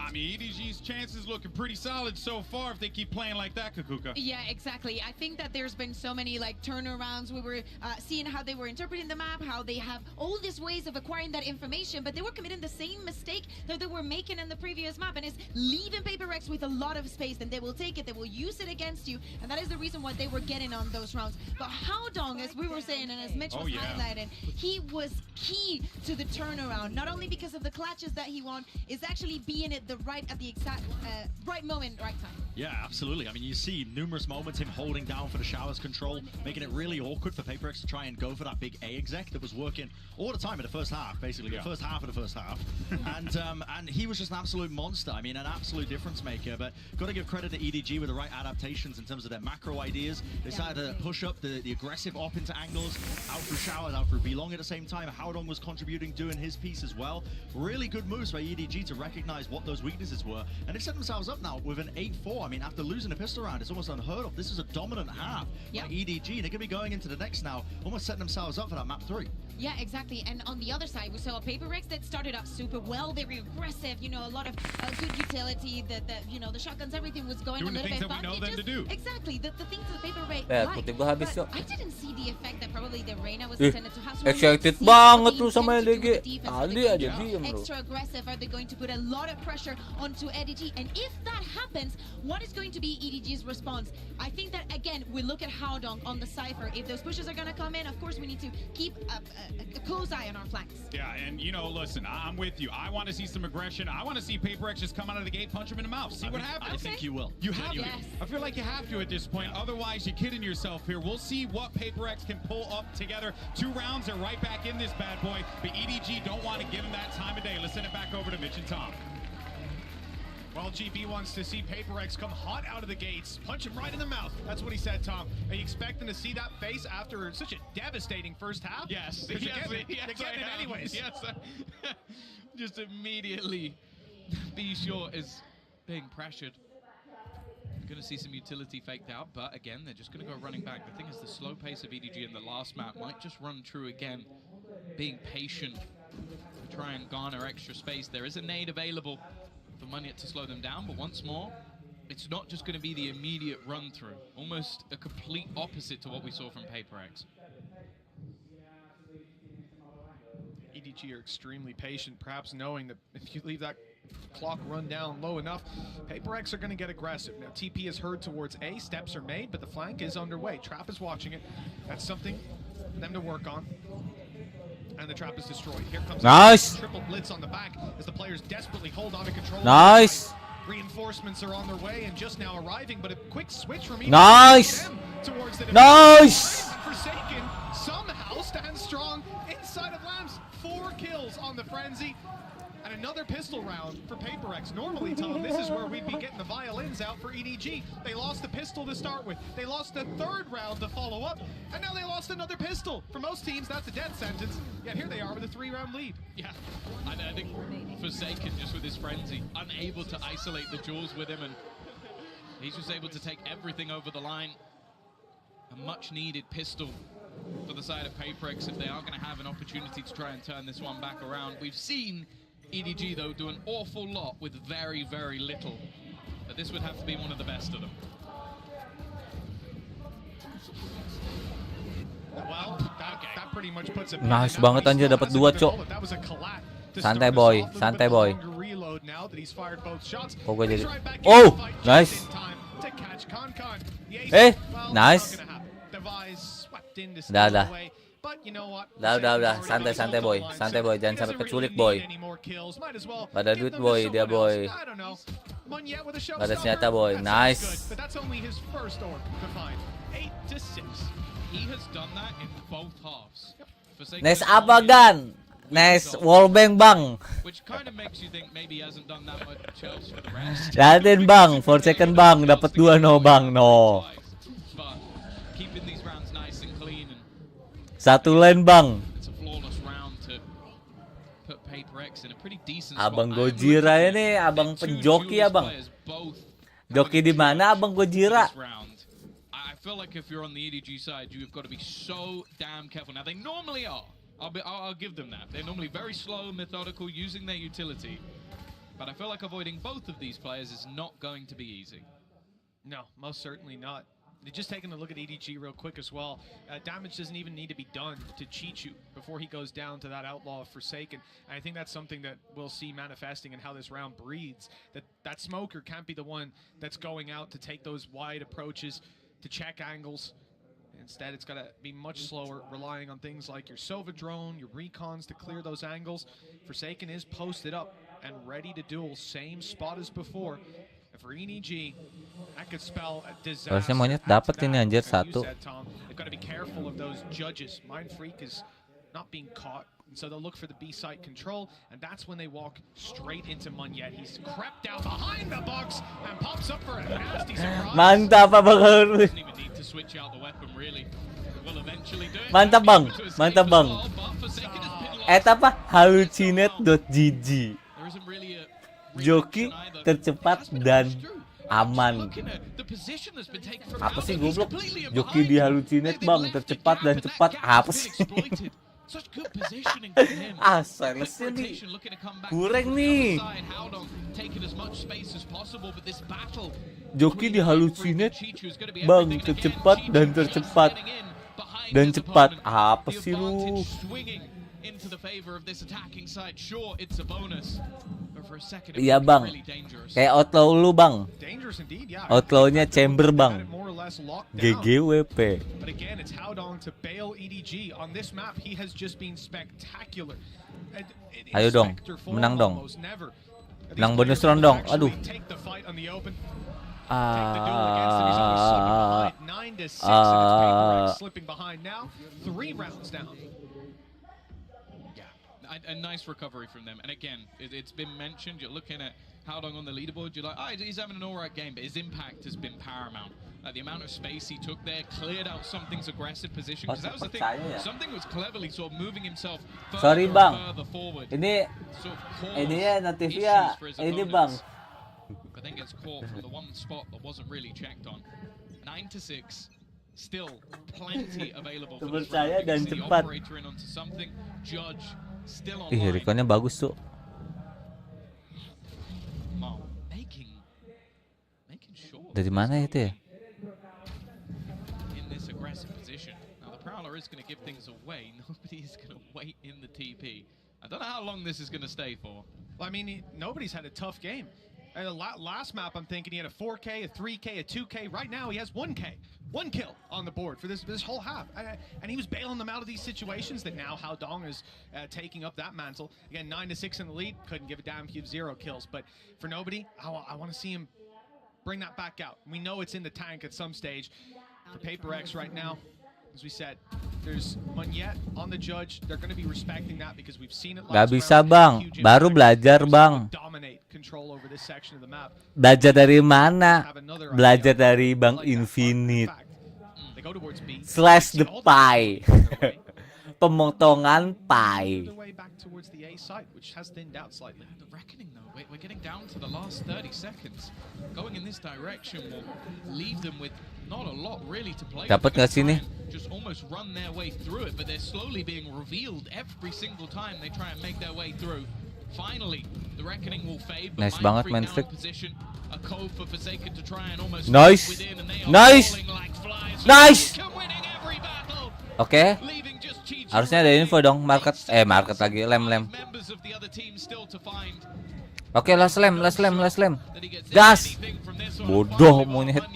I mean, EDG's chances looking pretty solid so far if they keep playing like that, Kakuka. Yeah, exactly. I think that there's been so many like turnarounds. We were seeing how they were interpreting the map, how they have all these ways of acquiring that information, but they were committing the same mistake that they were making in the previous map, and it's leaving PaperX with a lot of space. And they will take it, they will use it against you, and that is the reason why they were getting on those rounds. But Haodong, as we were saying, and as Mitch was highlighting, he was key to the turnaround, not only because of the clutches that he won, is actually being at the exact right moment, right time. Yeah, absolutely. I mean, you see numerous moments him holding down for the showers control, making it really awkward for PaperX to try and go for that big A exec that was working all the time in the first half, basically the first half of the first half. And he was just an absolute monster. I mean, an absolute difference maker. But got to give credit to EDG with the right adaptations in terms of their macro ideas. They decided to push up the aggressive op into angles, out through showers, out through B-long at the same time. Haodong was contributing, doing his piece as well. Really good moves by EDG to recognize what those weaknesses were, and they've set themselves up now with an 8-4. I mean, after losing a pistol round, it's almost unheard of. This is a dominant half by EDG, and they're going to be going into the next now, almost setting themselves up for that map 3. Yeah, exactly. And on the other side, we saw a PAKE that started up super well, very aggressive. You know, a lot of good utility. The shotguns, everything was going Doing a little bit. the things that we know them to do. Exactly. The things that PAKE putih gua habis yuk. I didn't see the effect that probably the Reyna was intended to have. So Excited banget lu sama EDG. Tadi aja diem lu. Extra aggressive. Are they going to put a lot of pressure onto EDG? And if that happens, what is going to be EDG's response? I think that again, we look at Howdong on the Cypher. If those pushes are going to come in, of course we need to keep a close eye on our flanks. Yeah, and listen, I'm with you. I want to see some aggression. I want to see PAKE just come out of the gate, punch him in the mouth, see what happens. I think you will. You have to. Yes. I feel like you have to at this point. Otherwise, you're kidding yourself here. We'll see what PAKE can pull up together. 2 rounds, they're right back in this bad boy. But EDG don't want to give him that time of day. Let's send it back over to Mitch and Tom. Well, GB wants to see PAKE come hot out of the gates, punch him right in the mouth. That's what he said, Tom. Are you expecting to see that face after such a devastating first half? Yes. They're getting it anyways. Yes. Just immediately, Be Short is being pressured. Going to see some utility faked out, but again, they're just going to go running back. The thing is, the slow pace of EDG in the last map might just run true again, being patient to try and garner extra space. There is a nade available for Munyet to slow them down, but once more, it's not just going to be the immediate run through. Almost a complete opposite to what we saw from PAKE. EDG are extremely patient, perhaps knowing that if you leave that clock run down low enough, PAKE are going to get aggressive. Now TP is heard towards A, steps are made, but the flank is underway. Trap is watching it. That's something for them to work on. And the trap is destroyed. Here comes nice. Triple blitz on the back as the players desperately hold on to control. Nice. Reinforcements are on their way and just now arriving, but a quick switch from EDG nice. towards the nice. Forsaken somehow stands strong inside of Lambs. 4 kills on the frenzy. And another pistol round for PAKE. Normally, Tom, this is where we'd be getting the violins out for EDG. They lost the pistol to start with. They lost the 3rd round to follow up. And now they lost another pistol. For most teams, that's a death sentence. Yet here they are with a 3-round lead. Yeah, and I think Forsaken, just with his frenzy, unable to isolate the jewels with him, and he's just able to take everything over the line. A much-needed pistol for the side of PAKE if they are going to have an opportunity to try and turn this one back around. We've seen EDG, though, do an awful lot with very, very little. But this would have to be one of the best of them. Well, that pretty much puts it nice banget anjir, dapat 2, Cok. Santai boy, santai boy. Kok gue jadi nice. Nice. Udah, santai boy, jangan sampai keculik boy. Pada duit boy, dia boy. Pada senjata boy, nice. Nice apa Gan? Nice wallbang bang. Liatin bang, 4 second bang, dapat 2 no bang, no. 1 lane bang. Abang Gojira ini, abang penjoki abang. Joki di mana abang Gojira? I feel like if you're on the EDG side, you've got to be so damn careful. Now they normally are. I'll give them that. They're normally very slow, methodical, using their utility. But I feel like avoiding both of these players is not going to be easy. No, most certainly not. Just taking a look at EDG real quick as well. Damage doesn't even need to be done to cheat you before he goes down to that outlaw of Forsaken. And I think that's something that we'll see manifesting in how this round breathes. That smoker can't be the one that's going out to take those wide approaches, to check angles. Instead, it's got to be much slower, relying on things like your Sova drone, your recons to clear those angles. Forsaken is posted up and ready to duel, same spot as before. For EDG, that could spell a disaster. Harusnya Monyet dapat ini anjir 1. They've got to be careful of those judges. Mind Freak is not being caught, and so they'll look for the B site control, and that's when they walk straight into Munyet. He's crept down behind the box and pops up for a nasty surprise. Mantap abang Harun. Mantap bang. Eta apa? Hallucinate.gg. Joki tercepat dan aman. Apa sih goblok? Joki di Hallucinate bang, tercepat dan cepat. Apa sih? Such good positioning from him. Salesnya nih kurang nih. Joki dihalusinate bang, tercepat dan tercepat dan cepat. Apa sih lu? Iya bang, kayak outlaw lu bang. Outlawnya chamber bang. GGWP. Ayo dong, menang dong. Menang bonus round dong. Aduh. A nice recovery from them. And again, it's been mentioned, you're looking at Howdong on the leaderboard, you're like, he's having an alright game, but his impact has been paramount. The amount of space he took there cleared out Something's aggressive position, because that was the thing. Something was cleverly sort of moving himself further and further forward. Ini ya natifnya ini bang. But then gets caught from the one spot that wasn't really checked on. 9-6. Still plenty available for this round. You can see the operator in onto something. Judge still online. Ih, rekonnya bagus tuh. Dari mana itu ya? In this aggressive position. Now the Prowler is going to give things away. Nobody is going to wait in the TP. I don't know how long this is going to stay for. Well, I mean, nobody's had a tough game. Last map, I'm thinking he had a 4K, a 3K, a 2K. Right now, he has 1K. 1 kill on the board for this whole half. And he was bailing them out of these situations that now Howdong is taking up that mantle. Again, 9-6 in the lead. Couldn't give a damn, he had 0 kills. But for nobody, I want to see him bring that back out. We know it's in the tank at some stage. For PAKE right now, as we said, there's Monyet on the judge. They're going to be respecting that because we've seen it. Gak bisa bang, baru belajar bang. Belajar dari mana? Belajar dari Bang Infinite. Slash the pie. Pemotongan pie. We're getting down to the last 30 seconds. Going in this direction will leave them with not a lot really to play. Dapat nggak sini? Just almost run their way through it, but they're slowly being revealed every single time they try and make their way through. Finally, the reckoning will fade. Nice banget main flick. A code for Forsaken to try and almost nice. Nice. Nice. Oke. Harusnya ada info dong, market lagi lem. Oke, last lem. Gas. Bodoh monyet.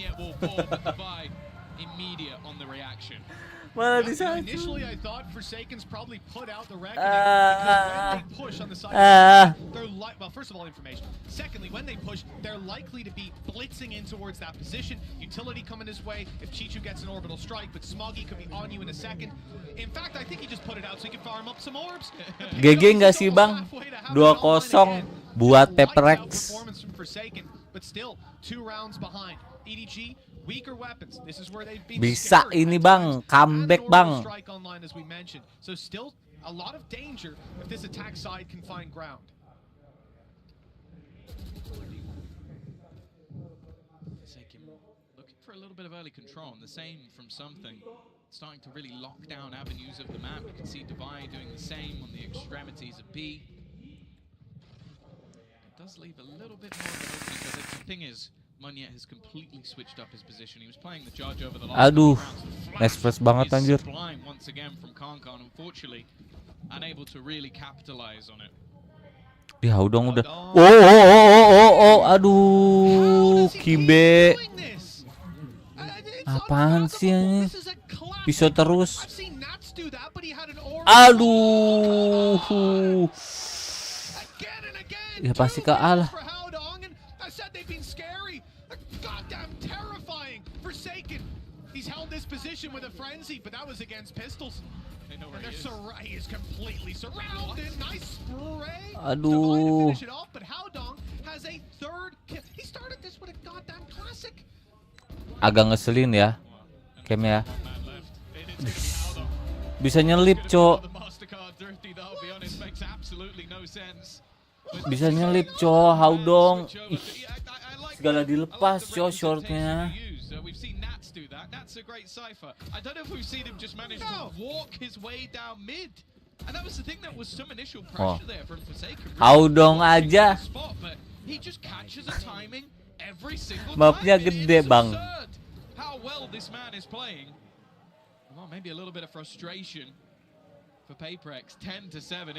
Malah di sana. Initially I thought Forsaken's probably put out the reckoning because when they push on the side, they're well, first of all, information. Secondly, when they push, they're likely to be blitzing in towards that position. Utility coming his way if Chichu gets an orbital strike, but Smoggy could be on you in a second. In fact, I think he just put it out so he could farm up some orbs. GG nggak sih bang? 2-0 buat PAKE. But still 2 rounds behind. EDG weaker weapons. This is where they've been bisa ini bang, comeback bang. So still a lot of danger if this attack side can find ground. Looking for a little bit of early control, and the same from something. Starting to really lock down avenues of the map. You can see Dubai doing the same on the extremities of B. It does leave a little bit more of an opening, because the thing is, Monyet has completely switched up his position. He was playing the judge over the last aduh, express banget anjir. Once again from Kankan, unfortunately unable to really capitalize on it. Di Howdong udah. Oh, aduh, Kibe. Apaan sih ini? Bisa terus. Aduh. Ya pasti kalah. He's held this position with a frenzy, but that was against pistols. And he is completely surrounded. Nice spray. Aduh. Finish it off, but Howdong has a 3rd kill. He started this with a goddamn classic. Agak ngeselin ya, Kem ya. Bisa nyelip, Cok. Bisa nyelip, Cok. Howdong. Segala dilepas, Cok, shortnya. We've seen Nats do that. Nats a great cipher. I don't know if we've seen him just manage to walk his way down mid. And that was the thing, that was some initial Oh. pressure there from Forsaken. Audong aja. Spot, but he just catches a timing every single Mapnya time. gede, It's Bang. absurd how well this man is playing. Well, maybe a little bit of frustration for PAKE. 10-7.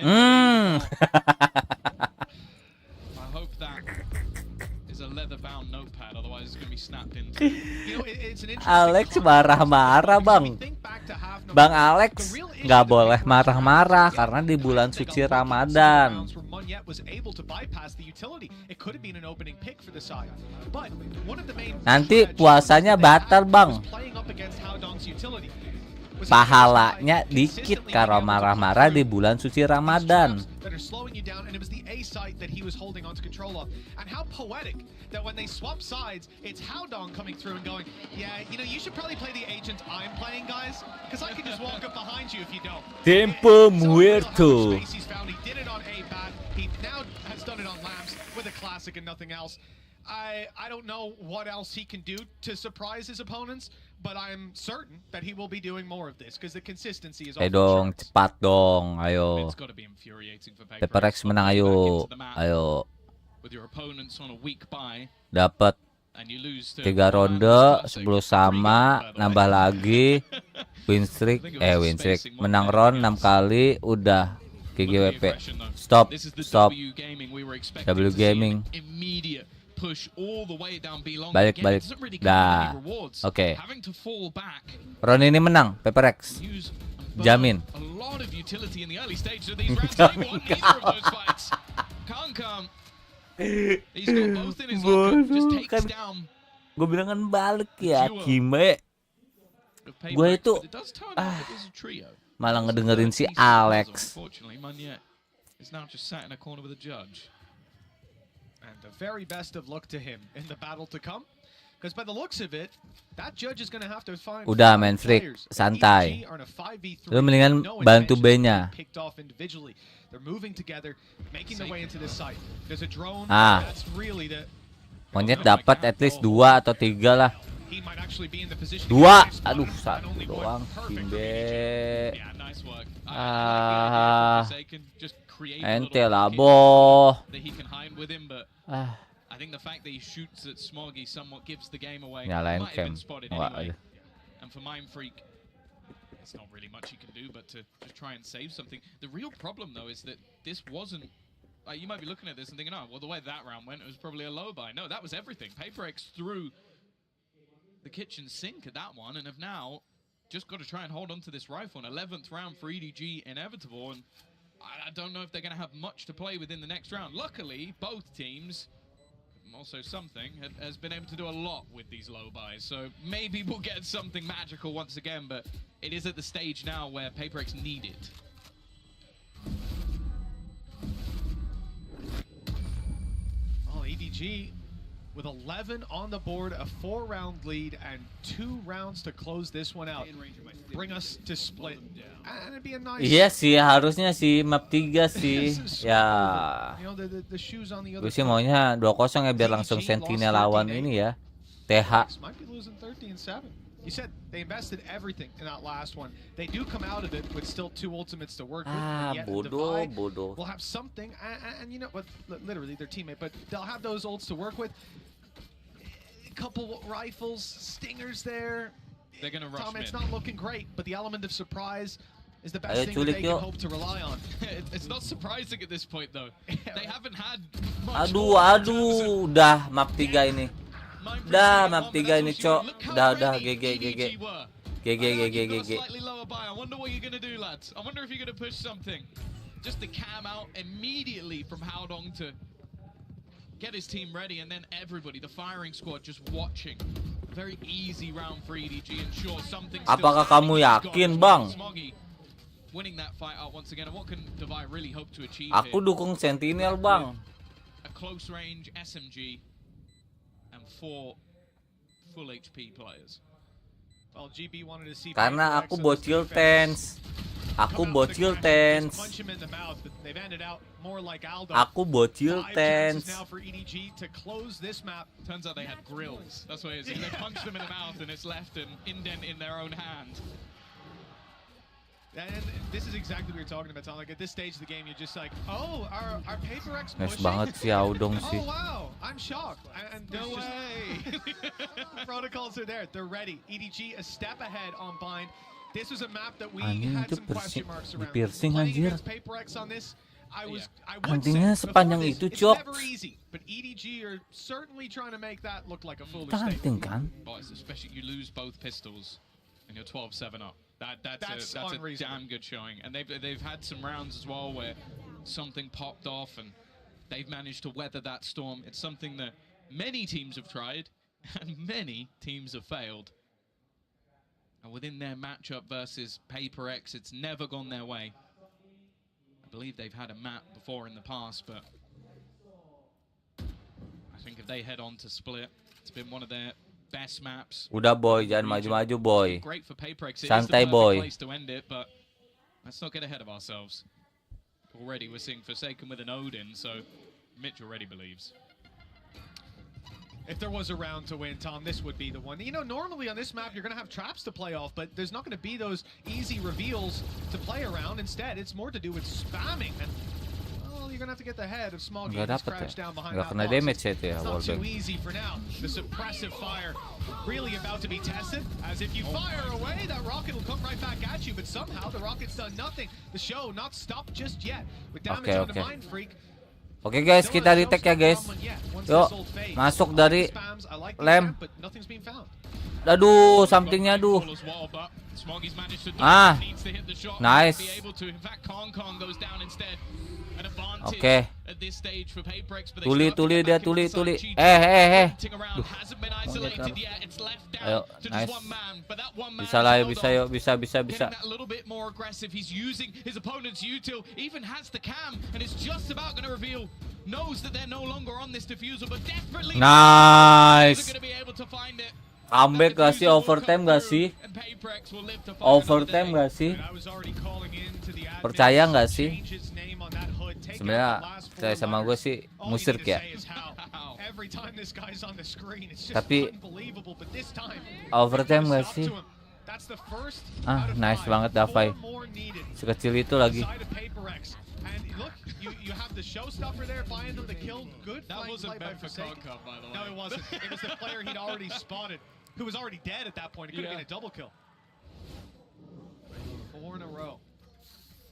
I hope that is a leather-bound notepad, otherwise it's going to be snapped into. You know, it's an interesting Alex marah-marah, Bang. Bang Alex nggak boleh marah-marah karena di bulan suci Ramadan. Nanti puasanya batal, Bang. Pahalanya dikit kalau marah-marah di bulan suci Ramadan. That when they swap sides, it's Howdong coming through and going, yeah, you know, you should probably play the agent I'm playing, guys, because I can just walk up behind you if you don't. Tempo muerto. He did it on A-Bat. He now has done it on Lamps with a classic and nothing else. I don't know what else he can do to surprise his opponents, but I'm certain that he will be doing more of this because the consistency is off the Dong, charts. cepat dong, ayo. HyperX menang, ayo, ayo. With your opponents on a weak buy, Dapat and you lose to 3 ronde, 10 sama, nambah lagi. Win streak, menang round 6 kali, udah. GGWP. Stop, stop. W Gaming. Balik. Dah. Oke. Round ini menang, HyperX. Jamin. Gue bilang kan balik ya, Kime. Gue itu malah ngedengerin si Alex. And the very best of luck to him in the battle to come. Because by the looks of it, that judge is going to have to find Udah main freak, santai. Lu mendingan bantu B-nya. They're moving together, making their way into this site. There's a drone. Ah. That's really the Monyet dapat at least 2 atau 3 lah. 2. Aduh, 1 doang. Kimbe. Ente lah, boh. I think the fact that he shoots at Smoggy somewhat gives the game away. Nyalain Might have cam. been spotted anyway. And for Mind Freak, it's not really much he can do but to just try and save something. The real problem though is that this wasn't, you might be looking at this and thinking, oh, well, the way that round went, it was probably a low buy. No, that was everything. HyperX threw the kitchen sink at that one and have now just got to try and hold on to this rifle. An 11th round for EDG inevitable, and I don't know if they're going to have much to play with in the next round. Luckily, both teams, also something, has been able to do a lot with these low buys, so maybe we'll get something magical once again, but it is at the stage now where HyperX need it. Well, EDG with 11 on the board, a 4-round lead, and 2 rounds to close this one out. Bring us to split. And it'd be a nice... Iya sih, harusnya sih map 3 sih. Ya. Gue sih maunya 2-0 ya biar langsung Sentinel lawan ini ya. TH. You said they invested everything in that last one. They do come out of it with still 2 ultimates to work with. Yet bodoh. We'll have something, and you know what? Literally their teammate, but they'll have those ults to work with. A couple rifles, stingers there. They're gonna rush Tom, it's mid. not looking great, but the element of surprise is the best thing that they can hope to rely on. It's not surprising at this point though. They haven't had much. Aduh, udah map 3 ini. Dah map 3 ini, Cok. Udah GG. Slightly lower buy. I wonder what you're gonna do, lads. I wonder if you're gonna push something. Just to cam out immediately from Howdong to get his team ready, and then everybody, the firing squad, just watching. Very easy round for EDG, and sure, something. Apakah kamu yakin, Bang? Winning that fight out once again, and what can Dubai really hope to achieve Aku here? dukung Sentinel, Bang. A close range SMG and 4 full HP players. Well, GB wanted to see Karena aku bocil tens. Aku bocil tens. Aku bocil tens. Turns out they had grills. That's what it is. They punched them in the mouth and it's left an indent in their own hand. And this is exactly what you're talking about, Tom. Like at this stage of the game, you're just like, oh, our PAPERX Nice pushing. banget si Audong sih. Oh wow, I'm shocked. And no way. Protocols are there. They're ready. EDG a step ahead on Bind. This was a map that we Anjing had itu some question marks around. piercing Playing anjir. against PAPERX on this, I would Anjingnya say sepanjang before itu, this, Cok. it's never easy, but EDG are certainly trying to make that look like a foolish Canting statement. kan? Oh, especially you lose both pistols and you're 12-7 up. That's a damn good showing. And they've had some rounds as well where something popped off and they've managed to weather that storm. It's something that many teams have tried and many teams have failed. And within their matchup versus PAPERX, it's never gone their way. I believe they've had a map before in the past, but I think if they head on to Split, it's been one of their best maps. Udah boy, jangan maju-maju boy. Great for PAPERX. It Santai is the perfect boy. place to end it, but let's not get ahead of ourselves. Already we're seeing Forsaken with an Odin, so Mitch already believes. If there was a round to win, Tom, this would be the one. You know, normally on this map, you're going to have traps to play off, but there's not going to be those easy reveals to play around. Instead, it's more to do with spamming. And, well, you're going to have to get the head of small games crouched down behind that kena box. damage itu ya, It's not wallbang. too easy for now. The suppressive fire really about to be tested, as if you fire away, that rocket will come right back at you, but somehow the rocket's done nothing. The show not stopped just yet. With damage on the Mind Freak. Oke guys, kita retake ya guys. Yuk, masuk dari lem. Aduh, somethingnya aduh. Ah, nice. Oke. Tuli dia, tuli. Duh. Ayo, nice. Bisa lah, bisa yuk, bisa. A little bit more aggressive. He's using his opponent's util, even has the cam, and it's just about going to reveal. Knows that they're no longer on this diffuser, but desperately Nice. going to be able to find it. Comeback gak sih? Overtime gak sih? Overtime gak sih? Percaya gak sih? Sebenarnya percaya sama gue sih musir ya. Tapi overtime gak sih? Ah, nice banget Davai. Sekecil itu lagi. You have the showstopper there, buying them the kill. Good. That wasn't meant for Forsaken, by the way. No, it wasn't. It was the player he'd already spotted, who was already dead at that point. It could have been a double kill. 4 in a row.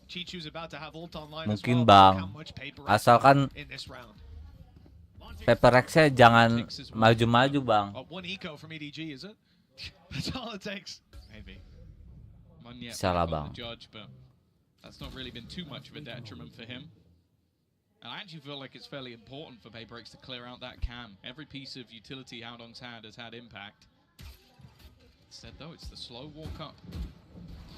Chichu's about to have ult online as Mungkin well. bang, How much PAPERX asalkan in this round. PAPERX-nya jangan maju-maju bang. One eco from EDG, is it? That's all it takes. Maybe. Salah bang. That's not really been too much of a detriment for him. And I actually feel like it's fairly important for PAPERX to clear out that cam. Every piece of utility Haodong's had has had impact. Instead though, it's the slow walk up.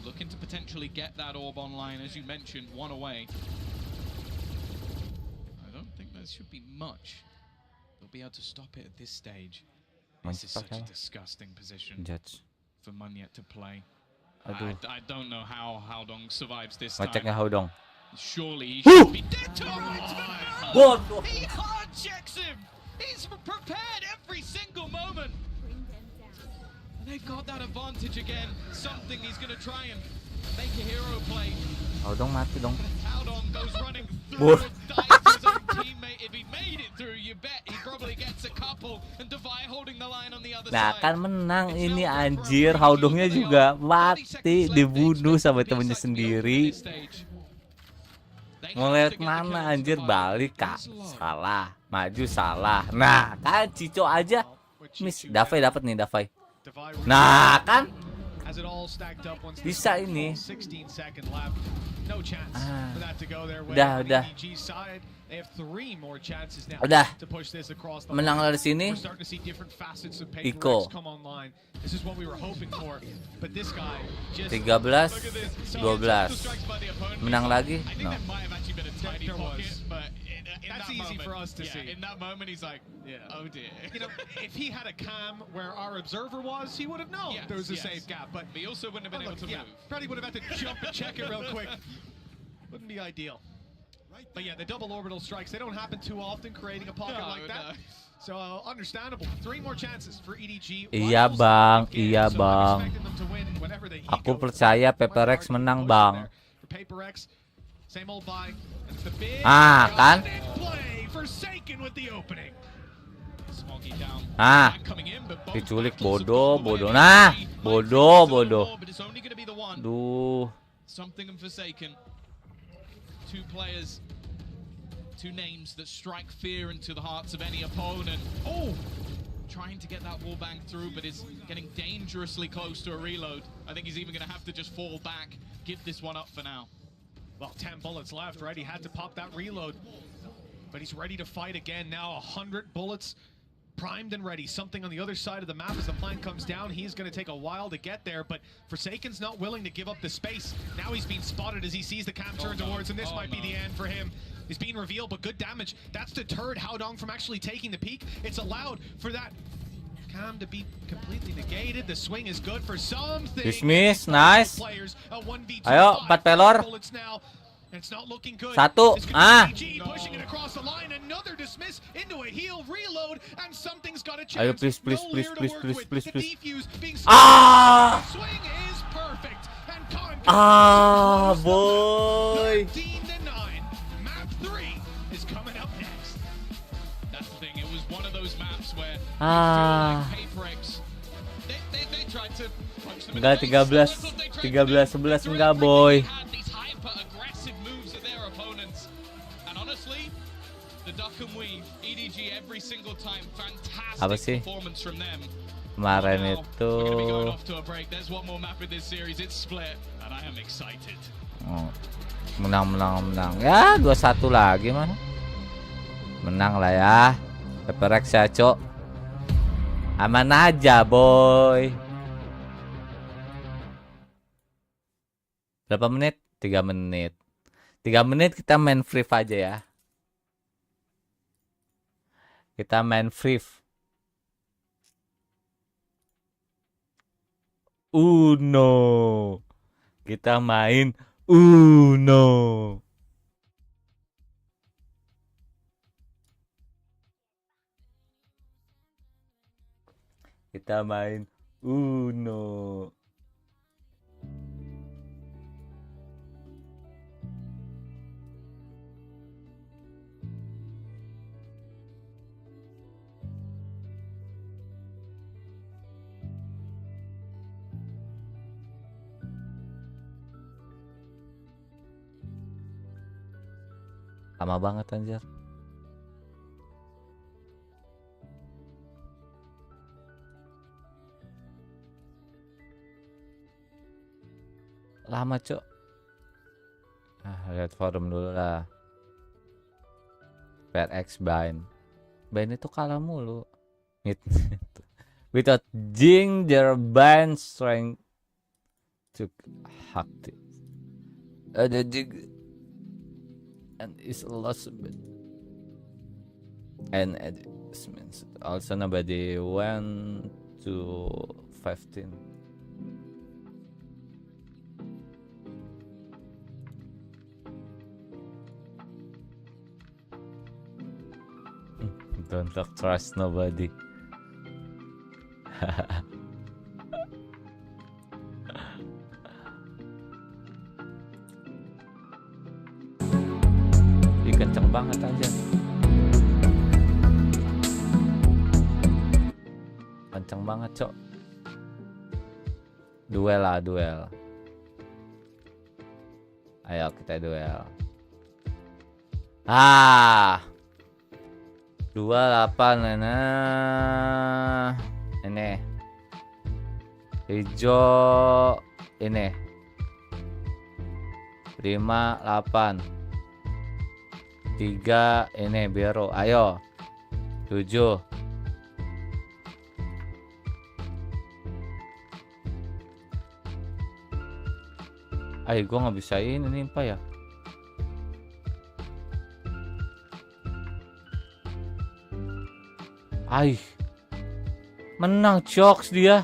Looking to potentially get that orb online, as you mentioned, one away. I don't think there should be much. They'll be able to stop it at this stage. This is such a disgusting position for Munyet to play. I don't know how Haodong survives this time. Ngeceknya Haodong. Surely he should be dead to him. He hard checks him. He's prepared every single moment. And they've got that advantage again. Something he's going to try and make a hero play. Haodong mati dong. Haodong goes running through and dies to his own teammate. If he made it through, you bet he probably gets a couple. And Defy holding the line on the other Nah side. kan menang ini anjir. Haodongnya juga mati, dibunuh sama temennya sendiri. Ngeliat mana anjir, balik kak, salah, maju salah. Nah kan Cico aja miss. Davai dapat nih Davai. Nah kan bisa ini. Udah menang dari sini. Iko 13-12 menang lagi. No. That's easy for us to see. In that moment, he's like, oh dear. You know, if he had a cam where our observer was, he would have known there was a safe gap. But he also wouldn't have been able to move. Probably would have had to jump and check it real quick. Wouldn't be ideal. But yeah, the double orbital strikes, they don't happen too often, creating a pocket like that. So understandable. 3 more chances for EDG. Iya bang, iya bang. Aku percaya PAKE menang bang. PAKE, same old buy. The big Kan? Diculik bodoh. Nah, bodoh. Duh. Something and Forsaken. 2 players, 2 names that strike fear into the hearts of any opponent. Oh! Trying to get that wallbang through, but is getting dangerously close to a reload. I think he's even going to have to just fall back, give this one up for now. Well, 10 bullets left, right? He had to pop that reload. But he's ready to fight again now. 100 bullets primed and ready. Something on the other side of the map as the flank comes down. He's going to take a while to get there, but Forsaken's not willing to give up the space. Now he's being spotted as he sees the cam turn towards, and this might be the end for him. He's being revealed, but good damage. That's deterred Haodong from actually taking the peak. It's allowed for that cam to be completely negated. The swing is good for something. Dismiss, nice. Ayo, 4 pelor. 1. Ayo please. Boy. Enggak 13-11 enggak boy. Apa sih? Kemarin itu menang. Ya 2-1 lagi mana? Menang lah ya. HyperX ya cok. Aman aja boy. Berapa menit? 3 menit. 3 menit kita main free aja ya. Kita main free. Uno. Kita main Uno. Kita main Uno. Lama banget anjir. Lama cok. Lihat forum dulu lah. HyperX bind itu kalah mulu. Without ginger bind strength to hack it. Ada jig and is lost and adjustments. Also nobody went to 15. Don't trust nobody. Ih, kenceng banget aja. Kenceng banget, cok. Duel lah, duel. Ayo kita duel. 28 nah. Ini hijau ini 58 3 ini biru. Ayo 7 gua nggak bisa ini apa ya. Menang jokes dia.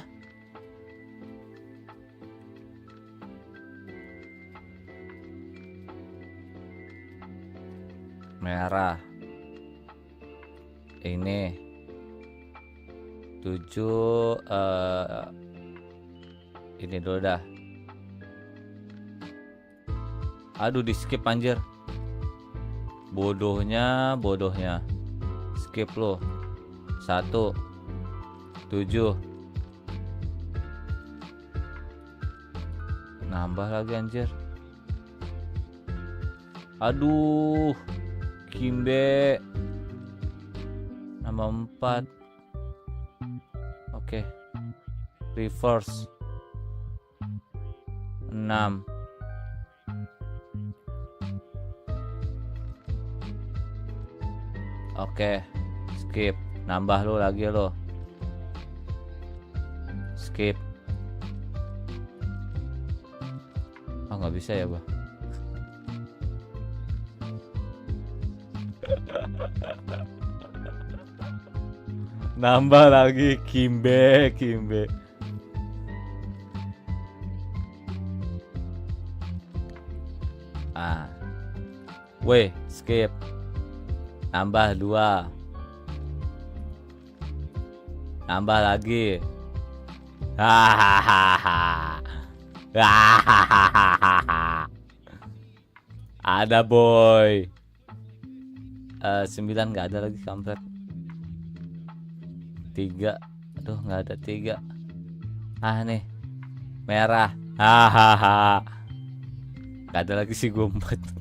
merah. Ini 7 ini dulu dah. Aduh, di skip anjir. Bodohnya. Skip lo. 1 7. Nambah lagi anjir. Aduh, Kimbe. Nambah 4. Oke. Reverse 6. Oke, skip. Nambah lo lagi lo. Skip. Oh, nggak bisa ya gua. Nambah lagi Kimbe. Weh, skip. Nambah 2. Nambah lagi. Ada boy. 9 nggak ada lagi kampret. 3. Aduh, nggak ada 3. Nih merah. Nggak ada lagi sih gue 4.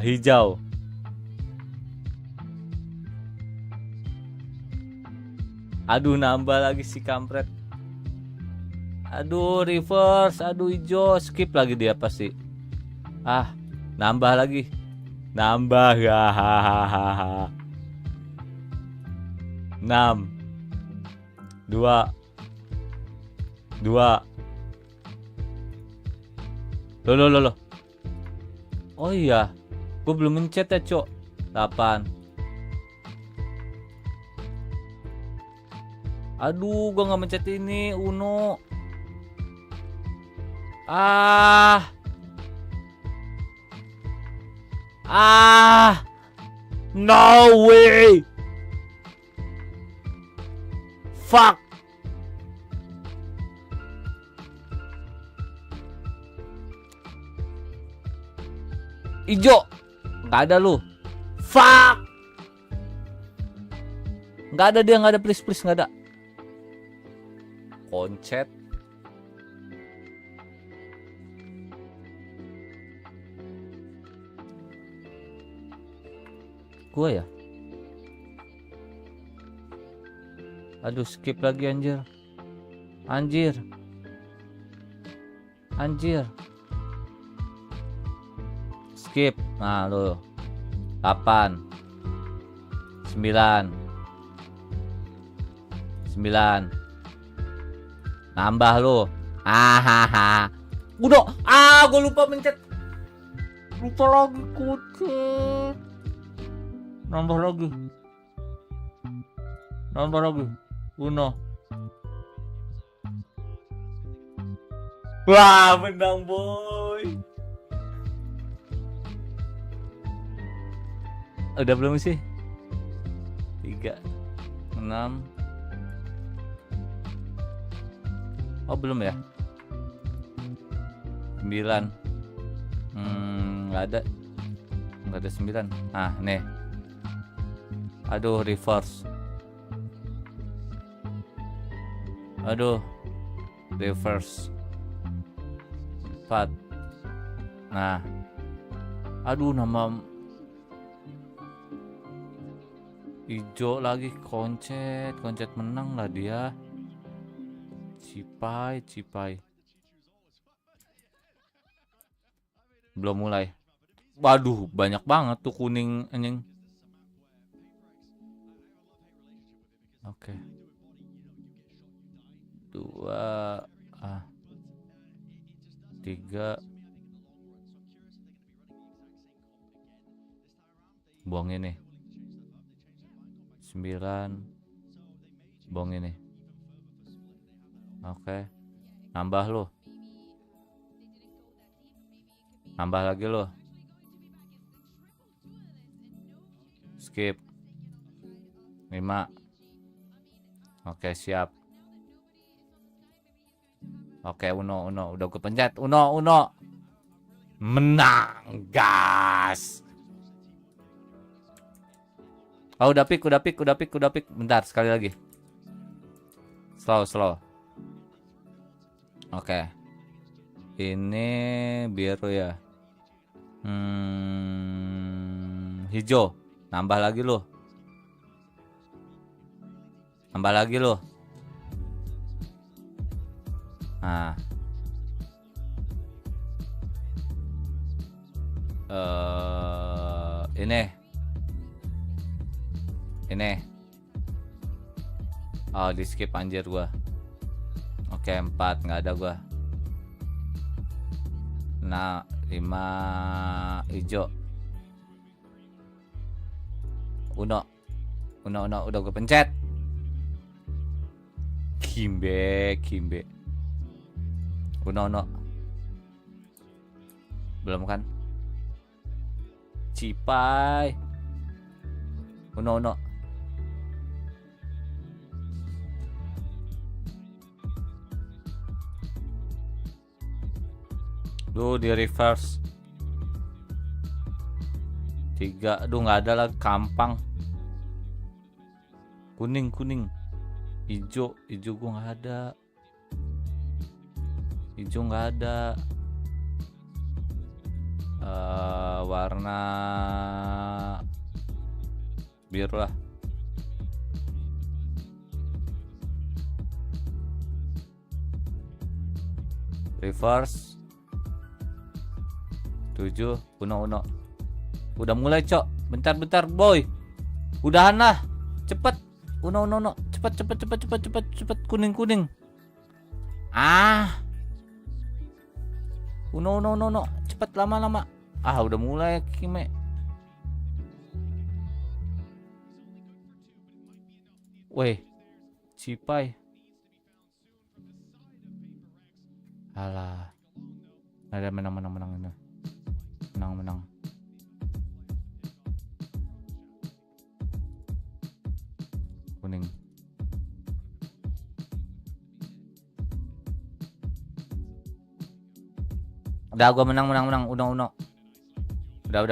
Hijau. Aduh, nambah lagi si kampret. Aduh, reverse. Aduh, hijau. Skip lagi dia pasti. Nambah lagi. Nambah. 6 2. Loh. Oh iya, gue belum mencet ya, Cok. 8. Aduh, gue nggak mencet ini, Uno. No way. Fuck. Ijo, nggak ada lu. Fuck. Nggak ada dia, nggak ada, please nggak ada. Koncet. Gua ya. Aduh, skip lagi anjir. Skip. Nah lo 8 9 nambah lo. Udah. Gue lupa mencet. Lupa lagi kucing. Nambah lagi. Uno. Wah, menang boy. Udah belum sih? 3 6. Oh, belum ya? 9. Nggak ada 9. Nih. Aduh, reverse. Reverse 4. Nah. Aduh, nama hijau lagi. Koncet menang lah dia. Cipai. Belum mulai. Waduh, banyak banget tuh kuning anjing. Oke. 2 3. Buang ini. 9. Buang ini. Oke. Nambah lo. Nambah lagi lo. Skip. 5. Oke, siap. Oke, Uno. Udah gue pencet. Uno. Menang, gas. Oh, udah pick. Bentar, sekali lagi. Slow. Oke. Ini biru ya. Hijau. Nambah lagi lo. Nah. Ini. Oh, di skip anjir gua. Oke, 4 nggak ada gua. Nah, 5 hijau. Uno udah gue pencet. Kimbe. Uno. Belum kan? Cipai. Uno. Duh, di reverse. 3. Aduh, nggak ada lagi. Kampang. Kuning. Hijau gua nggak ada. Warna biru lah. Reverse. 7. Uno. Udah mulai, Cok. Bentar, boy. Udahan lah. Cepet. Uno. Cepet. Kuning. Uno. Cepet, lama. Udah mulai, Kime. Weh. Cipai. Alah. Ada menang. Kuning. Udah, gua menang. Uno. Udah.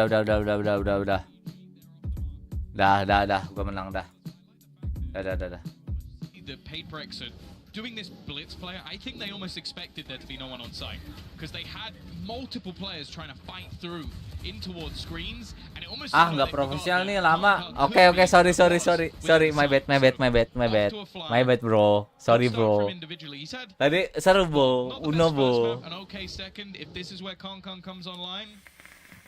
Gua menang dah. Dah. The PAKE are doing this blitz player. I think they almost expected there to be no one on site because they had multiple players trying to fight through in towards screens and it almost nggak profesional nih, lama. Oke, sorry, my bad bro, sorry bro. Tadi seru bro, Uno bro. An okay second if this is where Concon comes online.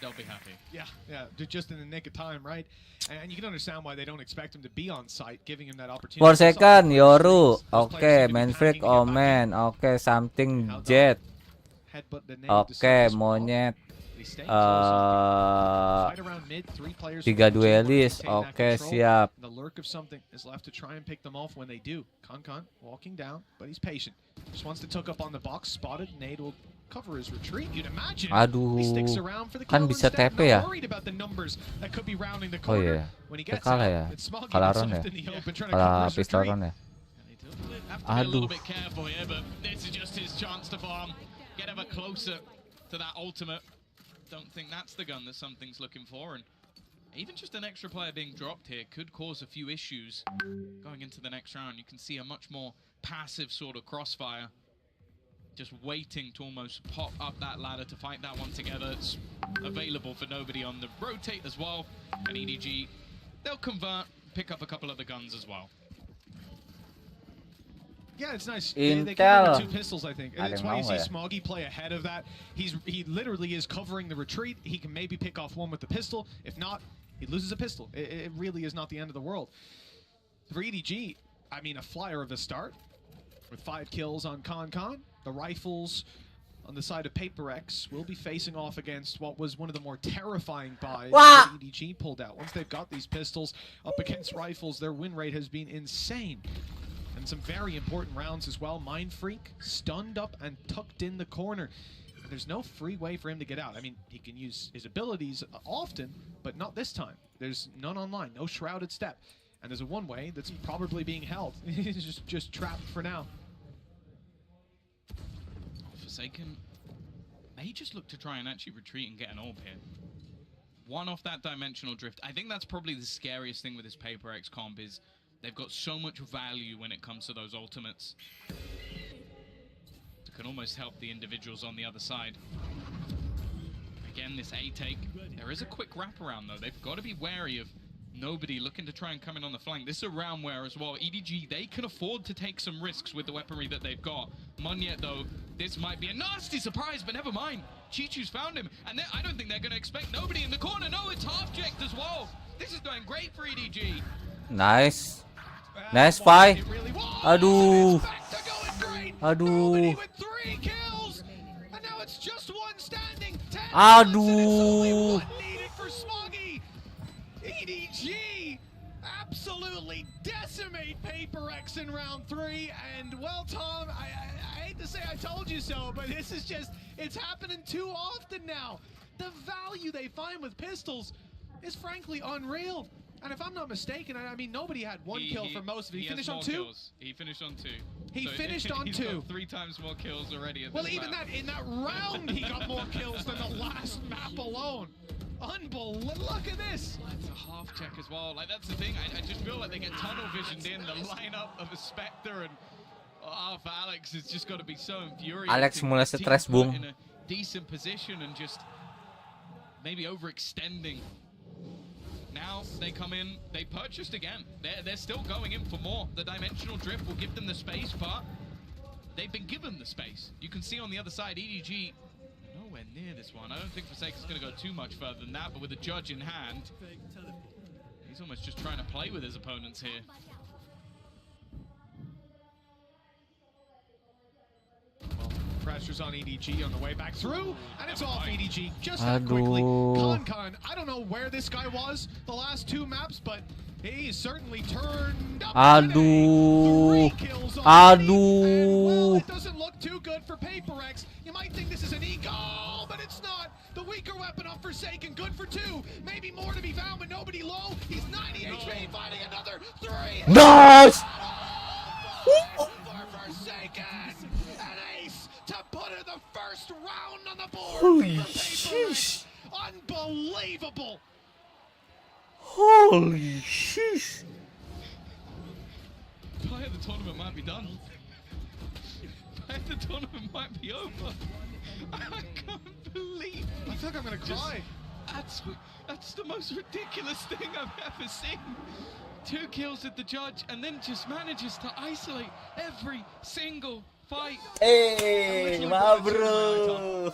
They'll be happy. Yeah, they're just in the nick of time, right? And you can understand why they don't expect him to be on site, giving him that opportunity. 4 second, Yoru. Oke, Manfreak, Omen. Oke, something Jet. Oke, Monyet. 3 duelis. Oke, siap. The lurk of something is left to try and pick them off when they do. Concon walking down, but he's patient. Just wants to tuck up on the box, spotted. Nade will cover his retreat. You'd imagine. Aduh, he sticks around for the kan kill bisa instead. TP ya? Not worried about the numbers that could be rounding the Oh corner. iya, When he gets kalah out, ya, it's Smoggy kalah that's Ron ya, left in the open trying to cover kalah his pistol retreat. Ron ya. Have to be a little bit careful here, but this is just his chance to farm, get ever closer to that ultimate. Don't think that's the gun that something's looking for, and even just an extra player being dropped here could cause a few issues going into the next round. You can see a much more passive sort of crossfire, just waiting to almost pop up that ladder to fight that one together. It's available for nobody on the rotate as well, and EDG, they'll convert, pick up a couple of the guns as well. Yeah, it's nice. Intel. They came over 2 pistols, I think. And Ada that's yang why you mau see ya? Smoggy play ahead of that. He literally is covering the retreat. He can maybe pick off one with the pistol. If not, he loses a pistol. It really is not the end of the world. For EDG, I mean, a flyer of a start with 5 kills on Concon. The rifles on the side of PAKE will be facing off against what was one of the more terrifying buys that EDG pulled out. Once they've got these pistols up against rifles, their win rate has been insane. And some very important rounds as well. Mind Freak stunned up and tucked in the corner. there's no free way for him to get out. I mean, he can use his abilities often, but not this time. There's none online, no shrouded step. And there's a one-way that's probably being held. He's just trapped for now. Forsaken may just look to try and actually retreat and get an orb here. One off that dimensional drift. I think that's probably the scariest thing with this PAKE comp is they've got so much value when it comes to those ultimates. It can almost help the individuals on the other side. Again, this A take. There is a quick wraparound though. They've got to be wary of nobody looking to try and come in on the flank. This is a round where as well, EDG, they can afford to take some risks with the weaponry that they've got. Munyet though, this might be a nasty surprise, but never mind. Chichu's found him, and I don't think they're going to expect nobody in the corner. No, it's half-checked as well. This is going great for EDG. Nice. Nice fight. Aduh. Aduh. Aduh. EDG absolutely decimate PAKE in round 3, and well, Tom, I hate to say I told you so, but this is just, it's happening too often now. The value they find with pistols is frankly unreal. And if I'm not mistaken, I mean, nobody had one kill for most of it. He finished on 2? He finished on 2. He finished on 2. He's got 3 times more kills already. Well, even that, in that round, he got more kills than the last map alone. Unbelievable. Look at this. It's a half check as well. Like, that's the thing. I just feel like they get tunnel visioned in the lineup of a Spectre, and for Alex, it's just got to be so infuriating. Alex mulai stres, Bung. In a decent position and just maybe overextending. Now they come in, they purchased again. They're still going in for more. The dimensional drift will give them the space, but they've been given the space. You can see on the other side, EDG nowhere near this one. I don't think Forsaken's going to go too much further than that, but with a judge in hand, he's almost just trying to play with his opponents here. Pressure's on EDG on the way back through, and it's off EDG just that quickly. Con, I don't know where this guy was the last 2 maps, but he certainly turned up today. 3 kills on and, well, it doesn't look too good for PAKE. You might think this is an eagle, but it's not. The weaker weapon of Forsaken, good for 2. Maybe more to be found, but nobody low. He's 90 HP, fighting another 3. Nice! For Forsaken! An ace to put in the first round on the board. Holy sheesh! Unbelievable! Holy sheesh! Play of the tournament might be done. Play of the tournament might be over. I can't believe. I think I'm gonna cry. That's the most ridiculous thing I've ever seen. 2 kills at the judge, and then just manages to isolate every single fight. Hey, bro.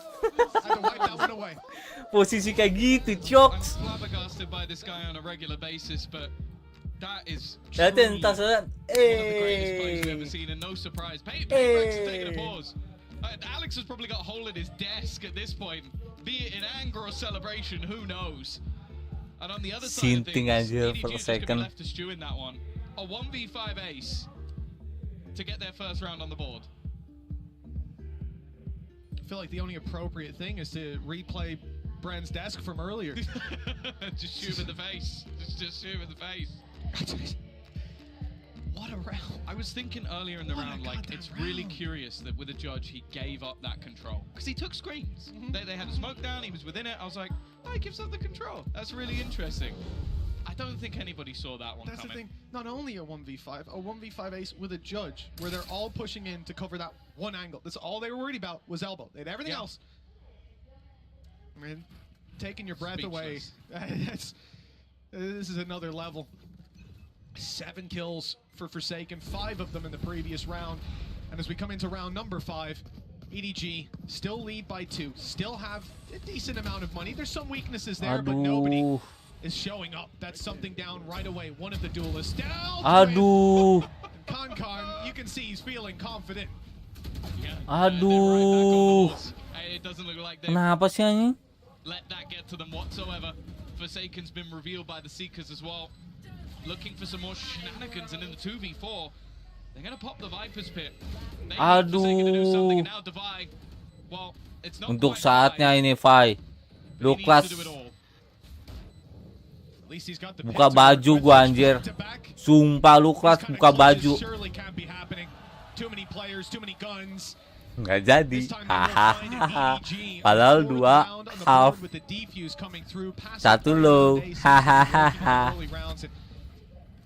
Posisi kayak gitu, Choks. I'm flabbergasted by this guy on a regular basis, but that is Lihatin tas one of the greatest plays we've ever seen, and no surprise. PAKE is taking a pause. Alex has probably got a hole in his desk at this point, be it in anger or celebration, who knows. And on the other side of things, EDG is just going to be left to stew in that one. A 1v5 ace to get their first round on the board. I feel like the only appropriate thing is to replay Brand's desk from earlier. Just shoot him in the face. Just shoot him in the face. What a round. I was thinking earlier in the round, like, it's really curious that with a judge, he gave up that control. Because he took screens. They had a smoke down, he was within it. I was like, oh, he gives up the control. That's really interesting. I don't think anybody saw that one coming. That's the thing. Not only a 1v5, a 1v5 ace with a judge, where they're all pushing in to cover that one angle. That's all they were worried about was elbow. They had everything else. I mean, taking your breath away. This is another level. 7 kills for Forsaken, 5 of them in the previous round. And as we come into round number 5, EDG still lead by 2, still have a decent amount of money. There's some weaknesses there, but nobody is showing up. That's something down right away. One of the duelists down. Aduh. Con, you can see he's feeling confident. Aduh. It doesn't look like Kenapa sih anjing? Let that get to them whatsoever. Forsaken's been revealed by the Seekers as well. Looking for some more shenanigans, and in the 2v4, they're going to pop the Viper's Pit. They need Forsaken to do something, and now Divide, well, Untuk saatnya ini, Fai. Lu kelas. Buka baju gua anjir. Sumpah lu kelas buka baju. Nggak jadi. Hahaha. Padahal 2 half. 1 low. Hahaha.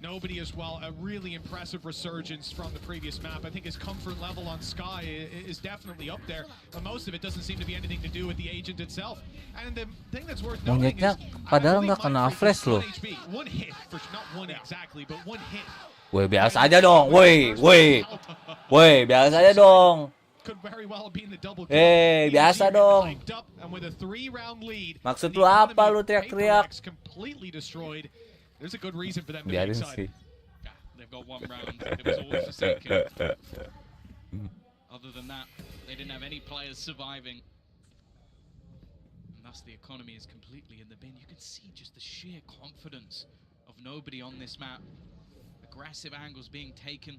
Nobody as well. A really impressive resurgence from the previous map. I think his comfort level on Sky is definitely up there, but most of it doesn't seem to be anything to do with the agent itself. And the thing that's worth noting is, padahal nggak kena flash loh. One hit, not one exactly, but one hit. Woi, biasa aja dong. Woi, biasa aja dong. Biasa dong. Maksud lu apa lu teriak-teriak? There's a good reason for them to be Biarin excited. sih. They've got 1 round. It was all forsaken. Other than that, they didn't have any players surviving. And thus the economy is completely in the bin. You can see just the sheer confidence of nobody on this map. Aggressive angles being taken.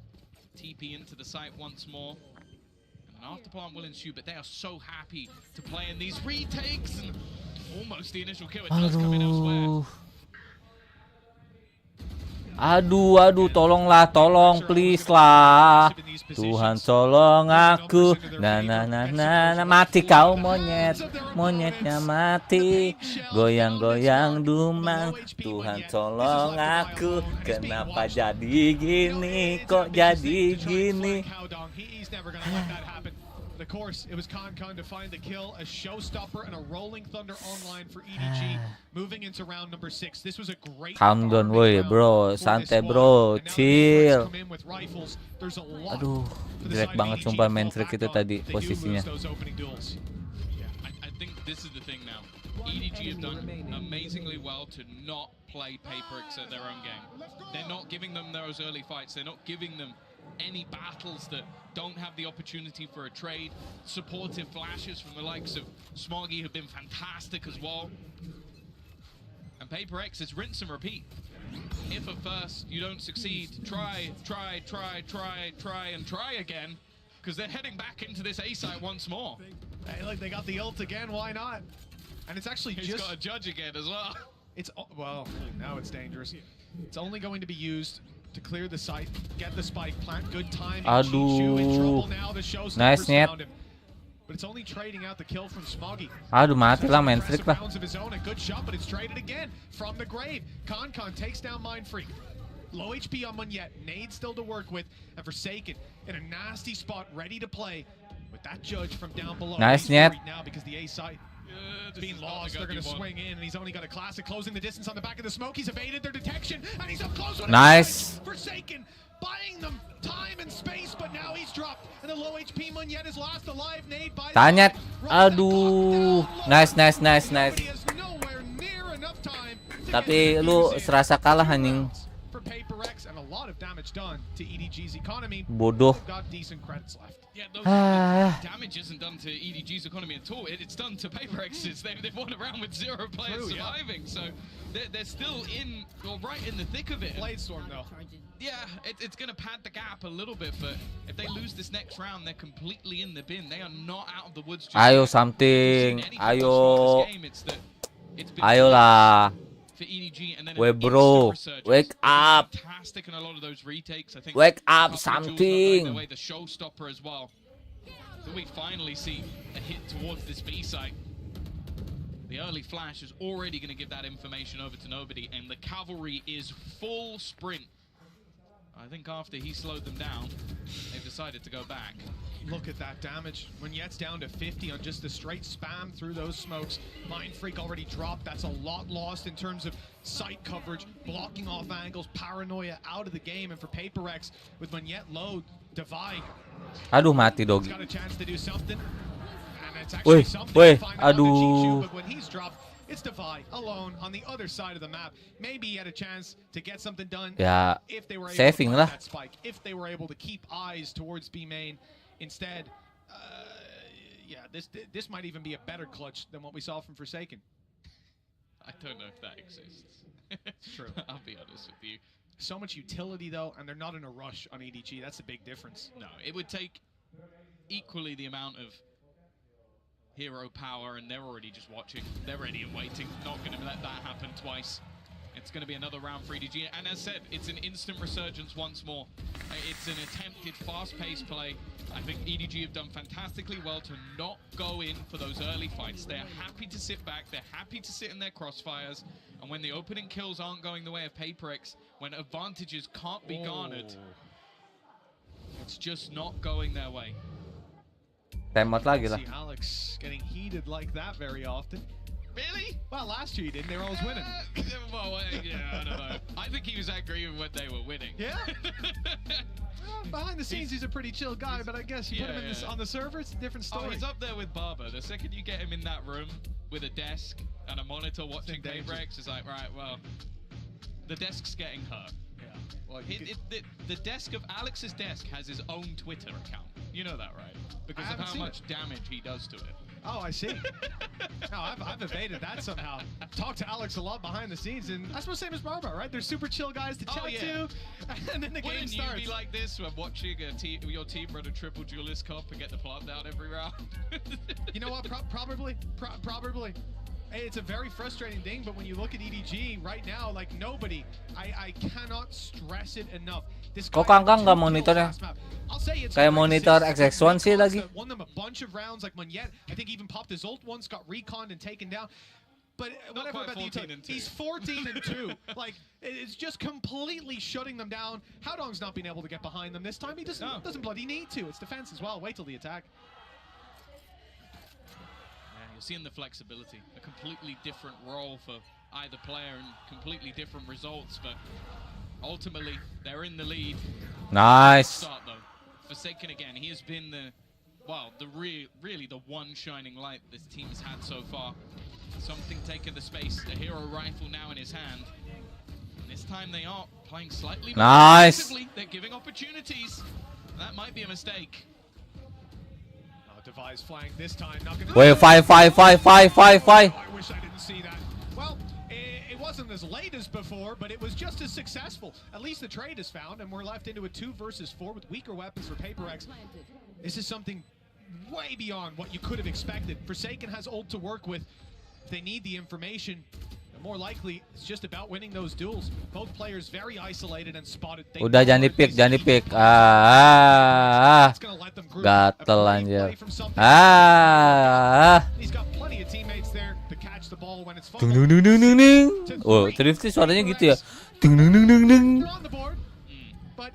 TP into the site once more. And an afterplant will ensue, but they are so happy to play in these retakes. And almost the initial kill. It does come in elsewhere. Aduh, tolong please lah. Tuhan tolong aku. Nah, mati kau monyetnya mati. Goyang-goyang dumang. Tuhan tolong aku. Kenapa jadi gini? Kok jadi gini? Of course, it was Con to find the kill, a showstopper and a rolling thunder online for EDG, moving into round number 6. This was a great. Calm down, boy, bro. Santai, bro. Chill. Aduh, jelek banget sumpah main trick itu tadi posisinya. I think this is the thing now. EDG have done amazingly well to not play PAKE at their own game. They're not giving them those early fights. They're not giving them any battles that don't have the opportunity for a trade. Supportive flashes from the likes of Smoggy have been fantastic as well. And PAKE is rinse and repeat. If at first you don't succeed, try again, because they're heading back into this A site once more. Hey, look, they got the ult again, why not? And it's actually He's got a judge again as well. It's, well, now it's dangerous. It's only going to be used to clear the site, get the spike, plant good timing. Aduh, in trouble now, the nice net. But it's only trading out the kill from Smoggy. Aduh, mati lah main freak lah. Of his own, a good shot, but it's traded again from the grave. Con takes down Mind Freak. Low HP on Munyet, Nade still to work with, and Forsaken in a nasty spot, ready to play. With that judge from down below. Nice net. Now because the A site being lost, they're going to swing in, and he's only got a classic closing the distance on the back of the smoke. He's evaded their detection, and he's up close. Nice. Forsaken buying them time and space, but now he's dropped, and the low HP Munyet is last alive. Nade by Tanyat. Aduh, nice. Tapi lu serasa kalah anjing. Bodoh. Yeah, damage isn't done to EDG's economy at all. It's done to PAKE. They've won around with 0 players surviving, so they're still in, or right in the thick of it. Bladestorm though. Yeah, it's going to pad the gap a little bit, but if they lose this next round, they're completely in the bin. They are not out of the woods. Ayo something. Ayo lah. Wait, bro, wake up. Wake up something. The showstopper as well. So we finally see a hit towards this B site. The early flash is already going to give that information over to nobody, and the cavalry is full sprint. I think after he slowed them down, they've decided to go back. Look at that damage. Munyet's down to 50 on just the straight spam through those smokes. Mind Freak already dropped. That's a lot lost in terms of sight coverage, blocking off angles, paranoia out of the game. And for PAKE, with Munyet low, divide. Aduh, mati dog. Got a chance to do something. And it's actually something to find out the G2, but when he's dropped, it's Divide alone on the other side of the map. Maybe he had a chance to get something done if they were able to find that spike, if they were able to keep eyes towards B main. Instead, yeah, this might even be a better clutch than what we saw from Forsaken. I don't know if that exists. It's true. I'll be honest with you. So much utility though, and they're not in a rush on EDG. That's a big difference. No, it would take equally the amount of hero power, and they're already just watching. They're ready and waiting. Not going to let that happen twice. It's going to be another round for EDG, and as said, it's an instant resurgence once more. It's an attempted fast-paced play. I think EDG have done fantastically well to not go in for those early fights. They're happy to sit back, they're happy to sit in their crossfires, and when the opening kills aren't going the way of PAKE, when advantages can't be garnered, it's just not going their way. Timeout lagi lah. See Alex getting heated like that very often. Really? Well, last year he didn't. They were always winning. Well, yeah, I don't know. I think he was angry when they were winning. Yeah? Behind the scenes, he's a pretty chill guy, but I guess you put him in on the server, it's a different story. Oh, he's up there with Barber. The second you get him in that room with a desk and a monitor watching PAKE, it's like, right, well, the desk's getting hurt. Yeah. Well, the desk of Alex's desk has his own Twitter account. You know that, right? Because of how much damage he does to it. Oh, I see. No, I've evaded that somehow. Talked to Alex a lot behind the scenes, and that's the same as Barbara, right? They're super chill guys to chat to, and then the game starts. Wouldn't you be like this when watching your team run a triple duelist comp and get the plot down every round? You know what? Probably. It's a very frustrating thing, but when you look at EDG right now, like nobody, I cannot stress it enough. Kok Aghann nggak monitornya? Kayak monitor XX1 sih lagi. Won them a bunch of rounds, like Monyet, I think even popped his ult once, got reconned and taken down. But whatever about the utility, he's 14-2. Like, it's just completely shutting them down. Howdong's not being able to get behind them this time. He doesn't bloody need to. It's defense as well. Wait till the attack. You're seeing the flexibility, a completely different role for either player and completely different results, but ultimately they're in the lead. Nice. Start though. Forsaken again. He has been really the one shining light this team has had so far. Something taking the space. The hero rifle now in his hand. And this time they are playing slightly more aggressively. They're giving opportunities. That might be a mistake. Device flank this time. Not gonna. Wait, 5. I wish I didn't see that. Well, it wasn't as late as before, but it was just as successful. At least the trade is found, and we're left into a 2 versus 4 with weaker weapons for PAKE. This is something way beyond what you could have expected. Forsaken has ult to work with. If they need the information, more likely it's just about winning those duels. Both players very isolated and spotted. Udah jangan di-pick. Gatel anjir. He's got plenty of teammates there to catch the ball when it's fun. Oh, Thrifty suaranya gitu ya.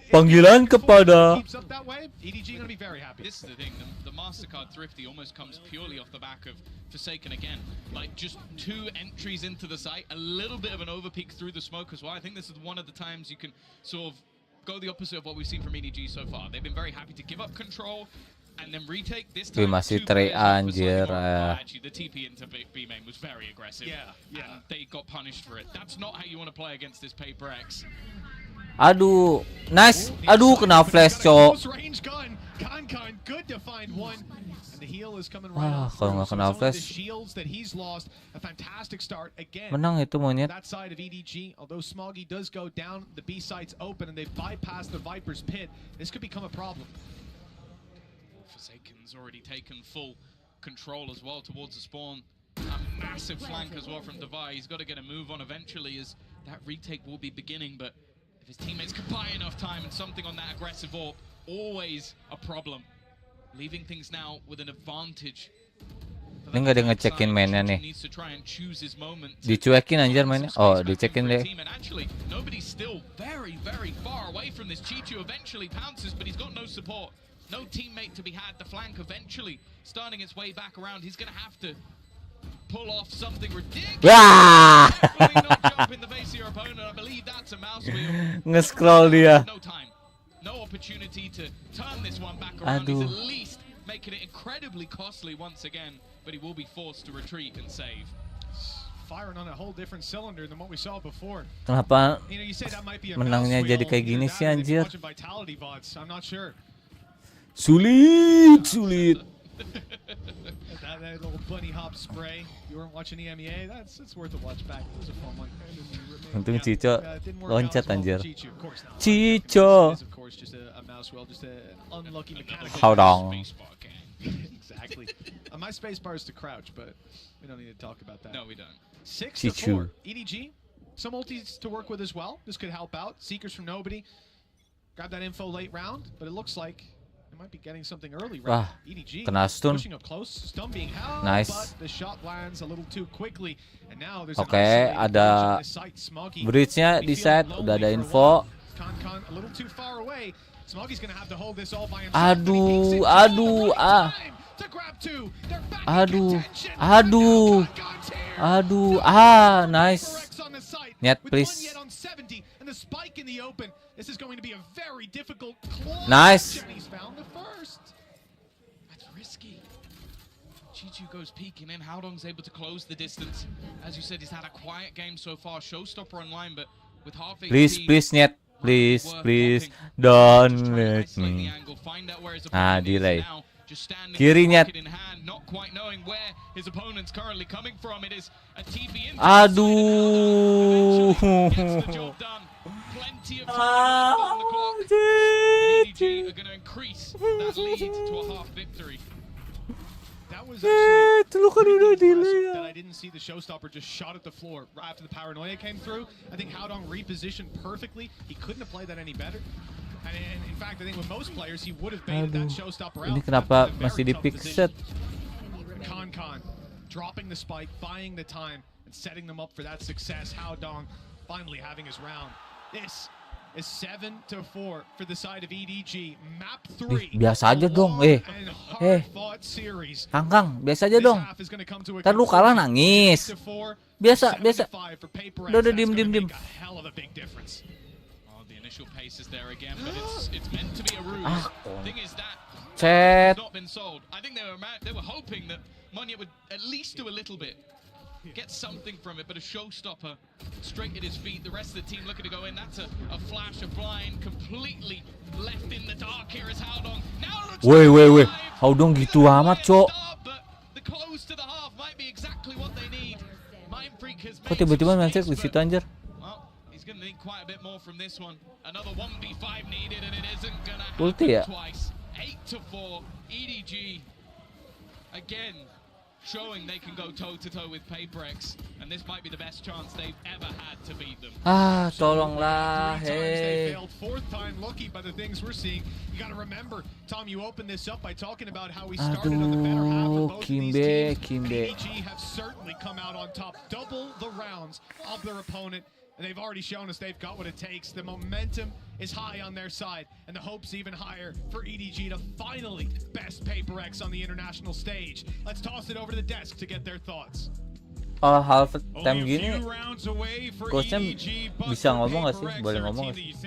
Panggilan kepada. EDG gonna be very happy. This is the thing. The MasterCard Thrifty almost comes purely off the back of Forsaken again. Like just 2 entries into the site, a little bit of an overpeak through the smoke as well. I think this is one of the times you can sort of go the opposite of what we've seen from EDG so far. They've been very happy to give up control and then retake. This time, masih try anjir. Actually, the TP into B main was very aggressive. Yeah. And they got punished for it. That's not how you want to play against this PAKE. Aduh, nice. Aduh, kena flash, cok. Good to find one. And the heal is coming Wah, kalau nggak kena flash, shields that he's lost. A fantastic start again. Menang itu Monyet. That side of EDG, although Smoggy does go down, the B site's open and they bypass the Viper's pit. This could become a problem. Forsaken's already taken full control as well towards the spawn. A massive flank as well from Devi. He's got to get a move on eventually as that retake will be beginning, but if his teammates can buy enough time and something on that aggressive AWP, always a problem. Leaving things now with an advantage. Ini nggak ada ngecekin mainnya nih. Dicuekin anjir mainnya. Oh, dicekin deh. And actually, nobody's still very far away from this. Chichu eventually pounces, but he's got no support. No teammate to be had. The flank eventually starting its way back around. He's going to have to pull off something ridiculous. Jump in the face of your opponent. I believe that's a mouse wheel. Nge-scroll dia. No time. No opportunity to turn this one back around. He's at least making it incredibly costly once again, but he will be forced to retreat and save. Firing on a whole different cylinder than what we saw before. Kenapa menangnya jadi kayak gini sih anjir? I'm not sure. Sulit. That little bunny hop spray. You weren't watching the MEA? That's worth a watch back. It was a fun one. Untung Cico loncat anjir. Cico. Of course, just a mouse wheel, just an unlucky mechanical. How dong. Exactly. My space bar is to crouch, but we don't need to talk about that. No, we don't. 6-4. EDG. Some ultis to work with as well. This could help out. Seekers from nobody. Grab that info late round, but it looks like they might be getting something early round. EDG pushing up close. Stun being held, but the shot lands a little too quickly. And now there's Oke, ada bridge-nya di side, udah ada info. A little too far away. Smoggy's gonna have to hold this all by himself. Aduh, nice. Nyet, please. Nice. That's risky. Chichu goes peeking in. Howdong's able to close the distance. As you said, he's had a quiet game so far. Showstopper online, but with half HP. Please, Nyet. Please, don't let me. Delay. Kiri, Nyet. Aduh. That was actually that I didn't see the showstopper just shot at the floor right after the paranoia came through. I think Howdong repositioned perfectly. He couldn't have played that any better. And in fact, I think with most players, he would have baited that showstopper out. Ini kenapa masih di pick set? Con dropping the spike, buying the time, and setting them up for that success. Howdong finally having his round. This is 7-4 for the side of EDG. Map 3. Biasa aja dong, Kang, biasa aja dong. Ntar lu kalah nangis. Biasa. Udah diem. Chat. Get something from it, but a showstopper straight at his feet. The rest of the team looking to go in. That's a flash, a blind, completely left in the dark here is Howdong. Now Woi. Howdong gitu amat, Cok. The close to the half might be exactly what they need. Mind Freak has Kok tiba-tiba mindset di situ anjir? Well, he's going to need quite a bit more from this one. Another 1v5 needed, and it isn't going to Ulti ya? happen twice. 8-4, EDG. Again, showing they can go toe-to-toe with PAKE, and this might be the best chance they've ever had to beat them. Tolonglah, hey. Fourth time lucky by the things we're seeing. You got to remember, Tom, you opened this up by talking about how we started on the better half of both of these teams. EDG have certainly come out on top, double the rounds of their opponent. And they've already shown us they've got what it takes. The momentum is high on their side, and the hope's even higher for EDG to finally best PAKE on the international stage. Let's toss it over to the desk to get their thoughts. Half time gini, coachnya bisa ngomong nggak sih? Boleh ngomong nggak sih?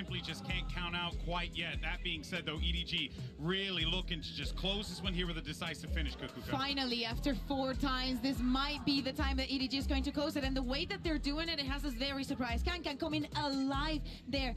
Quite yet. That being said, though, EDG really looking to just close this one here with a decisive finish, Kukuka. Finally, after 4 times, this might be the time that EDG is going to close it. And the way that they're doing it, it has us very surprised. Can coming alive there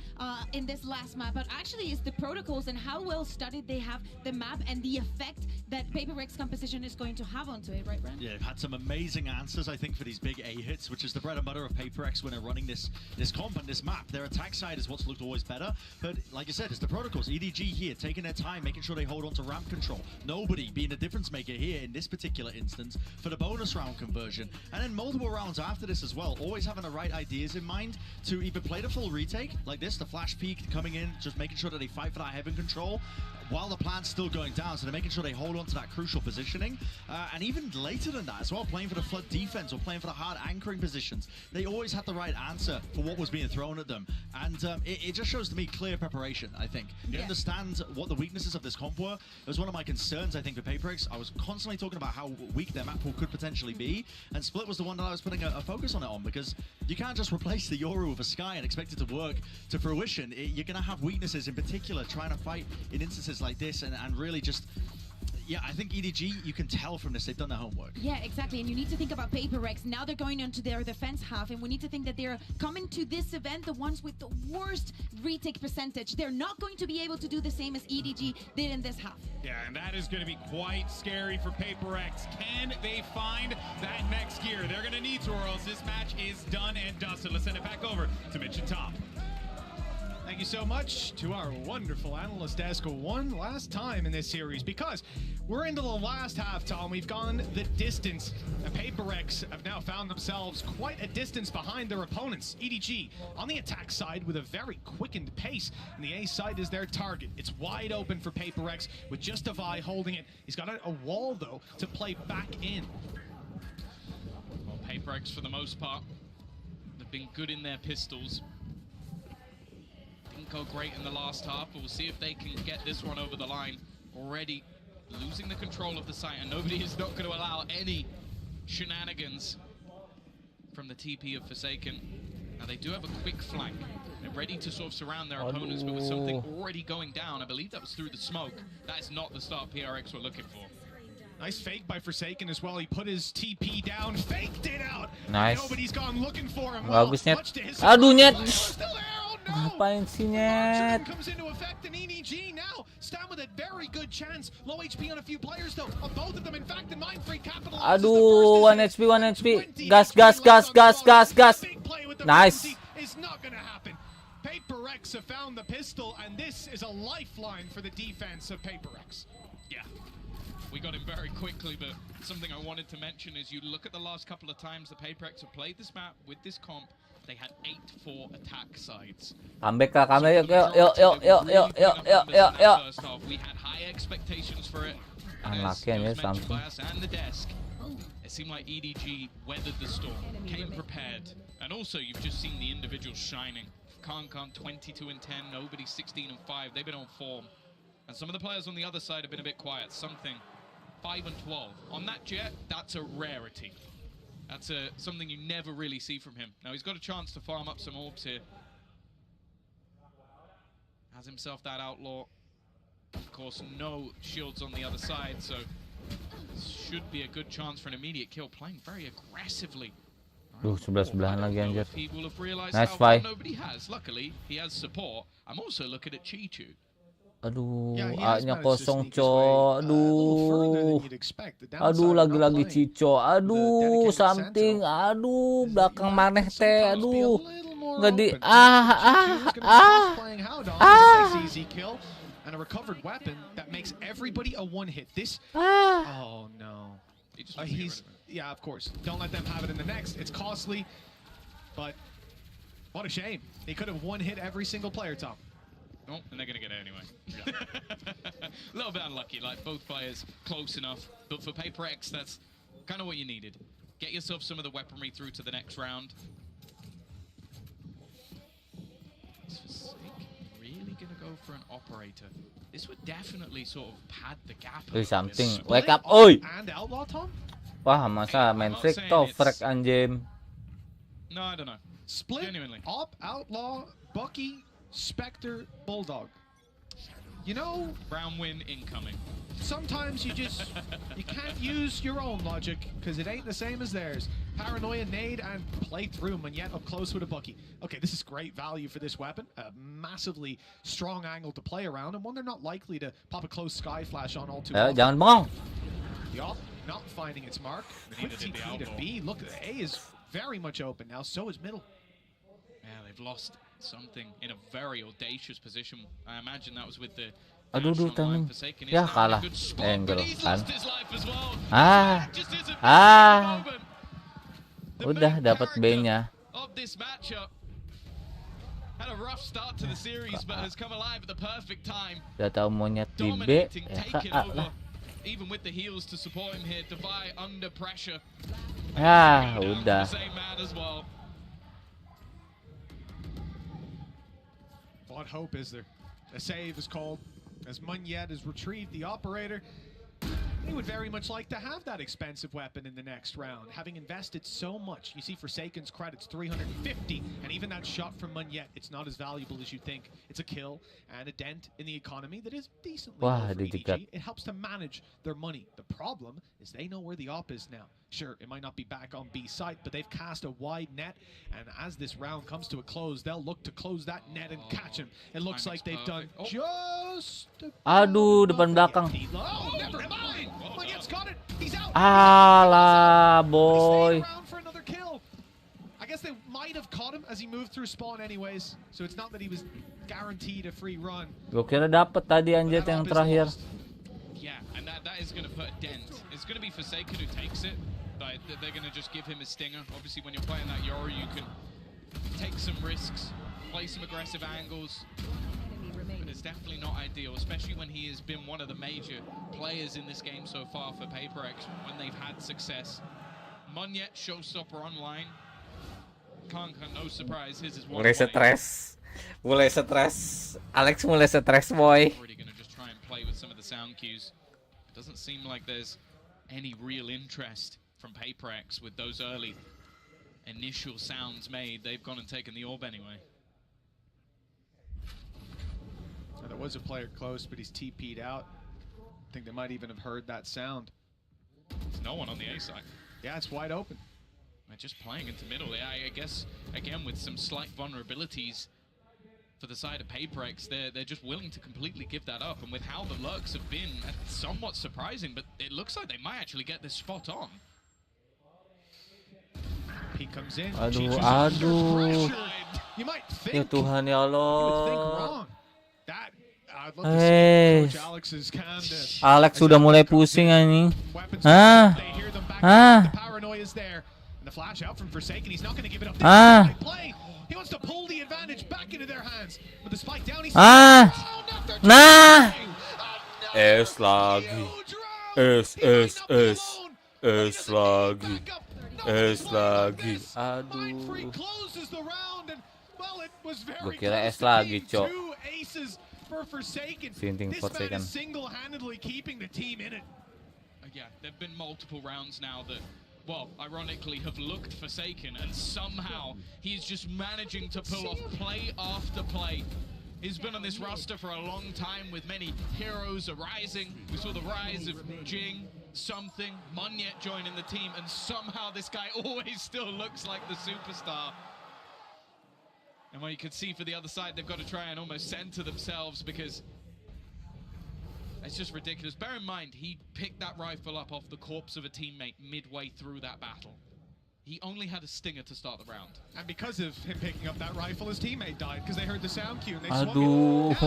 in this last map. But actually, it's the protocols and how well studied they have the map and the effect that PAKE composition is going to have onto it, right, Brent? Yeah, they've had some amazing answers, I think, for these big A hits, which is the bread and butter of PAKE when they're running this comp and this map. Their attack side is what's looked always better. But like you said, it's the protocols. EDG here taking their time, making sure they hold on to ramp control. Nobody being a difference maker here in this particular instance for the bonus round conversion. And then multiple rounds after this as well. Always having the right ideas in mind to either play the full retake, like this, the flash peek coming in, just making sure that they fight for that heaven control while the plan's still going down. So they're making sure they hold on to that crucial positioning. And even later than that as well, playing for the flood defense or playing for the hard anchoring positions. They always had the right answer for what was being thrown at them. And it just shows to me clear preparation, I think. You understand what the weaknesses of this comp were. It was one of my concerns, I think, for PAKE. I was constantly talking about how weak their map pool could potentially be. And Split was the one that I was putting a focus on it on, because you can't just replace the Yoru with a Sky and expect it to work to fruition. You're going to have weaknesses, in particular, trying to fight in instances like this and really just... Yeah, I think EDG, you can tell from this, they've done their homework. Yeah, exactly. And you need to think about PAKE. Now they're going into their defense half, and we need to think that they're coming to this event, the ones with the worst retake percentage. They're not going to be able to do the same as EDG did in this half. Yeah, and that is going to be quite scary for PAKE. Can they find that next gear? They're going to need to, or else this match is done and dusted. Let's send it back over to Mitch and Top. Thank you so much to our wonderful analyst desk one last time in this series, because we're into the last half, Tom. We've gone the distance. The PAKE have now found themselves quite a distance behind their opponents. EDG on the attack side with a very quickened pace, and the A side is their target. It's wide open for PAKE with just a Vi holding it. He's got a wall, though, to play back in. Well, PAKE for the most part, they've been good in their pistols. Didn't go great in the last half, but we'll see if they can get this one over the line. Already losing the control of the site, and nobody is not going to allow any shenanigans from the TP of Forsaken. Now they do have a quick flank. They're ready to sort of surround their opponents, but with something already going down, I believe that was through the smoke. That is not the start PRX were looking for. Nice fake by Forsaken as well. He put his TP down, faked it out. Nice. Nobody's gone looking for him. Bagus, Nyet. Aduh, Nyet. Ngapain sih, Nyet? Comes into effect, and EDG now stand with a very good chance. Low HP on a few players though. On both of them, in fact, the Mindfreak capitalizes. Aduh, 1 HP. Gas. Nice. It's not gonna happen. PAKE have found the pistol, and this is a lifeline for the defense of PAKE. Yeah. We got him very quickly, but something I wanted to mention is you look at the last couple of times the PAKE have played this map with this comp, they had 8-4 attack sides. Comeback lah, comeback. Yuk. First half, we had high expectations for it. Unlucky aja something. And the desk. It seemed like EDG weathered the storm, came prepared. And also, you've just seen the individuals shining. Khan 22 and 10, nobody 16 and 5. They've been on form. And some of the players on the other side have been a bit quiet. Something 5 and 12. On that Jet, that's a rarity. That's something you never really see from him. Now he's got a chance to farm up some orbs here. Has himself that outlaw. Of course, no shields on the other side, so should be a good chance for an immediate kill. Playing very aggressively. Duh, sebelah-sebelahan lagi anjir. People have realized Nice how fight. nobody has. Luckily, he has support. I'm also looking at Chichu. Aduh, A-nya kosong, co. Aduh, lagi-lagi Cico. Aduh, something. Aduh, belakang maneh teh. Aduh. Enggak di And a recovered weapon that makes everybody a one hit. This oh no. Yeah, of course. Don't let them have it in the next. It's costly, but what a shame. He could have one hit every single player, Tom. Oh, and they're going to get it anyway. A little bit unlucky, like both players close enough. But for PAKE, that's kind of what you needed. Get yourself some of the weaponry through to the next round. Is Forsaken really going to go for an operator? This would definitely sort of pad the gap. Something. Wake up, oi! And Outlaw, Tom? Wah, masa main freak to frag anjim. No, I don't know. Split, genuinely. Op, Outlaw, Bucky, Spectre, Bulldog. You know, Brown win incoming. Sometimes you can't use your own logic because it ain't the same as theirs. Paranoia, nade, and play through, and yet up close with a Bucky. Okay, this is great value for this weapon. A massively strong angle to play around, and one they're not likely to pop a close sky flash on all too often. Jangan bengong. The off not finding its mark. Quick TP to B. Look, A is very much open now. So is middle. Yeah, they've lost something in a very audacious position. I imagine that was with the Aduh, timing. Ya kalah. Angle kan. Udah dapat B-nya. Had a rough start to the series, but has come alive at the perfect time. Udah tahu monyet di B, ya lah. Even with the heals to support him here, Defy under pressure. Ya, udah. What hope is there? A save is called as Munyet is retrieved the operator. He would very much like to have that expensive weapon in the next round, having invested so much. You see Forsaken's credits 350, and even that shot from Munyet, it's not as valuable as you think. It's a kill and a dent in the economy that is decently low for EDG. It helps to manage their money. The problem is they know where the op is now. Sure, it might not be back on B site, but they've cast a wide net, and as this round comes to a close, they'll look to close that net and catch him. It looks like they've done just... Aduh, depan belakang. Oh, never mind! Munyet's got it! He's out! Alah, boy. For another kill. I guess they might have caught him as he moved through spawn anyways, so it's not that he was guaranteed a free run. Gue kira dapat tadi anjir yang terakhir. Yeah, and that is going to put a dent. It's going to be Forsaken who takes it. Like, they're going to just give him a stinger. Obviously, when you're playing that Yoru, you can take some risks, play some aggressive angles. But it's definitely not ideal, especially when he has been one of the major players in this game so far for PAPERX when they've had success. Monyet, showstopper online. Kanka, no surprise, his is one. Mulai stres. Alex mulai stres, boy. Already going to just try and play with some of the sound cues. It doesn't seem like there's any real interest from PAPERX with those early initial sounds made. They've gone and taken the orb anyway. There was a player close, but he's TP'd out. I think they might even have heard that sound. There's no one on the A side. Yeah, it's wide open. They're just playing into middle. I guess, again, with some slight vulnerabilities for the side of PAPERX, they're just willing to completely give that up. And with how the lurks have been, it's somewhat surprising, but it looks like they might actually get this spot on. He comes in. Aduh. You might think. Ya Tuhan ya Allah. Alex sudah mulai pusing anjing. The flash out from Forsaken, he's not going to give it up. Play. He wants to pull the advantage back into their hands. With the spike down, he's nah. Es lagi. Es lagi. Es lagi. Aduh. Gue kira es lagi, cok. Sinting Forsaken. Single-handedly keeping the team in it. Yeah, there've been multiple rounds now that, well, ironically have looked Forsaken, and somehow he's just managing to pull off play after play. He's been on this roster for a long time with many heroes arising. We saw the rise of Jing, something, Monyet joining the team, and somehow this guy always still looks like the superstar. And what you can see for the other side, they've got to try and almost center themselves because it's just ridiculous. Bear in mind, he picked that rifle up off the corpse of a teammate midway through that battle. He only had a stinger to start the round. And because of him picking up that rifle, his teammate died because they heard the sound cue and they swung it.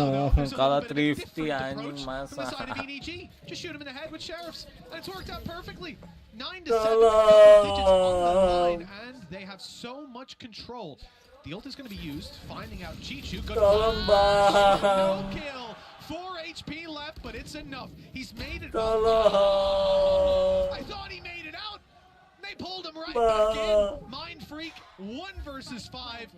Kalah thrifty anjing masa. From the side of EDG, just shoot him in the head with sheriffs, and it's worked out perfectly. 9 to 7 digits on the line, and they have so much control. The ult is going to be used, finding out Chichu. Good no kill. 4 HP left, but it's enough. He's made it. I thought he made it out. They pulled him right back in. Mind Freak, 1 versus 5.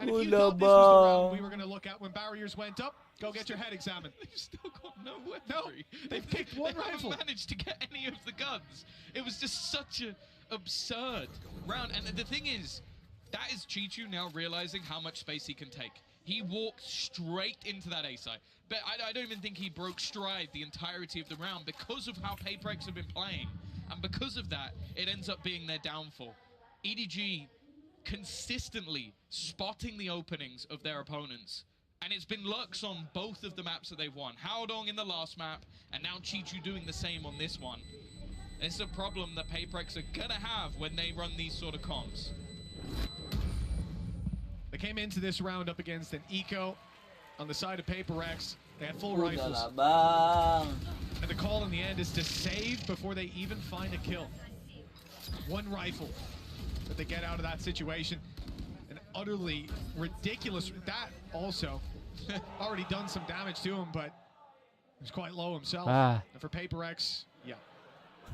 And if you thought this was the round we were going to look at when barriers went up, go get your head examined. They've still got no weaponry. No, they've kicked one rifle. They haven't managed to get any of the guns. It was just such an absurd round. And the thing is, that is Chichu now realizing how much space he can take. He walked straight into that A site. But I don't even think he broke stride the entirety of the round because of how PAPERX have been playing. And because of that, it ends up being their downfall. EDG consistently spotting the openings of their opponents. And it's been lurks on both of the maps that they've won. Haodong in the last map, and now Chichu doing the same on this one. It's a problem that PAPERX are gonna have when they run these sort of comps. They came into this round up against an Eco on the side of PAPERX. They had full rifles. And the call in the end is to save before they even find a kill. 1 rifle that they get out of that situation. An utterly ridiculous, that also already done some damage to him, but he's quite low himself. And for PAPERX, yeah,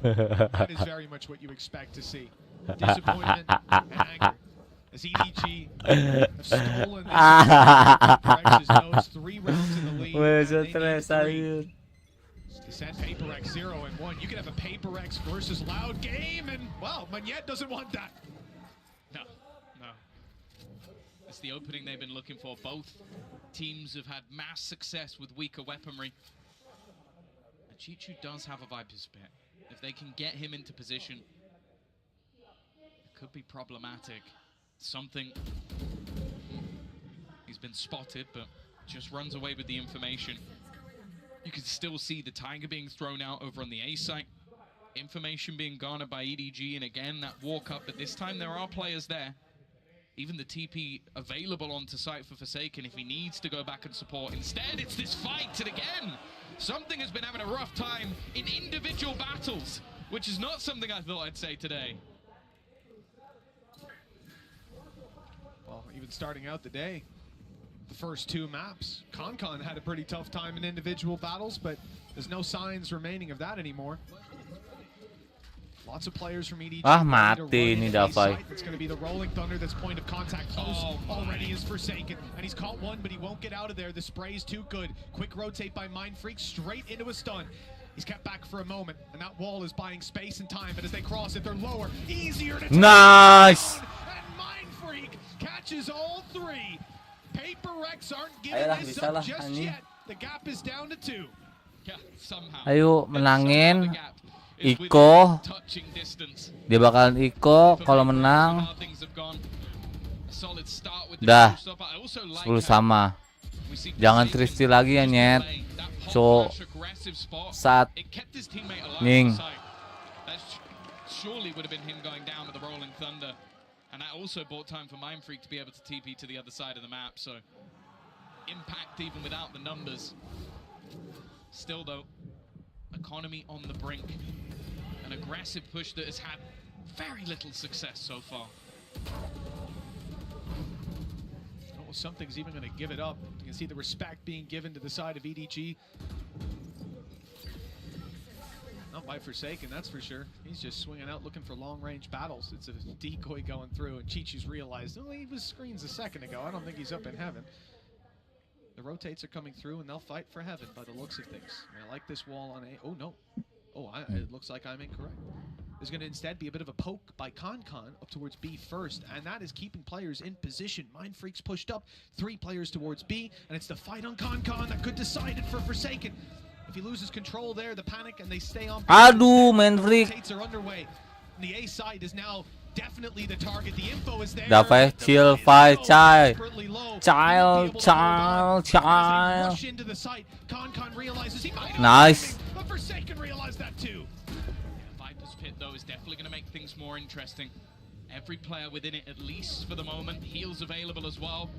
that is very much what you expect to see. Disappointment and anger. As EDG have stolen this PAPERX's nose, 3 rounds in the lead. They send PAPERX 0-1. You can have a PAPERX versus Loud game, and well, Monyet doesn't want that. No. It's the opening they've been looking for. Both teams have had mass success with weaker weaponry. And Chichu does have a Viper spit. If they can get him into position, it could be problematic. Something. He's been spotted, but just runs away with the information. You can still see the Tiger being thrown out over on the A site. Information being garnered by EDG, and again, that walk up, but this time there are players there. even the TP available onto site for Forsaken if he needs to go back and support. Instead, it's this fight, and again, something has been having a rough time in individual battles, which is not something I thought I'd say today. Well, even starting out the day, the first two maps, KONKON had a pretty tough time in individual battles, but there's no signs remaining of that anymore. Lots of players from EDG. Mati ini Davai. It's going to be the Rolling Thunder that's point of contact. Close already is Forsaken, and he's caught one, but he won't get out of there. The spray's too good. Quick rotate by Mindfreak, straight into a stun. He's kept back for a moment, and that wall is buying space and time, but as they cross it, they're lower. Easier to Nice! And Mindfreak catches all three. PaperX aren't giving this up just yet. The gap is down to 2. Yeah, somehow. Ayo menangin. Iko. Dia bakalan Iko kalau menang. Dah 10 sama. Jangan tristi lagi ya nyet. So saat Ning. Surely would have been him going down with the Rolling Thunder. And that also bought time for Mindfreak to be able to TP to the other side of the map, so impact even without the numbers. Still though, economy on the brink. An aggressive push that has had very little success so far. Oh, something's even going to give it up. You can see the respect being given to the side of EDG. Not by Forsaken, that's for sure. He's just swinging out looking for long-range battles. It's a decoy going through, and Chi-Chi's realized, oh, he was screens a second ago. I don't think he's up in heaven. The rotates are coming through, and they'll fight for heaven by the looks of things. I like this wall on A. Oh, no. Oh, it looks like I'm incorrect. There's going to instead be a bit of a poke by KONKON up towards B first, and that is keeping players in position. Mindfreak's pushed up, 3 players towards B, and it's the fight on KONKON that could decide it for Forsaken. If he loses control there, the panic, and they stay on. Aduh, Mindfreak. Are underway. The A side is now definitely the target. The info is there. Davai chill fight child. Rush into the site. KONKON realizes he might. Nice. But Forsaken realized that too. Viper's Pit though is definitely going to make things more interesting. Every player within it, at least for the moment. Heals available as well.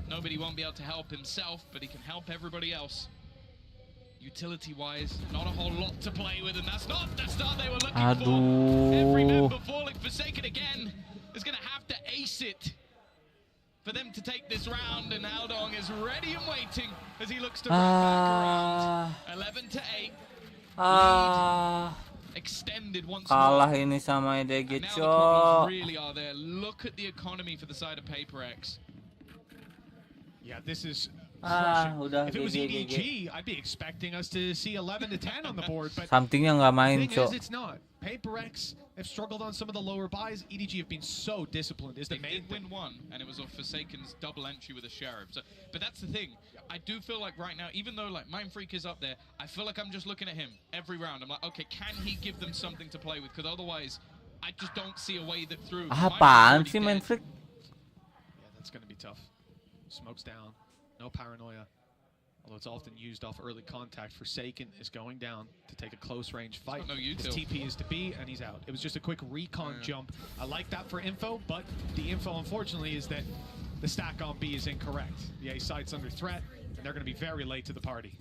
Nobody won't be able to help himself, but he can help everybody else. Utility-wise, not a whole lot to play with, and that's not the start they were looking for. Every member falling. Forsaken again is going to have to ace it for them to take this round, and Aldong is ready and waiting as he looks to wrap back around. 11-8. Extended once Kalah more. ini sama EDG, Now the problems cok. really are there. Look at the economy for the side of PaperX. Yeah, this is udah if it was GG. EDG, I'd be expecting us to see 11-10 on the board, but Something yang nggak the main, thing cok. is, it's not. PaperX have struggled on some of the lower buys. EDG have been so disciplined. Is the They main did win one, and it was off Forsaken's double entry with a Sheriff. So, but that's the thing. I do feel like right now, even though like Mindfreak is up there, I feel like I'm just looking at him every round. I'm like, okay, can he give them something to play with? Because otherwise, I just don't see a way that through. Apaan sih Mindfreak? Yeah, that's going to be tough. Smokes down. No paranoia. Although it's often used off early contact. Forsaken is going down to take a close range fight. No His TP is to B, and he's out. It was just a quick recon jump. I like that for info, but the info, unfortunately, is that the stack on B is incorrect. The A side's under threat, and they're going to be very late to the party.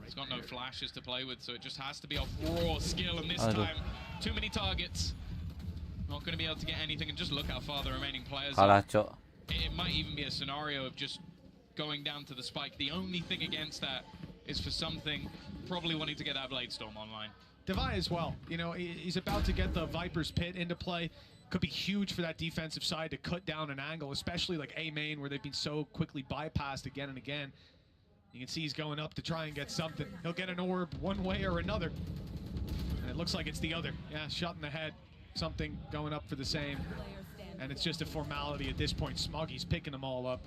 He's got no flashes to play with, so it just has to be off raw skill, and this time, too many targets. Not going to be able to get anything, and just look how far the remaining players are. Kalah, cok. It might even be a scenario of just going down to the spike. The only thing against that is for something probably wanting to get that Blade Storm online. Devi as well. You know, he's about to get the Viper's Pit into play. Could be huge for that defensive side to cut down an angle, especially like A main where they've been so quickly bypassed again and again. You can see he's going up to try and get something. He'll get an orb one way or another. And it looks like it's the other. Yeah, shot in the head. Something going up for the same. And it's just a formality at this point. Smoggy's picking them all up.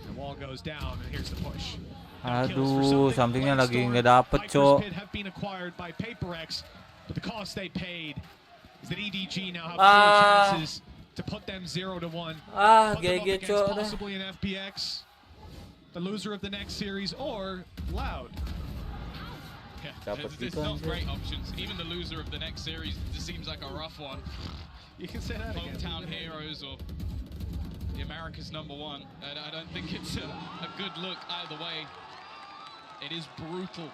The wall goes down, and here's the push. Aduh, somethingnya lagi nggak dapet, cok. Have been acquired by PaperX, but the cost they paid is that EDG now have 4 chances to put them 0-1. Put them up against possibly an FPX, the loser of the next series, or Loud. Yeah, there's not great options. Even the loser of the next series just seems like a rough one. You can say that again. Hometown heroes or the America's number one. I don't think it's a good look either way. It is brutal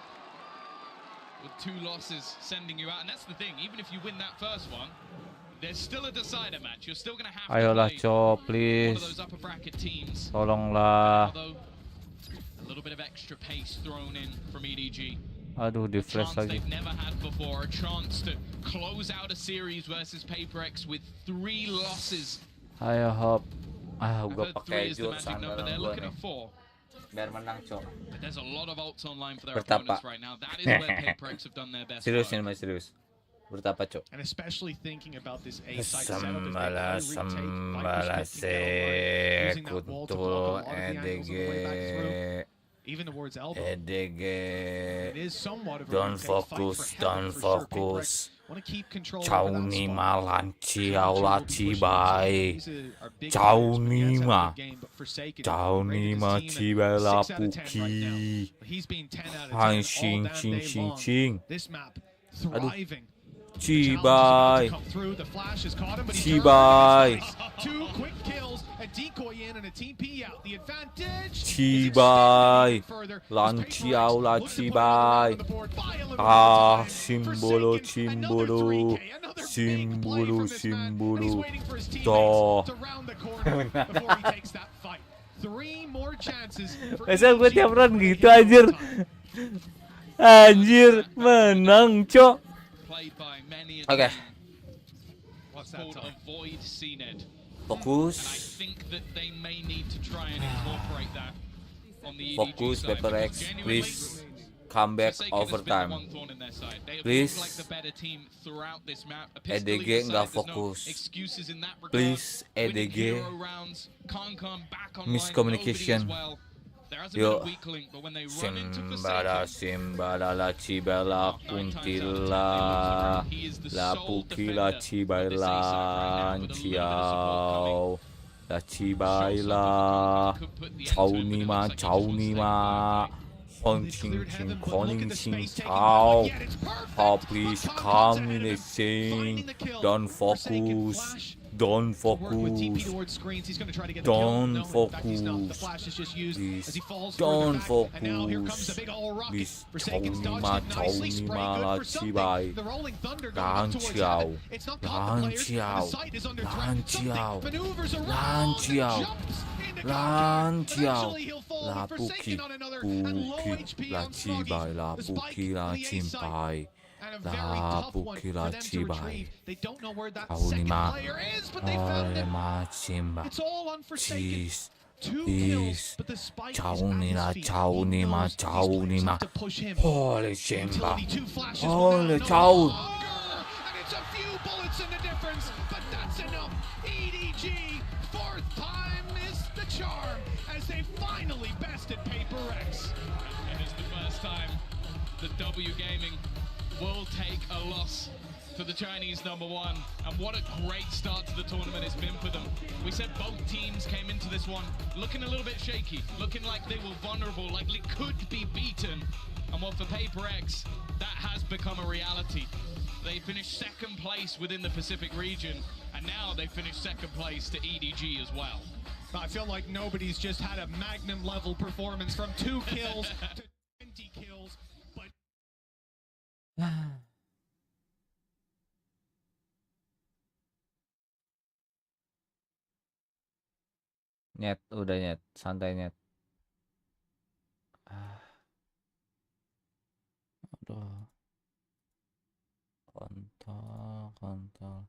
with 2 losses sending you out, and that's the thing. Even if you win that first one, there's still a decider match. You're still going to have Ayolah, to play Cok, one please. of those upper bracket teams. Tolonglah. Although a little bit of extra pace thrown in from EDG. Aduh, di flash Chance lagi. they've never had before, a chance to close out a series versus PaperX with 3 losses. Ayo hop. I've Gua heard 3 pakai is the jur magic number. sandaran They're gua looking nih. at 4. Biar menang, Cok. But there's a lot of ults online for their Bertapa. opponents right now. That is where PaperX have done their best Serius work. ini, Mas, serius. Bertapa, Cok. And especially thinking about this A side setup as they Sambala, retake sambala, Viper's 15 line, using that wall to block a sekutu, lot of the angles on the way back through. Even towards elbow. EDG. It is somewhat of a Don't retake fight focus, for don't Headphone for sure. focus. PaperX want to keep control Chau over that ni spot. ma lan chiao la chi These bai. are big Chau players, but ni Yats had a ma. good game, but Forsaken Chau ni rated ma his chi team bai at la 6 out of 10 right now. puki. He's been 10 out of 10 Hai all xing damn xing day xing long. xing. This map Aduh. thriving. Chi bai. Chi bai. 2 quick kills, a decoy in and a TP out. The advantage Chi bai. Lan chiao la chi bai. Ah, simbolo simbolo. Simbolo simbolo. Toh. Masa gue tiap round gitu anjir. Anjir, menang, Cok. Oke. Fokus. Fokus, PaperX, please come back overtime. Please. EDG nggak fokus. Please, EDG. Miscommunication. Yo, simbala la cibala kuntila la pukila cibaila ciao la cibaila chau ni ma hon ching ching koning ching chao. Oh, please come in a sing. Don't focus. Don't focus. Don't focus. Please. Don't focus. Please. Chau ni ma la cibai. Lan chiao. Lan chiao. Lan chiao. Lan chiao. Lan chiao. La puki. Puki. La cibai. La puki la cimpai. La puki la cibai. Chau ni ma. Oh, ma cimba. Cheese. Peace. Chau ni ma. Holy cimba. Holy chau. It's a few bullets in the difference, but that's enough. EDG, 4th time is the charm as they finally bested PaperX. And it's the first time that W Gaming will take a loss to the Chinese number 1. And what a great start to the tournament it's been for them. We said both teams came into this one looking a little bit shaky, looking like they were vulnerable, like they could be beaten. And well, for PaperX, that has become a reality. They finished 2nd place within the Pacific region, and now they finished 2nd place to EDG as well. I feel like nobody's just had a magnum level performance from 2 kills to 20 kills, but Nyet, udah nyet, santai nyet. Aduh. Kontol.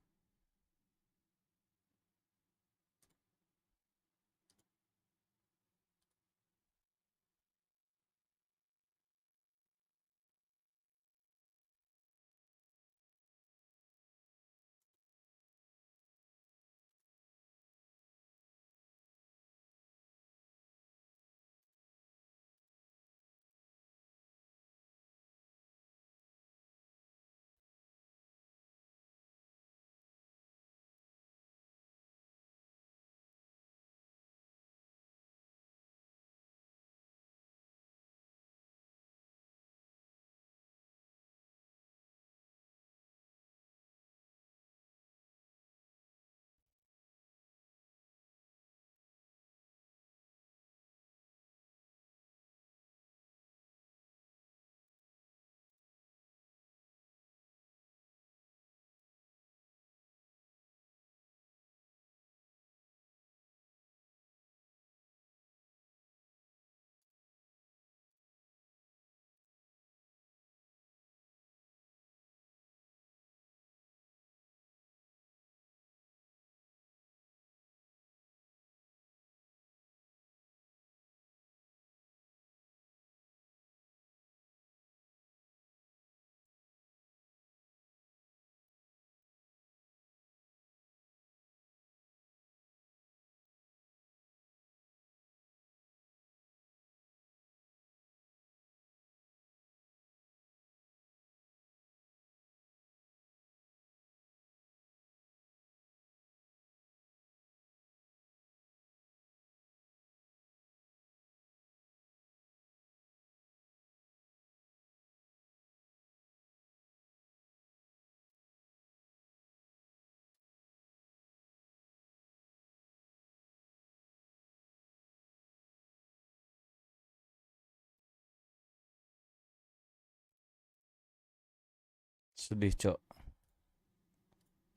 Sedih, Cok.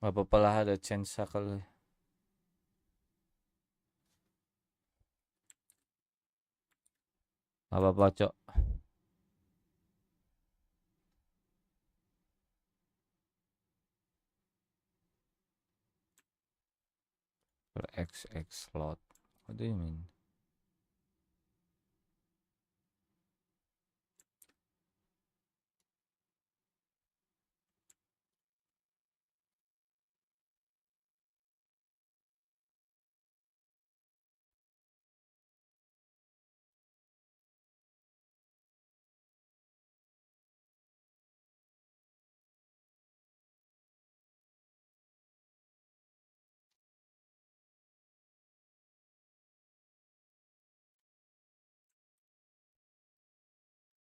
Gak apa-apa lah, ada chance kali. Gak apa-apa, Cok. XX slot. What do you mean?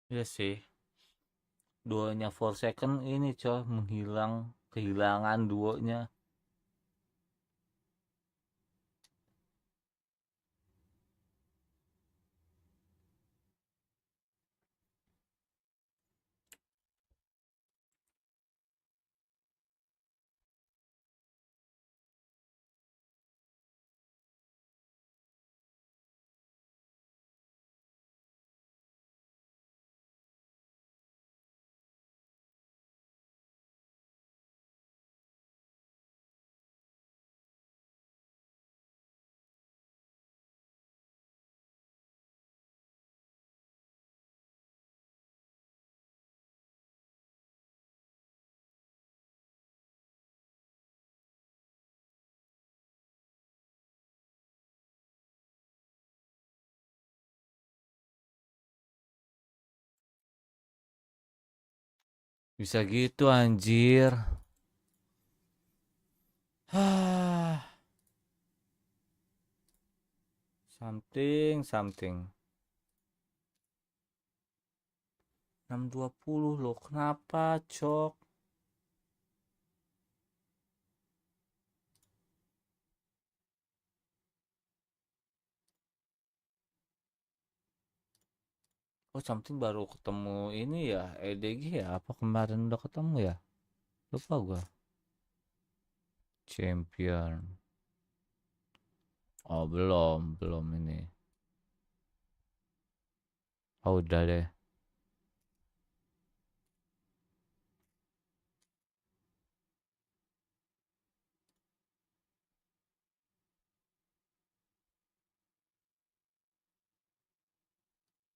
Ya sih. Duonya 4 second ini, Cok, kehilangan duonya. Bisa gitu anjir. Something. 620 loh. Kenapa, Cok? Oh, something baru ketemu ini ya, EDG ya? Apa kemarin udah ketemu ya? Lupa gua. Champion. Oh, belum ini. Oh, udah deh.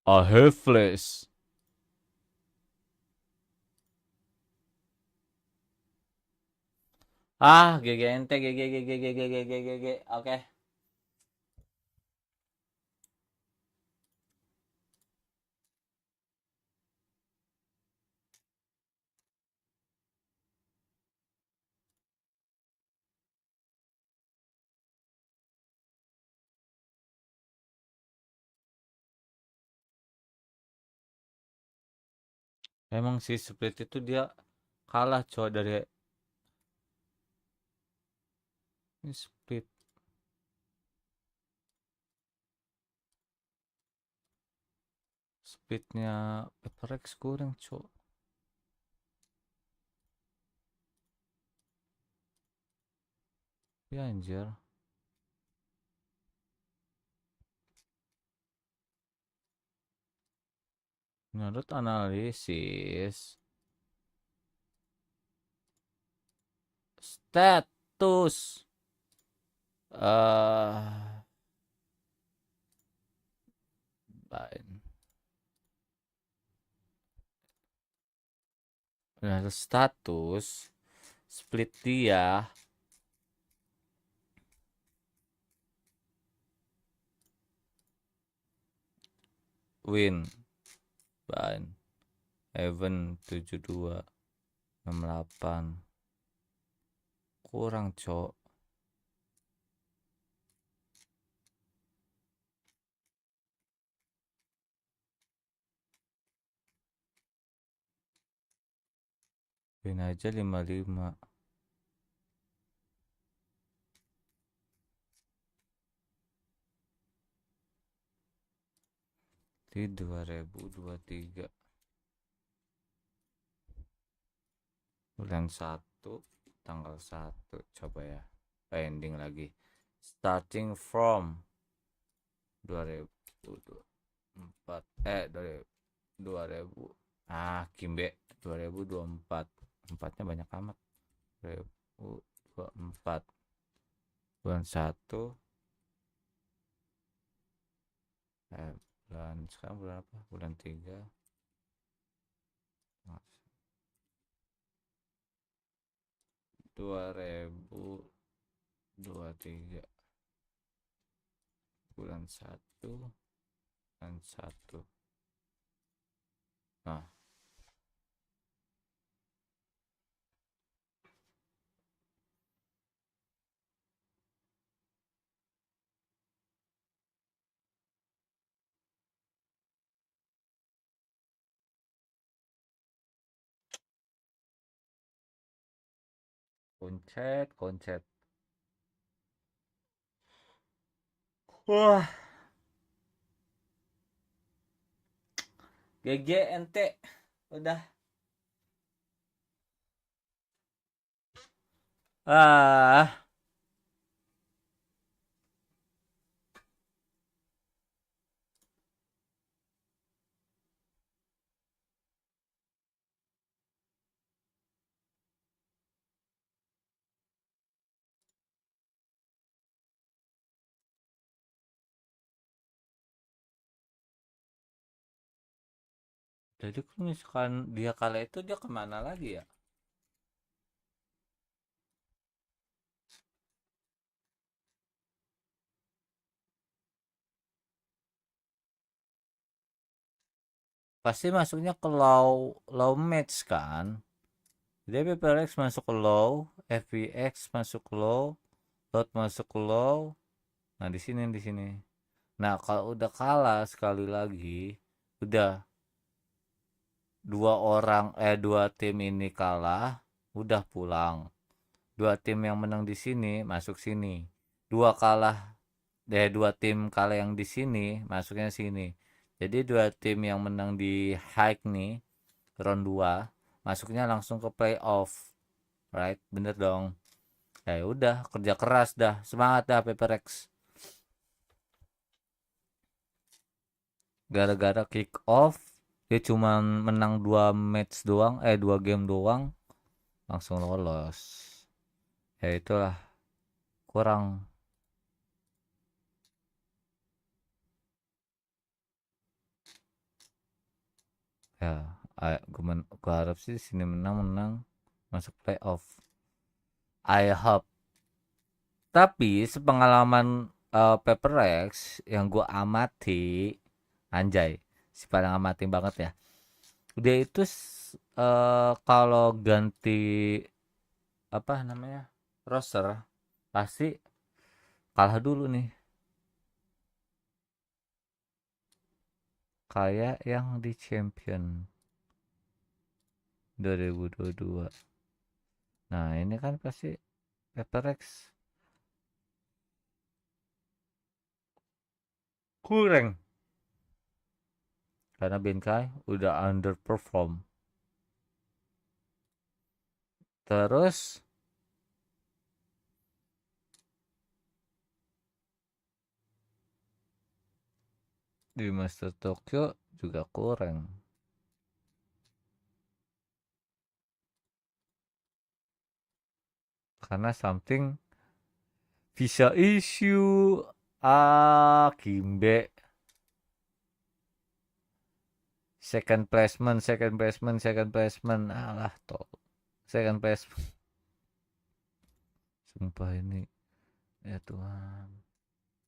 A Helpless. GGNT, GG. Oke. Emang si split itu dia kalah, Cok, dari ini split. Splitnya HyperX kurang, Cok. Ya anjir. Menurut analisis status status split dia win ban event 7268 kurang, Cok. Win aja 55. Di 2023 Bulan 1 tanggal 1 coba ya. Pending lagi. Starting from 2004 2000 Kimbe 2024. Empatnya banyak amat. 2024 bulan 1 bulan sekarang bulan apa? Bulan 3 2023 bulan 1 bulan 1. Nah, koncet. Wah. GG ente udah. Jadi kalau misalkan dia kala itu dia kemana lagi ya? Pasti masuknya ke low match kan? Jadi HyperX masuk ke low, FVX masuk ke low, load masuk ke low. Nah di sini. Nah kalau udah kalah sekali lagi, udah dua tim ini kalah, udah pulang. Dua tim yang menang di sini masuk sini. Dua tim kalah yang di sini masuknya sini. Jadi dua tim yang menang di high nih round 2 masuknya langsung ke playoff. Right? Bener dong. Ya udah, kerja keras dah. Semangat dah HyperX. Gara-gara kick off dia cuma menang 2 match doang, 2 game doang langsung lolos. Ya itulah kurang. Ya, gue harap sih sini menang masuk playoff. I hope. Tapi sepengalaman HyperX yang gue amati, anjay, si paling amati banget ya. Dia itu kalau ganti apa namanya roster pasti kalah dulu nih. Kayak yang di champion 2022. Nah ini kan pasti HyperX kurang karena Benkai udah underperform. Terus di Master Tokyo juga kurang. Karena something visa issue Kimbe second placement alah tol second placement. Sumpah ini ya Tuhan,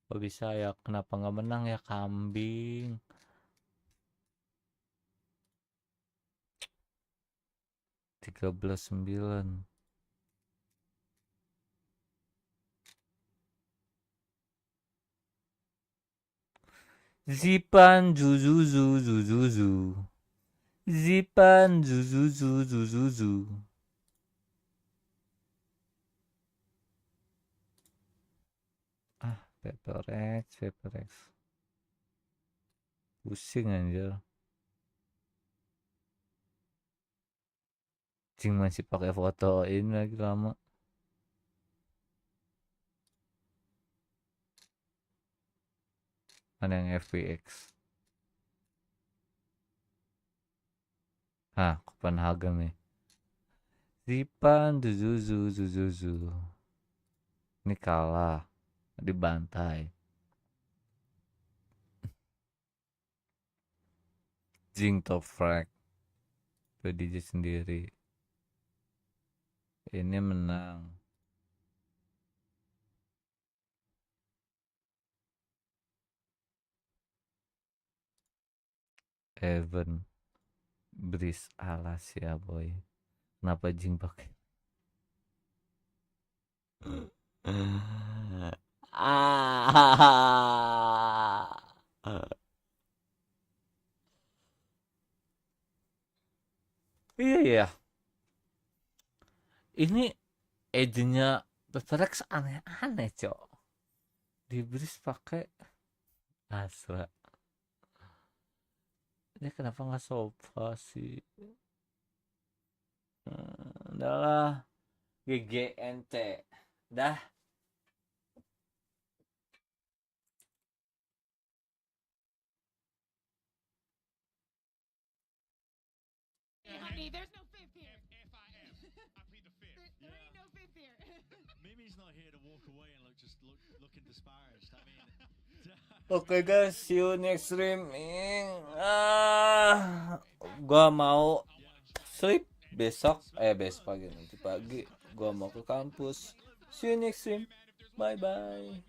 kok bisa ya, kenapa nggak menang ya kambing. Tiga belas 9. Zipan zuzuzu. Zipan zuzuzu. HyperX. Pusing anjir. Cing masih pakai foto ini lagi lama. Mana yang FPX? Copenhagen nih. Zipan Zuzuzu. Ini kalah, dibantai. Jing top frag. WDC sendiri. Ini menang. Evan Breeze alas ya boy. Kenapa Jing pakai? Iya ya. Ini edge-nya HyperX aneh-aneh, Cok. Di Breeze pakai Astra. Ini kenapa nggak sofa sih? Adalah GGNT. Dah. Honey, there's no fifth here. If I am, I plead the fifth. There ain't no fifth here. Mimi's not here to walk away and looking disparaged. I mean, Oke guys, see you next streaming. Gua mau sleep besok pagi nanti pagi. Gua mau ke kampus. See you next stream. Bye bye.